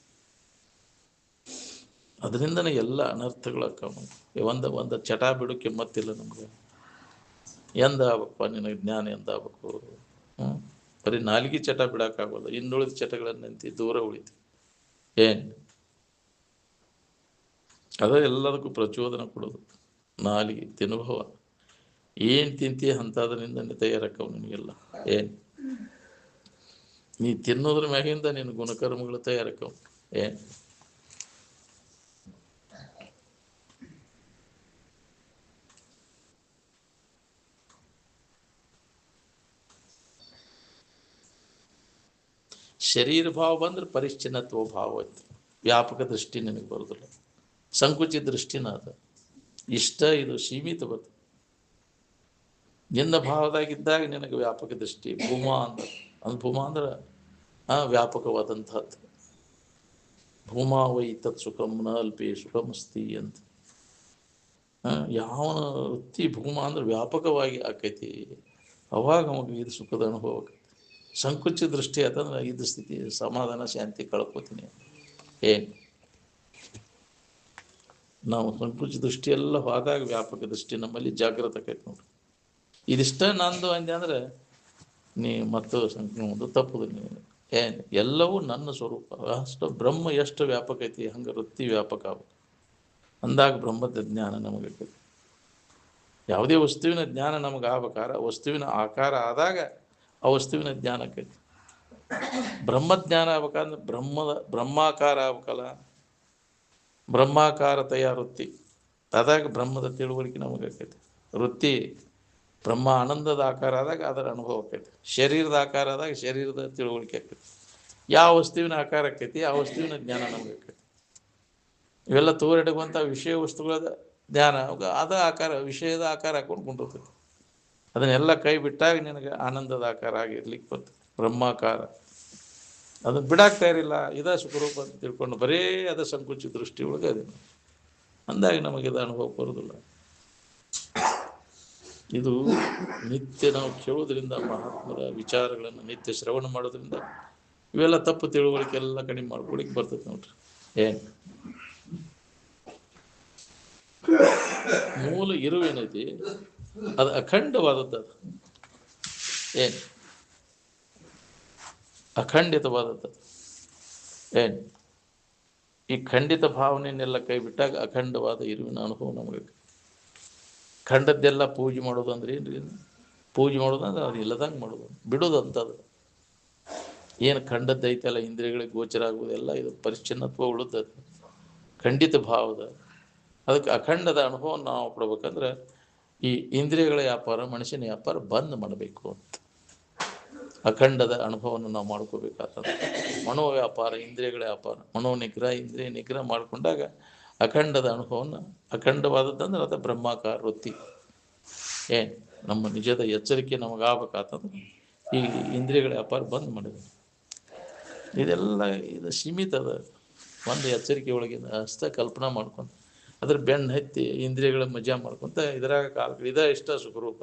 ಅದರಿಂದನೇ ಎಲ್ಲ ಅನರ್ಥಗಳಾಗ್ತಾವ. ಒಂದು ಚಟ ಬಿಡೋ ಕೆಮ್ಮತ್ತಿಲ್ಲ ನಮ್ಗೆ. ಎಂದ ಆಗ್ಬೇಕಪ್ಪ ನಿನಗೆ ಜ್ಞಾನ? ಎಂದಾಗಬೇಕು? ಬರೀ ನಾಲಿಗೆ ಚಟ ಬಿಡೋಕ್ಕಾಗೋಲ್ಲ. ಇನ್ನುಳಿದ ಚಟಗಳನ್ನಂತಿ ದೂರ ಉಳಿತು. ಅದ ಎಲ್ಲದಕ್ಕೂ ಪ್ರಚೋದನೆ ಕೊಡೋದು ನಾಲಿಗೆ ತಿನುಭವ. ಏನು ತಿಂತೀಯ ಅಂಥದ್ರಿಂದ ತಯಾರಕ್ಕವು ನಿನಗೆಲ್ಲ. ನೀ ತಿನ್ನೋದ್ರ ಮ್ಯಾಗಿಂದ ನಿನ್ನ ಗುಣಕರ್ಮಗಳು ತಯಾರಕ್ಕವು. ಶರೀರ ಭಾವ ಬಂದ್ರೆ ಪರಿಚ್ಛಿನ್ನತ್ವ ಭಾವ ಐತಿ. ವ್ಯಾಪಕ ದೃಷ್ಟಿ ನಿನಗೆ ಬರೋದಿಲ್ಲ. ಸಂಕುಚಿತ ದೃಷ್ಟಿನ ಅದು. ಇಷ್ಟ ಇದು ಸೀಮಿತ ಬರ್ತದೆ. ನಿನ್ನ ಭಾವದಾಗಿದ್ದಾಗ ನಿನಗೆ ವ್ಯಾಪಕ ದೃಷ್ಟಿ. ಭೂಮಾ ಭೂಮಾ ಅಂದ್ರೆ ವ್ಯಾಪಕವಾದಂಥದ್ದು. ಭೂಮಾ ವೈ ತತ್ ಸುಖಂ ನ ಅಲ್ಪೇ ಸುಖಮಸ್ತಿ ಅಂತ. ಯಾವ ವೃತ್ತಿ ಭೂಮಾ ಅಂದ್ರೆ ವ್ಯಾಪಕವಾಗಿ ಆಕೈತಿ, ಅವಾಗ ನಮಗೆ ಇದು ಸುಖದ ಅನುಭವ ಆಕೈತಿ. ಸಂಕುಚಿತ ದೃಷ್ಟಿ ಆತಂದ್ರೆ ಇದು ಸ್ಥಿತಿ ಸಮಾಧಾನ ಶಾಂತಿ ಕಳ್ಕೋತೀನಿ. ನಾವು ಸಂಕುಚಿತ ದೃಷ್ಟಿ ಎಲ್ಲ ಹೋದಾಗ ವ್ಯಾಪಕ ದೃಷ್ಟಿ ನಮ್ಮಲ್ಲಿ ಜಾಗೃತ ಆಕೈತಿ ನೋಡ್ರಿ. ಇದಿಷ್ಟ ನಂದು ಅಂದೆ ಅಂದ್ರೆ ನೀ ಮತ್ತು ಒಂದು ತಪ್ಪುದು. ನೀವು ಎಲ್ಲವೂ ನನ್ನ ಸ್ವರೂಪ. ಅಷ್ಟು ಬ್ರಹ್ಮ ಎಷ್ಟು ವ್ಯಾಪಕ ಐತಿ ಹಂಗೆ ವೃತ್ತಿ ವ್ಯಾಪಕ ಆಗ್ಬೇಕು ಅಂದಾಗ ಬ್ರಹ್ಮದ ಜ್ಞಾನ ನಮಗೈತಿ. ಯಾವುದೇ ವಸ್ತುವಿನ ಜ್ಞಾನ ನಮಗೆ ಆಗ್ಬೇಕಾರ ವಸ್ತುವಿನ ಆಕಾರ ಆದಾಗ ಆ ವಸ್ತುವಿನ ಜ್ಞಾನ ಆಕೈತಿ. ಬ್ರಹ್ಮಜ್ಞಾನ ಆಗ್ಬೇಕಂದ್ರೆ ಬ್ರಹ್ಮಾಕಾರ ಆಗ್ಬೇಕಲ್ಲ, ಬ್ರಹ್ಮಾಕಾರತೆಯ ವೃತ್ತಿ ಆದಾಗ ಬ್ರಹ್ಮದ ತಿಳುವಳಿಕೆ ನಮಗೆ ಆಕೈತಿ. ವೃತ್ತಿ ಬ್ರಹ್ಮ ಆನಂದದ ಆಕಾರ ಆದಾಗ ಅದರ ಅನುಭವ ಆಕೈತಿ. ಶರೀರದ ಆಕಾರ ಆದಾಗ ಶರೀರದ ತಿಳುವಳಿಕೆ ಆಕೈತಿ. ಯಾವ ವಸ್ತುವಿನ ಆಕಾರ ಆಕೈತಿ ಆ ವಸ್ತುವಿನ ಜ್ಞಾನ ನಮಗೆ ಆಕೈತಿ. ಇವೆಲ್ಲ ತೋರಿಡುವಂಥ ವಿಷಯ ವಸ್ತುಗಳ ಜ್ಞಾನ ಅದ ಆಕಾರ ವಿಷಯದ ಆಕಾರ ಹಾಕೊಂಡು ಕುಂಡಿರ್ತೈತಿ. ಅದನ್ನೆಲ್ಲ ಕೈ ಬಿಟ್ಟಾಗ ನಿನಗೆ ಆನಂದದ ಆಕಾರ ಆಗಿರ್ಲಿಕ್ಕೆ ಬರ್ತದೆ, ಬ್ರಹ್ಮಾಕಾರ. ಅದನ್ನು ಬಿಡಾಕ್ತಾ ಇರಲಿಲ್ಲ, ಇದ ಸುಖರೂಪ ಅಂತ ತಿಳ್ಕೊಂಡು ಬರೇ ಅದ ಸಂಕುಚಿತ ದೃಷ್ಟಿ ಒಳಗೆ ಅದೇನು ಅಂದಾಗ ನಮಗಿದು ಅನುಭವ ಬರೋದಿಲ್ಲ. ಇದು ನಿತ್ಯ ನಾವು ಕೇಳೋದ್ರಿಂದ, ಮಹಾತ್ಮರ ವಿಚಾರಗಳನ್ನು ನಿತ್ಯ ಶ್ರವಣ ಮಾಡೋದ್ರಿಂದ ಇವೆಲ್ಲ ತಪ್ಪು ತಿಳುವಳಿಕೆ ಎಲ್ಲ ಕಡಿಮೆ ಮಾಡ್ಕೊಳಿಕ್ಕೆ ಬರ್ತೈತೆ ನೋಡ್ರಿ. ಏನು ಮೂಲ ಇರುವೇನೈತಿ ಅದು ಅಖಂಡವಾದದ್ದು. ಅದು ಏನು ಅಖಂಡಿತವಾದದ್ದು. ಏನು ಈ ಖಂಡಿತ ಭಾವನೆಯನ್ನೆಲ್ಲ ಕೈ ಬಿಟ್ಟಾಗ ಅಖಂಡವಾದ ಇರುವಿನ ಅನುಭವ ನಮಗೆ. ಖಂಡದ್ದೆಲ್ಲ ಪೂಜೆ ಮಾಡೋದು ಅಂದ್ರೆ ಏನ್ರಿ? ಪೂಜೆ ಮಾಡೋದಂದ್ರೆ ಅದು ಇಲ್ಲದಂಗೆ ಮಾಡೋದು, ಬಿಡೋದು ಅಂತದು. ಏನು ಖಂಡದ್ದು ಐತೆಲ್ಲ ಇಂದ್ರಿಯಗಳಿಗೆ ಗೋಚರ ಆಗುವುದೆಲ್ಲ ಇದು ಪರಿಚ್ಛಿನ್ನತ್ವ ಉಳಿದದ್ದು, ಖಂಡಿತ ಭಾವದ. ಅದಕ್ಕೆ ಅಖಂಡದ ಅನುಭವ ನಾವು ಕೊಡ್ಬೇಕಂದ್ರೆ ಈ ಇಂದ್ರಿಯಗಳ ವ್ಯಾಪಾರ ಮನುಷ್ಯನ ವ್ಯಾಪಾರ ಬಂದ್ ಮಾಡಬೇಕು ಅಂತ. ಅಖಂಡದ ಅನುಭವವನ್ನು ನಾವು ಮಾಡ್ಕೋಬೇಕಾಗ್ತದೆ. ಮನೋ ವ್ಯಾಪಾರ ಇಂದ್ರಿಯಗಳ ವ್ಯಾಪಾರ, ಮನೋ ನಿಗ್ರಹ ಇಂದ್ರಿಯ ನಿಗ್ರಹ ಮಾಡಿಕೊಂಡಾಗ ಅಖಂಡದ ಅನುಭವವನ್ನು, ಅಖಂಡವಾದದ್ದಂದ್ರೆ ಅದು ಬ್ರಹ್ಮಾಕಾರ ವೃತ್ತಿ. ಏನು ನಮ್ಮ ನಿಜದ ಎಚ್ಚರಿಕೆ ನಮಗಾಗಬೇಕಾಗ್ತದೆ ಈ ಇಂದ್ರಿಯಗಳ ವ್ಯಾಪಾರ ಬಂದ್ ಮಾಡಿದೆ. ಇದೆಲ್ಲ ಇದು ಸೀಮಿತ ಅದ. ಒಂದು ಎಚ್ಚರಿಕೆ ಒಳಗಿಂದ ಅಷ್ಟ ಕಲ್ಪನಾ ಮಾಡ್ಕೊಂಡು ಅದ್ರ ಬೆನ್ನು ಹತ್ತಿ ಇಂದ್ರಿಯಗಳ ಮಜಾ ಮಾಡ್ಕೊಂತ ಇದ್ರಾಗ ಕಾಲ ಇಷ್ಟ ಸುಖರೂಪ.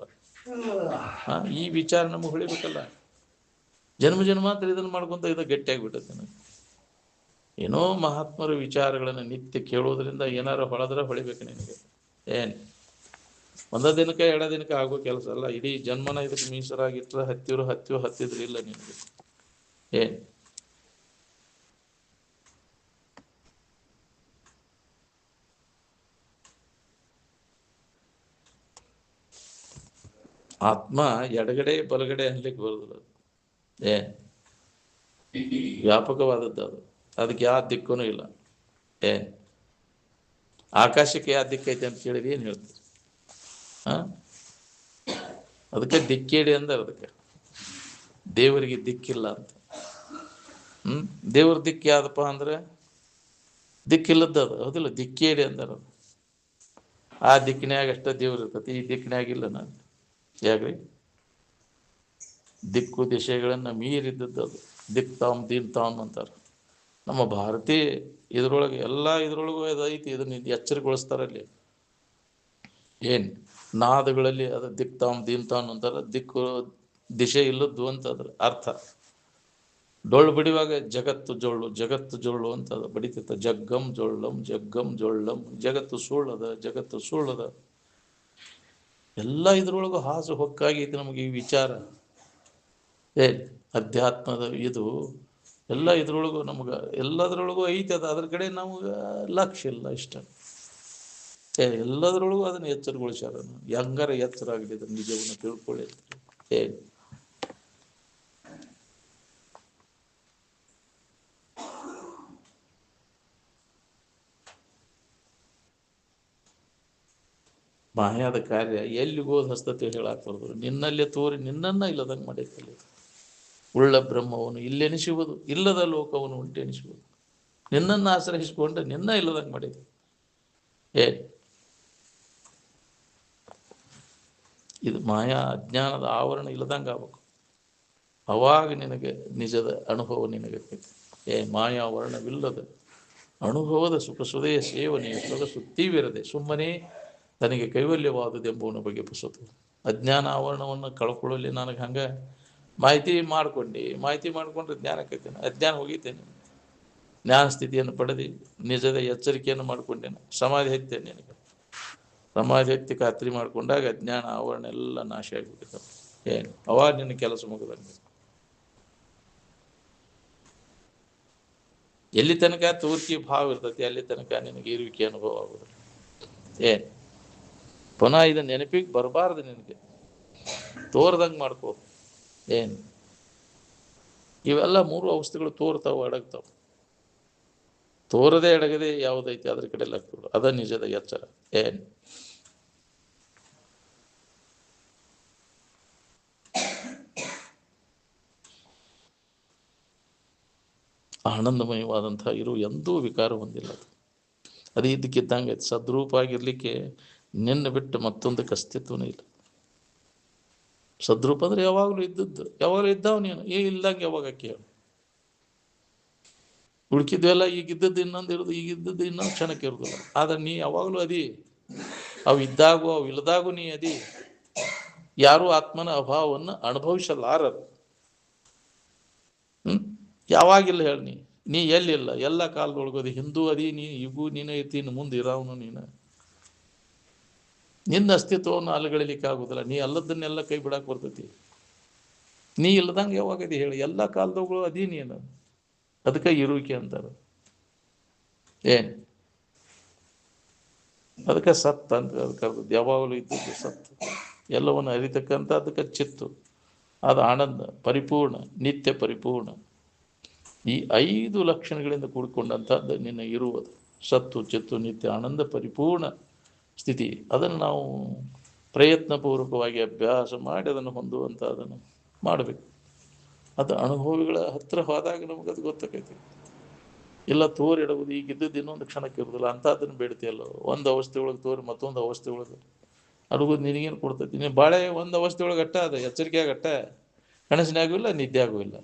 ಈ ವಿಚಾರ ನಮಗೆ ಹೊಳಿಬೇಕಲ್ಲ. ಜನ್ಮ ಜನ್ಮಾಂತರ ಇದನ್ನು ಮಾಡ್ಕೊಂತ ಇದು ಗಟ್ಟಿಯಾಗಿಬಿಟ್ಟೈತೆ ನನಗೆ. ಏನೋ ಮಹಾತ್ಮರ ವಿಚಾರಗಳನ್ನು ನಿತ್ಯ ಕೇಳೋದ್ರಿಂದ ಏನಾರು ಹೊಳೆದ್ರೆ ಹೊಳಿಬೇಕು ನಿನಗೆ. ಏನು ಒಂದ ದಿನಕ್ಕೆ 2 ದಿನಕ್ಕೆ ಆಗೋ ಕೆಲಸ ಅಲ್ಲ. ಇಡೀ ಜನ್ಮನ ಇದಕ್ಕೆ ಮೀಸಲಾಗಿಟ್ಟರೆ ಹತ್ತಿದ್ರು ಇಲ್ಲ ನಿನಗೆ. ಏನು ಆತ್ಮ ಎಡಗಡೆ ಬಲಗಡೆ ಅನ್ಲಿಕ್ಕೆ ಬರೋದಿಲ್ಲ. ಏನು ವ್ಯಾಪಕವಾದದ್ದು ಅದು. ಅದಕ್ಕೆ ಯಾವ ದಿಕ್ಕೂ ಇಲ್ಲ. ಏನು ಆಕಾಶಕ್ಕೆ ಯಾವ ದಿಕ್ಕೈತೆ ಅಂತ ಕೇಳಿದ್ರೆ ಏನು ಹೇಳ್ತೀರಿ? ಅದಕ್ಕೆ ದಿಕ್ಕೇಡಿ ಅಂದ್ರೆ ಅದಕ್ಕೆ ದೇವರಿಗೆ ದಿಕ್ಕಿಲ್ಲ ಅಂತ. ದೇವ್ರ ದಿಕ್ಕು ಯಾವ್ದಪ್ಪ ಅಂದ್ರೆ ದಿಕ್ಕಿಲ್ಲದ್ದು ಅದು, ಹೌದಿಲ್ಲ? ದಿಕ್ಕೇಡಿ ಅಂದ್ರೆ ಆ ದಿಕ್ಕಿನಾಗ ಅಷ್ಟ ದೇವ್ರು ಇರ್ತತಿ, ಈ ದಿಕ್ಕಿನಾಗಿಲ್ಲ. ನಾನು ಯಾಕ್ರಿ? ದಿಕ್ಕು ದಿಶೆಗಳನ್ನು ಮೀರಿದ್ದದ್ದು ಅದು. ದಿಕ್ ತಾಮ್ ದೀನ್ ತಾಮ್ ಅಂತಾರೆ ನಮ್ಮ ಭಾರತೀಯ ಇದ್ರೊಳಗೆ. ಎಲ್ಲ ಇದ್ರೊಳಗೂ ಅದು ಐತಿ. ಇದನ್ನ ಎಚ್ಚರಿಗೊಳಿಸ್ತಾರಲ್ಲಿ. ಏನು ನಾದಗಳಲ್ಲಿ ಅದು ದಿಕ್ ತಾಮ್ ದೀನ್ ತಾಮ್ ಅಂತಾರೆ. ದಿಕ್ಕು ದಿಶೆ ಇಲ್ಲದ್ದು ಅಂತ ಅದ್ರ ಅರ್ಥ. ಡೊಳ್ಳು ಬಡಿಯುವಾಗ ಜಗತ್ತು ಜೊಳ್ಳು ಜಗತ್ತು ಜೊಳ್ಳು ಅಂತ ಅದು ಬಡಿತಿತ್ತ. ಜಗ್ಗಂ ಜೊಳ್ಳಂ ಜಗ್ಗಂ ಜೊಳ್ಳಂ, ಜಗತ್ತು ಸುಳ್ಳದ ಜಗತ್ತು ಸುಳ್ಳದ. ಎಲ್ಲ ಇದ್ರೊಳಗೂ ಹಾಸು ಹೊಕ್ಕಾಗೈತಿ ನಮಗೆ ಈ ವಿಚಾರ. ಅಧ್ಯಾತ್ಮದ ಇದು ಎಲ್ಲ ಇದ್ರೊಳಗೂ ನಮ್ಗೆ ಎಲ್ಲದರೊಳಗೂ ಐತಿ. ಅದು ಅದ್ರ ಕಡೆ ನಮ್ಗೆ ಲಕ್ಷ್ಯ ಇಲ್ಲ ಇಷ್ಟ. ಎಲ್ಲದರೊಳಗೂ ಅದನ್ನು ಎಚ್ಚರಗೊಳಿಸ್ಯಾರ. ಹೆಂಗಾರ ಎಚ್ಚರ ಆಗಲಿ ಅದನ್ನು ನಿಜವನ್ನು ತಿಳ್ಕೊಳ್ಳಿ. ಮಾಯಾದ ಕಾರ್ಯ ಎಲ್ಲಿಗೋದು ಹಸ್ತತೆ ಹೇಳಾಕ್ಬಾರ್ದು. ನಿನ್ನಲ್ಲೇ ತೋರಿ ನಿನ್ನನ್ನು ಇಲ್ಲದಂಗೆ ಮಾಡೈತಲ್ಲಿ. ಉಳ್ಳ ಬ್ರಹ್ಮವನ್ನು ಇಲ್ಲೆನಿಸುವುದು, ಇಲ್ಲದ ಲೋಕವನ್ನು ಉಂಟೆನಿಸುವುದು. ನಿನ್ನನ್ನು ಆಶ್ರಯಿಸಿಕೊಂಡ್ರೆ ನಿನ್ನ ಇಲ್ಲದಂಗೆ ಮಾಡಿದೆ. ಇದು ಮಾಯಾ ಅಜ್ಞಾನದ ಆವರಣ ಇಲ್ಲದಂಗೆ ಆಗ್ಬೇಕು. ಅವಾಗ ನಿನಗೆ ನಿಜದ ಅನುಭವ ನಿನಗೈತಿ. ಮಾಯಾವರಣವಿಲ್ಲದ ಅನುಭವದ ಸುಖ ಸುದೆಯ ಸೇವನೆಯ ಸೊಗಸು ತೀವಿರದೆ ಸುಮ್ಮನೆ ತನಗೆ ಕೈವಲ್ಯವಾದುದೆಂಬುವನ ಬಗ್ಗೆ ಪುಸತು. ಅಜ್ಞಾನ ಆವರಣವನ್ನು ಕಳ್ಕೊಳ್ಳಲಿ. ನನಗೆ ಹಂಗೆ ಮಾಹಿತಿ ಮಾಡಿಕೊಂಡ್ರೆ ಜ್ಞಾನಕ್ಕೈತೇನೆ. ಅಜ್ಞಾನ ಹೋಗಿತೇನೆ. ಜ್ಞಾನ ಸ್ಥಿತಿಯನ್ನು ಪಡೆದು ನಿಜದ ಎಚ್ಚರಿಕೆಯನ್ನು ಮಾಡಿಕೊಂಡೇನೆ. ಸಮಾಧಿ ಹತ್ತೇನೆ. ನಿನಗೆ ಸಮಾಧಿ ಹತ್ತಿ ಖಾತ್ರಿ ಮಾಡಿಕೊಂಡಾಗ ಅಜ್ಞಾನ ಆವರಣ ಎಲ್ಲ ನಾಶ ಆಗಿಬಿಟ್ಟಿದ್ದಾವೆ. ಅವಾಗ ನಿನ್ನ ಕೆಲಸ ಮುಗಿದಂಗೆ. ಎಲ್ಲಿ ತನಕ ತೂರ್ಕಿ ಭಾವ ಇರ್ತೈತಿ ಅಲ್ಲಿ ತನಕ ನಿನಗೆ ಇರುವಿಕೆ ಅನುಭವ ಆಗೋದಿಲ್ಲ. ಪುನಃ ಇದು ನೆನಪಿಗೆ ಬರಬಾರ್ದು ನಿನಗೆ, ತೋರ್ದಂಗೆ ಮಾಡ್ಕೋ. ಏನು ಇವೆಲ್ಲ ಮೂರು ಅವಸ್ಥೆಗಳು ತೋರ್ತಾವ, ಅಡಗ್ತಾವ. ತೋರದೆ ಅಡಗದೆ ಯಾವುದೈತಿ ಅದ್ರ ಕಡೆ ಲಕ್ಷ್ಯ ಕೊಡು. ಅದ ನಿಜದ ಎಚ್ಚರ. ಏನು ಆನಂದಮಯವಾದಂತಹ ಇರು ಎಂದೂ ವಿಕಾರ ಹೊಂದಿಲ್ಲ. ಅದು ಇದ್ದಕ್ಕಿದ್ದಂಗೆ ಸದ್ರೂಪ ಆಗಿರ್ಲಿಕ್ಕೆ ನಿನ್ನ ಬಿಟ್ಟು ಮತ್ತೊಂದಕ್ಕೆ ಅಸ್ತಿತ್ವನೇ ಇಲ್ಲ. ಸದ್ರೂಪ ಅಂದ್ರೆ ಯಾವಾಗಲೂ ಇದ್ದದ್ದು, ಯಾವಾಗಲೂ ಇದ್ದಾವ. ನೀನು ಇಲ್ದಂಗೆ ಯಾವಾಗ ಕೇಳು. ಉಳ್ಕಿದ್ವೆಲ್ಲ ಈಗಿದ್ದದ್ದು ಇನ್ನೊಂದು ಇರೋದು, ಈಗಿದ್ದದ್ದು ಇನ್ನೊಂದು ಕ್ಷಣಕ್ಕೆ ಇರೋದಿಲ್ಲ. ಆದ್ರೆ ನೀ ಯಾವಾಗಲೂ ಅದಿ. ಅವು ಇದ್ದಾಗೂ ಅವು ಇಲ್ಲದಾಗೂ ನೀ ಅದಿ. ಯಾರೂ ಆತ್ಮನ ಅಭಾವವನ್ನು ಅನುಭವಿಸಲಾರರು. ಯಾವಾಗಿಲ್ಲ ಹೇಳಿ. ನೀ ಎಲ್ಲಿಲ್ಲ, ಎಲ್ಲ ಕಾಲದೊಳಗದಿ. ಹಿಂದೂ ಅದಿ ನೀ, ಈಗೂ ನೀನು ಐತಿ, ಇನ್ನು ಮುಂದೆ ಇರೋವನು ನೀನು. ನಿನ್ನ ಅಸ್ತಿತ್ವವನ್ನು ಅಲಗಳಿಲಿಕ್ಕೆ ಆಗುದಿಲ್ಲ. ನೀ ಅಲ್ಲದನ್ನೆಲ್ಲ ಕೈ ಬಿಡಾಕ್ ಬರ್ತೈತಿ. ನೀ ಇಲ್ಲದಂಗೆ ಯಾವಾಗದಿ ಹೇಳಿ. ಎಲ್ಲ ಕಾಲದಗಳು ಅದಿ ನೀನು. ಅದಕ್ಕೆ ಇರುವಿಕೆ ಅಂತಾರೆ. ಏನು ಅದಕ್ಕೆ ಸತ್ ಅಂತ ಕರೆದದ್ದು. ಯಾವಾಗಲೂ ಇದ್ದದ್ದು ಸತ್ತು, ಎಲ್ಲವನ್ನು ಅರಿತಕ್ಕಂಥ ಅದಕ್ಕೆ ಚಿತ್ತು. ಅದು ಆನಂದ ಪರಿಪೂರ್ಣ, ನಿತ್ಯ ಪರಿಪೂರ್ಣ. ಈ 5 ಲಕ್ಷಣಗಳಿಂದ ಕೂಡಿಕೊಂಡಂಥದ್ದು ನಿನ್ನ ಇರುವುದು. ಸತ್ತು ಚಿತ್ತು ನಿತ್ಯ ಆನಂದ ಪರಿಪೂರ್ಣ ಸ್ಥಿತಿ. ಅದನ್ನು ನಾವು ಪ್ರಯತ್ನಪೂರ್ವಕವಾಗಿ ಅಭ್ಯಾಸ ಮಾಡಿ ಅದನ್ನು ಹೊಂದುವಂಥ ಅದನ್ನು ಮಾಡಬೇಕು. ಅದು ಅನುಭವಿಗಳ ಹತ್ರ ಹೋದಾಗ ನಮಗೆ ಅದು ಗೊತ್ತಾಗೈತಿ. ಇಲ್ಲ ತೋರಿಡುವುದು ಈಗಿದ್ದದ್ದು ಇನ್ನೊಂದು ಕ್ಷಣಕ್ಕೆ ಇರೋದಿಲ್ಲ ಅಂತ ಅದನ್ನು ಬೇಡ್ತಿಯಲ್ಲ. ಒಂದು ಅವಸ್ಥೆ ಒಳಗೆ ತೋರಿ ಮತ್ತೊಂದು ಅವಸ್ಥೆ ಒಳಗೆ ಅಡುಗೋದು ನಿನಗೇನು ಕೊಡ್ತೈತಿ? ನೀನು ಬಾಳೆ ಒಂದು ಅವಸ್ಥೆ ಒಳಗೆ ಅಟ್ಟ ಅದು ಎಚ್ಚರಿಕೆಯಾಗ ಅಟ್ಟ, ಕನಸಿನಾಗೂ ಇಲ್ಲ, ನಿದ್ದೆಯಾಗೂ ಇಲ್ಲ.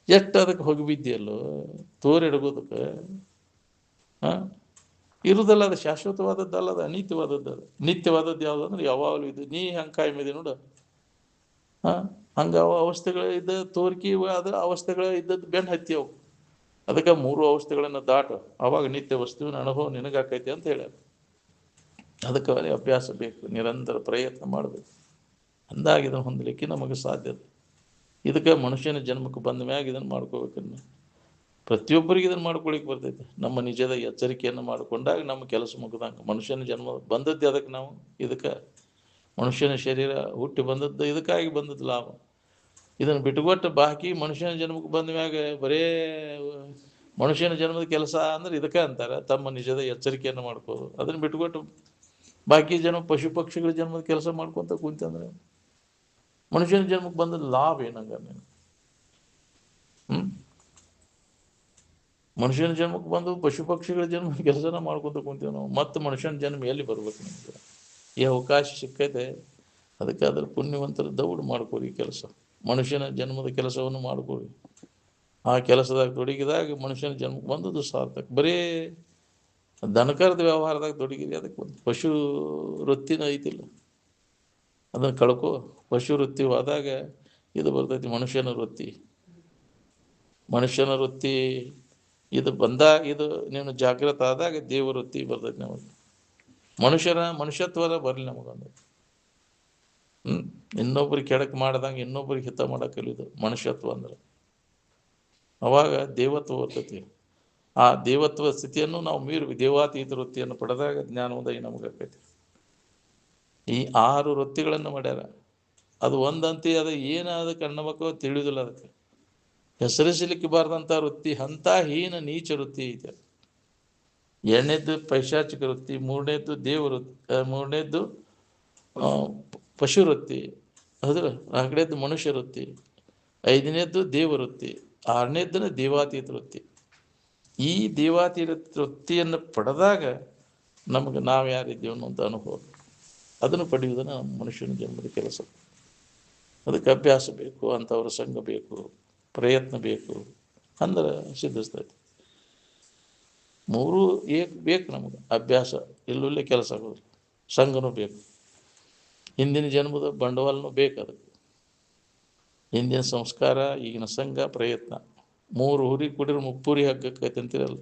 ಎಷ್ಟು ಅದಕ್ಕೆ ಹೋಗಿ ಬಿದ್ದಿಯಲ್ಲೋ ತೋರಿಡುಗೋದಕ್ಕೆ. ಹಾಂ ಇರುವುದಲ್ಲ, ಅದು ಶಾಶ್ವತವಾದದ್ದಲ್ಲ, ಅದು ಅನಿತ್ಯವಾದದ್ದು. ಅದು ನಿತ್ಯವಾದದ್ದು ಯಾವುದು ಅಂದ್ರೆ ಯಾವಾಗಲೂ ಇದು. ನೀ ಹಂಗೆ ಕಾಯಿ ಮೇಲೆ ನೋಡು. ಹಾಂ ಹಂಗೆ ಅವಸ್ಥೆಗಳು ಇದ್ದ ತೋರಿಕೆ ಅದು ಅವಸ್ಥೆಗಳು ಇದ್ದದ್ದು ಬೆನ್ನು ಹತ್ತಿಯವು. ಅದಕ್ಕೆ 3 ಅವಸ್ಥೆಗಳನ್ನು ದಾಟು, ಆವಾಗ ನಿತ್ಯ ವಸ್ತುವಿನ ಅನುಭವ ನಿನಗಾಕೈತಿ ಅಂತ ಹೇಳ್ಯಾರ. ಅದಕ್ಕೆ ಅಭ್ಯಾಸ ಬೇಕು, ನಿರಂತರ ಪ್ರಯತ್ನ ಮಾಡಬೇಕು. ಅಂದಾಗ ಇದನ್ನು ಹೊಂದಲಿಕ್ಕೆ ನಮಗೆ ಸಾಧ್ಯತೆ. ಇದಕ್ಕೆ ಮನುಷ್ಯನ ಜನ್ಮಕ್ಕೆ ಬಂದ ಮ್ಯಾಗ ಇದನ್ನು ಮಾಡ್ಕೋಬೇಕನ್ನು. ಪ್ರತಿಯೊಬ್ಬರಿಗೆ ಇದನ್ನು ಮಾಡ್ಕೊಳಿಕ್ಕೆ ಬರ್ತೈತೆ. ನಮ್ಮ ನಿಜದ ಎಚ್ಚರಿಕೆಯನ್ನು ಮಾಡಿಕೊಂಡಾಗ ನಮ್ಮ ಕೆಲಸ ಮುಗಿದಂಗೆ. ಮನುಷ್ಯನ ಜನ್ಮ ಬಂದದ್ದು ಅದಕ್ಕೆ ನಾವು, ಇದಕ್ಕೆ ಮನುಷ್ಯನ ಶರೀರ ಹುಟ್ಟಿ ಬಂದದ್ದು ಇದಕ್ಕಾಗಿ ಬಂದದ್ದು ಲಾಭ. ಇದನ್ನು ಬಿಟ್ಟುಕೊಟ್ಟು ಬಾಕಿ ಮನುಷ್ಯನ ಜನ್ಮಕ್ಕೆ ಬಂದ ಮ್ಯಾಗ ಬರೇ ಮನುಷ್ಯನ ಜನ್ಮದ ಕೆಲಸ ಅಂದ್ರೆ ಇದಕ್ಕೆ ಅಂತಾರೆ, ತಮ್ಮ ನಿಜದ ಎಚ್ಚರಿಕೆಯನ್ನು ಮಾಡ್ಕೋದು. ಅದನ್ನು ಬಿಟ್ಟುಕೊಟ್ಟು ಬಾಕಿ ಪಶು ಪಕ್ಷಿಗಳ ಜನ್ಮದ ಕೆಲಸ ಮಾಡ್ಕೊತ ಕುಂತಂದ್ರೆ ಮನುಷ್ಯನ ಜನ್ಮಕ್ಕೆ ಬಂದದ್ದು ಲಾಭ ಏನಂಗ ನೀನು? ಮನುಷ್ಯನ ಜನ್ಮಕ್ಕೆ ಬಂದು ಪಶು ಪಕ್ಷಿಗಳ ಜನ್ಮದ ಕೆಲಸನ ಮಾಡ್ಕೊತ ಕುಂತೀವಿ ನಾವು. ಮತ್ತೆ ಮನುಷ್ಯನ ಜನ್ಮ ಎಲ್ಲಿ ಬರ್ಬೇಕು ನಿಮಗೆ? ಈ ಅವಕಾಶ ಸಿಕ್ಕೈತೆ. ಅದಕ್ಕೆ ಅದ್ರ ಪುಣ್ಯವಂತರ ದೌಡು ಮಾಡ್ಕೋರಿ ಕೆಲಸ. ಮನುಷ್ಯನ ಜನ್ಮದ ಕೆಲಸವನ್ನು ಮಾಡ್ಕೊಳ್ಳಿ. ಆ ಕೆಲಸದಾಗ ತೊಡಗಿದಾಗ ಮನುಷ್ಯನ ಜನ್ಮಕ್ಕೆ ಬಂದದ್ದು ಸಾರ್ಥಕ. ಬರೀ ದನಕರದ ವ್ಯವಹಾರದಾಗ ತೊಡಗಿರಿ, ಅದಕ್ಕೆ ಒಂದು ಪಶು ವೃತ್ತಿನ ಐತಿಲ್ಲ, ಅದನ್ನು ಕಳ್ಕೊ. ಪಶು ವೃತ್ತಿ ಹೋದಾಗ ಇದು ಬರ್ತೈತಿ ಮನುಷ್ಯನ ವೃತ್ತಿ. ಮನುಷ್ಯನ ವೃತ್ತಿ ಇದು ಬಂದಾಗ, ಇದು ನೀನು ಜಾಗೃತ ಆದಾಗ ದೇವ ವೃತ್ತಿ ಬರ್ತೈತಿ ನಮಗೆ. ಮನುಷ್ಯತ್ವದ ಬರಲಿ ನಮಗೊಂದು. ಇನ್ನೊಬ್ರಿಗೆ ಕೆಡಕ್ ಮಾಡ್ದಂಗೆ ಇನ್ನೊಬ್ರಿಗೆ ಹಿತ ಮಾಡಕ್ಕೆ ಕಲಿಯೋದು ಮನುಷ್ಯತ್ವ ಅಂದ್ರೆ. ಅವಾಗ ದೇವತ್ವ ಬರ್ತೈತಿ. ಆ ದೇವತ್ವ ಸ್ಥಿತಿಯನ್ನು ನಾವು ದೇವಾತೀತ ವೃತ್ತಿಯನ್ನು ಪಡೆದಾಗ ಜ್ಞಾನೋದಯ ನಮಗಾಕೈತಿ. ಈ 6 ವೃತ್ತಿಗಳನ್ನು ಮಾಡ್ಯಾರ. ಅದು ಒಂದಂತಿ ಅದು ಏನಾದ ಕಣ್ಣಬೇಕು ತಿಳಿಯುವುದಿಲ್ಲ. ಅದಕ್ಕೆ ಹೆಸರಿಸಲಿಕ್ಕೆ ಬಾರ್ದಂಥ ವೃತ್ತಿ, ಅಂಥ ಹೀನ ನೀಚ ವೃತ್ತಿ ಐತೆ. 2ನೇದ್ದು ಪೈಶಾಚಿಕ ವೃತ್ತಿ, 3ನೇದ್ದು ದೇವವೃತ್ತಿ, 3ನೇದ್ದು ಪಶು ವೃತ್ತಿ, ಹೌದ್ರ 4ನೇದ್ದು ಮನುಷ್ಯ ವೃತ್ತಿ, 5ನೇದ್ದು ದೇವವೃತ್ತಿ, 6ನೇದ್ದನ್ನ ದೇವಾತೀತ ವೃತ್ತಿ. ಈ ದೇವಾತೀತ ವೃತ್ತಿಯನ್ನು ಪಡೆದಾಗ ನಮಗೆ ನಾವು ಯಾರಿದ್ದೀವಿ ಅನ್ನೋಂಥ ಅನುಭವ, ಅದನ್ನು ಪಡೆಯುವುದನ್ನು ಮನುಷ್ಯನ ಜನ್ಮದ ಕೆಲಸ. ಅದಕ್ಕೆ ಅಭ್ಯಾಸ ಬೇಕು, ಅಂಥವ್ರ ಸಂಘ ಬೇಕು, ಪ್ರಯತ್ನ ಬೇಕು, ಅಂದ್ರೆ ಸಿದ್ಧಿಸ್ತೈತಿ. 3 ಬೇಕು ನಮಗೆ. ಅಭ್ಯಾಸ ಇಲ್ಲೇ ಕೆಲಸ ಆಗೋದು, ಸಂಘನೂ ಬೇಕು, ಹಿಂದಿನ ಜನ್ಮದ ಬಂಡವಾಳನೂ ಬೇಕು. ಅದಕ್ಕೆ ಹಿಂದಿನ ಸಂಸ್ಕಾರ, ಈಗಿನ ಸಂಘ, ಪ್ರಯತ್ನ 3 ಹುರಿ ಕುಡಿದ್ರೆ ಮುಪ್ಪುರಿ ಹಗ್ಗಕ್ಕೈತಿ ಅಂತಿರಲ್ಲ,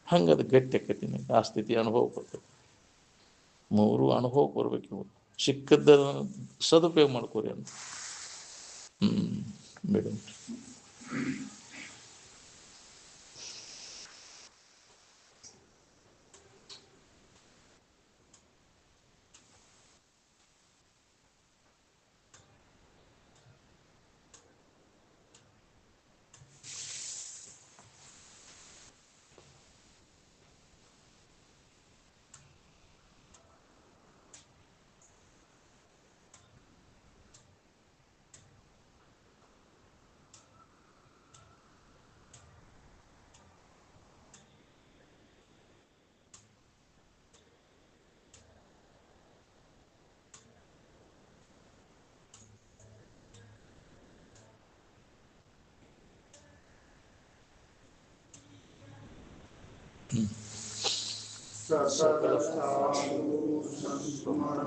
ಹಂಗೆ ಅದು ಗಟ್ಟಿ ಆಕೈತಿ. ಆ ಸ್ಥಿತಿ ಅನುಭವ ಬರ್ತದೆ. 3 ಅನುಭವಕ್ಕೆ ಬರ್ಬೇಕು. ಸಿಕ್ಕದ ಸದುಪಯೋಗ ಮಾಡ್ಕೋರಿ ಅಂತ. ಮೇಡಮ್ ಸಕಲ ಸಾಧು ಸಂತುಮನ